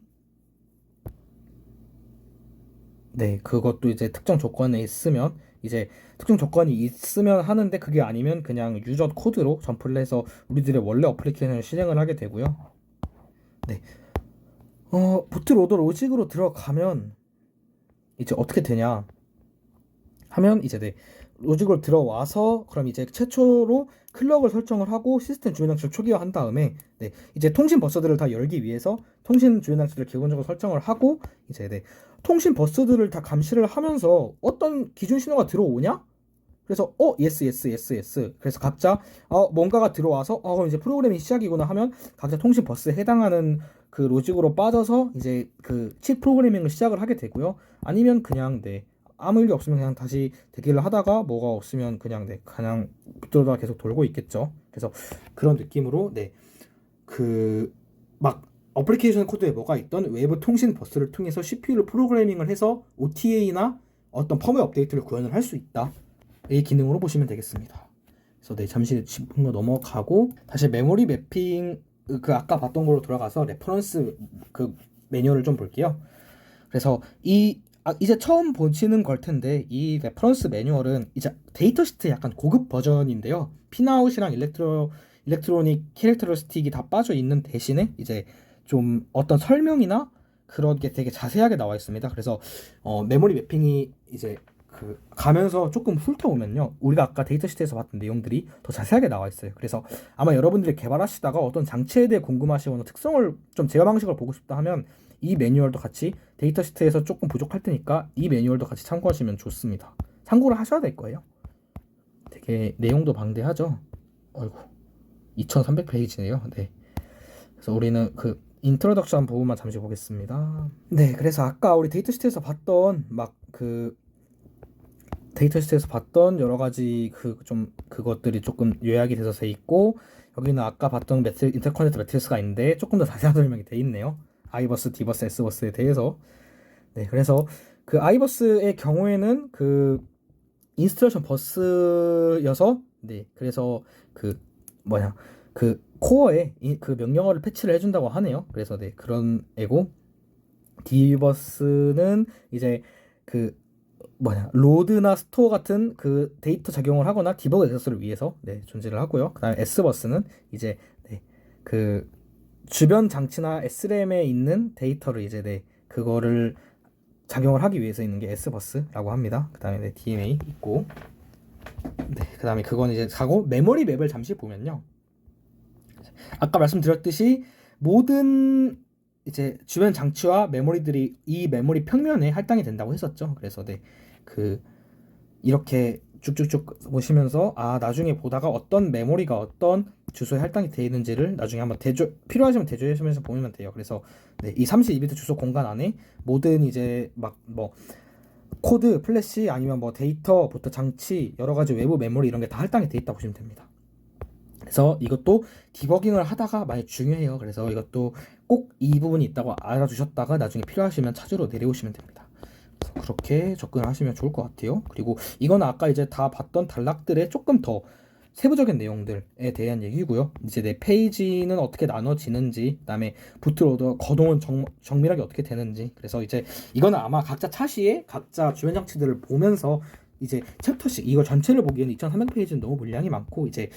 [SPEAKER 1] 네, 그것도 이제 특정 조건에 있으면, 이제 특정 조건이 있으면 하는데, 그게 아니면 그냥 유저 코드로 점프를 해서 우리들의 원래 어플리케이션을 실행을 하게 되고요. 네, 부트로더 로직으로 들어가면 이제 어떻게 되냐 하면, 이제 네, 로직으로 들어와서 그럼 이제 최초로 클럭을 설정을 하고 시스템 주요 장치를 초기화한 다음에, 네, 이제 통신 버스들을 다 열기 위해서 통신 주요 장치를 기본적으로 설정을 하고, 이제 네, 통신 버스들을 다 감시를 하면서 어떤 기준 신호가 들어오냐? 그래서 예스. 그래서 각자 뭔가가 들어와서 그럼 이제 프로그램이 시작이구나 하면 각자 통신 버스에 해당하는 그 로직으로 빠져서 이제 그 칩 프로그래밍을 시작을 하게 되고요. 아니면 그냥 네, 아무 일이 없으면 그냥 다시 대기를 하다가, 뭐가 없으면 그냥 네, 그냥 붙들어다 계속 돌고 있겠죠. 그래서 그런 느낌으로 네, 그 막
[SPEAKER 3] 어플리케이션 코드에 뭐가 있던 외부 통신 버스를 통해서 CPU를 프로그래밍을 해서 OTA나 어떤 펌웨어 업데이트를 구현을 할 수 있다. 이 기능으로 보시면 되겠습니다. 그래서 네, 잠시 짚은 거 넘어가고 다시 메모리 매핑 그 아까 봤던 걸로 돌아가서 레퍼런스 그 매뉴얼을 좀 볼게요. 그래서 이제 처음 보시는 걸 텐데 이 레퍼런스 매뉴얼은 이제 데이터 시트 약간 고급 버전인데요. 핀아웃이랑 일렉트로닉 캐릭터리스틱이 다 빠져 있는 대신에 이제 좀 어떤 설명이나 그런 게 되게 자세하게 나와 있습니다. 그래서 메모리 매핑이 이제 그 가면서 조금 훑어보면요, 우리가 아까 데이터 시트에서 봤던 내용들이 더 자세하게 나와 있어요. 그래서 아마 여러분들이 개발하시다가 어떤 장치에 대해 궁금하시거나 특성을 좀 제어 방식을 보고 싶다 하면 이 매뉴얼도 같이 데이터 시트에서 조금 부족할 테니까 이 매뉴얼도 같이 참고하시면 좋습니다. 참고를 하셔야 될 거예요. 되게 내용도 방대하죠. 아이고 2300페이지네요. 네. 그래서 우리는 그 인트로덕션 부분만 잠시 보겠습니다. 네, 그래서 아까 우리 데이터 시트에서 봤던 데이터 시트에서 봤던 여러 가지 그것들이 조금 요약이 돼서 돼 있고, 여기는 아까 봤던 인터커넥트 매트리스가 있는데 조금 더 자세한 설명이 돼 있네요. 아이버스, 디버스, S버스에 대해서. 네, 그래서 그 아이버스의 경우에는 그 인스트럭션 버스여서, 네, 그래서 그 코어에 그 명령어를 패치를 해준다고 하네요. 그래서 네, 그런 애고, 디버스는 이제 로드나 스토어 같은 그 데이터 작용을 하거나 디버그 액세스를 위해서 네, 존재를 하고요. 그다음에 S버스는 이제 네, 그 주변 장치나 SRAM에 있는 데이터를 이제 네, 그거를 작용을 하기 위해서 있는 게 S버스라고 합니다. 그다음에 네, DMA 있고, 네, 그다음에 그건 이제 가고, 메모리 맵을 잠시 보면요, 아까 말씀드렸듯이 모든 이제 주변 장치와 메모리들이 이 메모리 평면에 할당이 된다고 했었죠. 그래서 네, 이렇게 쭉쭉쭉 보시면서 나중에 보다가 어떤 메모리가 어떤 주소에 할당이 되어 있는지를 나중에 한번 필요하시면 대조하시면서 보면 돼요. 그래서 네, 이 32비트 주소 공간 안에 모든 이제 코드, 플래시 아니면 데이터, 보트 장치, 여러 가지 외부 메모리 이런 게 다 할당이 되어 있다고 보시면 됩니다. 그래서 이것도 디버깅을 하다가 많이 중요해요. 그래서 이것도 꼭 이 부분이 있다고 알아두셨다가 나중에 필요하시면 찾으러 내려오시면 됩니다. 그렇게 접근을 하시면 좋을 것 같아요. 그리고 이건 아까 이제 다 봤던 단락들의 조금 더 세부적인 내용들에 대한 얘기고요. 이제 내 페이지는 어떻게 나눠지는지, 그다음에 부트로더 거동은 정밀하게 어떻게 되는지. 그래서 이제 이거는 아마 각자 차시에 각자 주변 장치들을 보면서 이제 챕터씩, 이거 전체를 보기에는 2300페이지는 너무 물량이 많고, 이제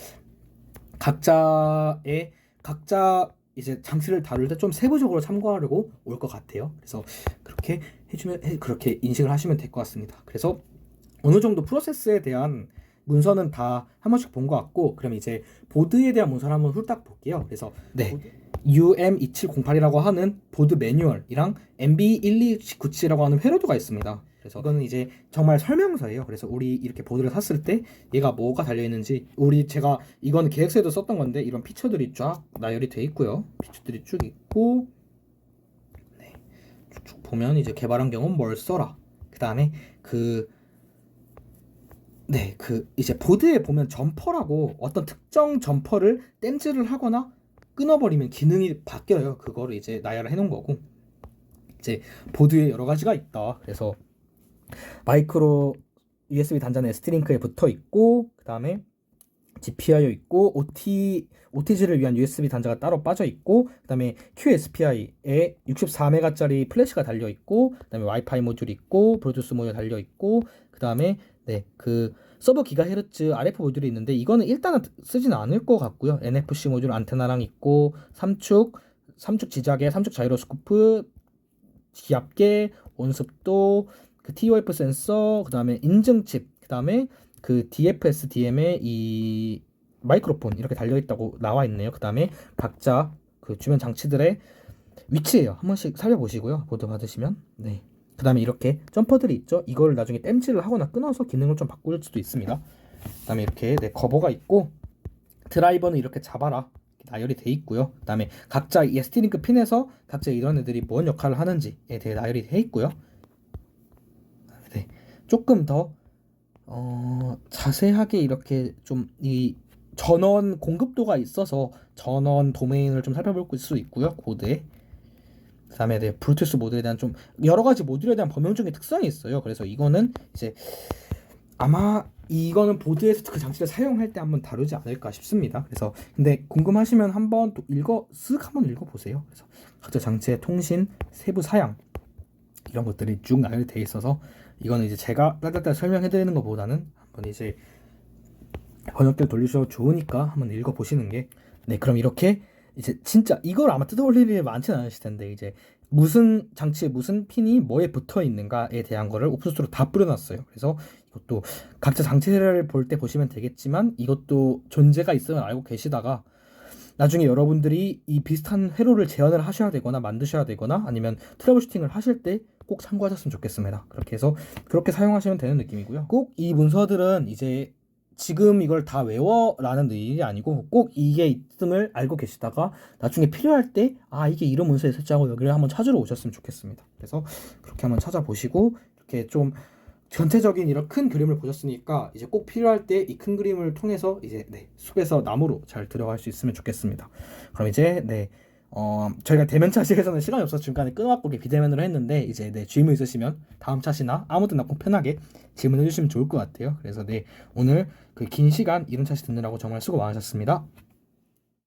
[SPEAKER 3] 각자 이제 장치를 다룰 때 좀 세부적으로 참고하려고 올 것 같아요. 그래서 그렇게 그렇게 인식을 하시면 될 것 같습니다. 그래서 어느 정도 프로세스에 대한 문서는 다 한 번씩 본 것 같고, 그럼 이제 보드에 대한 문서를 한번 훌딱 볼게요. 그래서 네, UM2708이라고 하는 보드 매뉴얼이랑 MB1297이라고 하는 회로도가 있습니다. 그래서 이거는 이제 정말 설명서예요. 그래서 우리 이렇게 보드를 샀을 때 얘가 뭐가 달려있는지, 제가 이건 계획서에도 썼던 건데 이런 피처들이 쫙 나열이 돼 있고요. 피처들이 쭉 있고, 네, 쭉 보면 이제 개발 환경은 뭘 써라. 그 다음에 이제 보드에 보면 점퍼라고 어떤 특정 점퍼를 땜질을 하거나 끊어버리면 기능이 바뀌어요. 그거를 이제 나열을 해놓은 거고, 이제 보드에 여러 가지가 있다. 그래서 마이크로 USB 단자는 ST링크에 붙어 있고, 그 다음에 GPIO 있고, OTG를 위한 USB 단자가 따로 빠져 있고, 그 다음에 QSPI에 64메가짜리 플래시가 달려 있고, 그 다음에 와이파이 모듈이 있고, 블루투스 모듈 달려 있고, 그 다음에 네, 서버 기가헤르츠 RF 모듈이 있는데 이거는 일단은 쓰지는 않을 것 같고요. NFC 모듈 안테나랑 있고, 3축 지작에 3축 자이로스코프, 기압계, 온습도, TOF 센서, 그 다음에 인증칩, 그 다음에 DFS DM에 이 마이크로폰 이렇게 달려있다고 나와 있네요. 그 다음에 각자 주변 장치들의 위치예요. 한 번씩 살펴보시고요. 보드 받으시면. 네. 그 다음에 이렇게 점퍼들이 있죠. 이거를 나중에 땜질을 하거나 끊어서 기능을 좀 바꿀 수도 있습니다. 그 다음에 이렇게 커버가 있고, 드라이버는 이렇게 잡아라 나열이 돼 있고요. 그 다음에 각자 이 ST링크 핀에서 각자 이런 애들이 뭔 역할을 하는지에 대해 나열이 돼 있고요. 네, 조금 더 자세하게 이렇게 좀 이 전원 공급도가 있어서 전원 도메인을 좀 살펴볼 수 있고요. 코드에
[SPEAKER 1] 그다음에 네, 블루투스 모듈에 대한 좀 여러 가지 모듈에 대한 범용적인 특성이 있어요. 그래서 이거는 이제 아마 이거는 보드에서 그 장치를 사용할 때 한번 다루지 않을까 싶습니다. 그래서 근데 궁금하시면 한번 또 쓱 한번 읽어보세요. 그래서 각자 장치의 통신, 세부 사양 이런 것들이 쭉 나열되어 있어서 이거는 이제 제가 따뜻하게 설명해드리는 것보다는 한번 이제 번역기를 돌리셔도 좋으니까 한번 읽어보시는 게 네, 그럼 이렇게 이제 진짜 이걸 아마 뜯어올릴 일이 많지는 않으실 텐데 이제 무슨 장치에 무슨 핀이 뭐에 붙어 있는가에 대한 거를 옵션으로 다 뿌려놨어요. 그래서 이것도 각자 장치를 볼 때 보시면 되겠지만 이것도 존재가 있으면 알고 계시다가 나중에 여러분들이 이 비슷한 회로를 재현을 하셔야 되거나 만드셔야 되거나 아니면 트러블 슈팅을 하실 때 꼭 참고하셨으면 좋겠습니다. 그렇게 해서 그렇게 사용하시면 되는 느낌이고요. 꼭 이 문서들은 이제 지금 이걸 다 외워라는 일이 아니고 꼭 이게 있음을 알고 계시다가 나중에 필요할 때 이게 이런 문서에 있었지 하고 여기를 한번 찾으러 오셨으면 좋겠습니다. 그래서 그렇게 한번 찾아보시고 이렇게 좀 전체적인 이런 큰 그림을 보셨으니까 이제 꼭 필요할 때 이 큰 그림을 통해서 이제 숲에서 나무로 잘 들어갈 수 있으면 좋겠습니다. 그럼 이제 저희가 대면 차시에서는 시간이 없어서 중간에 끊어갖고 비대면으로 했는데 이제 질문 있으시면 다음 차시나 아무데나 꼭 편하게 질문해 주시면 좋을 것 같아요. 그래서 오늘 그 긴 시간 이론 차시 듣느라고 정말 수고 많으셨습니다.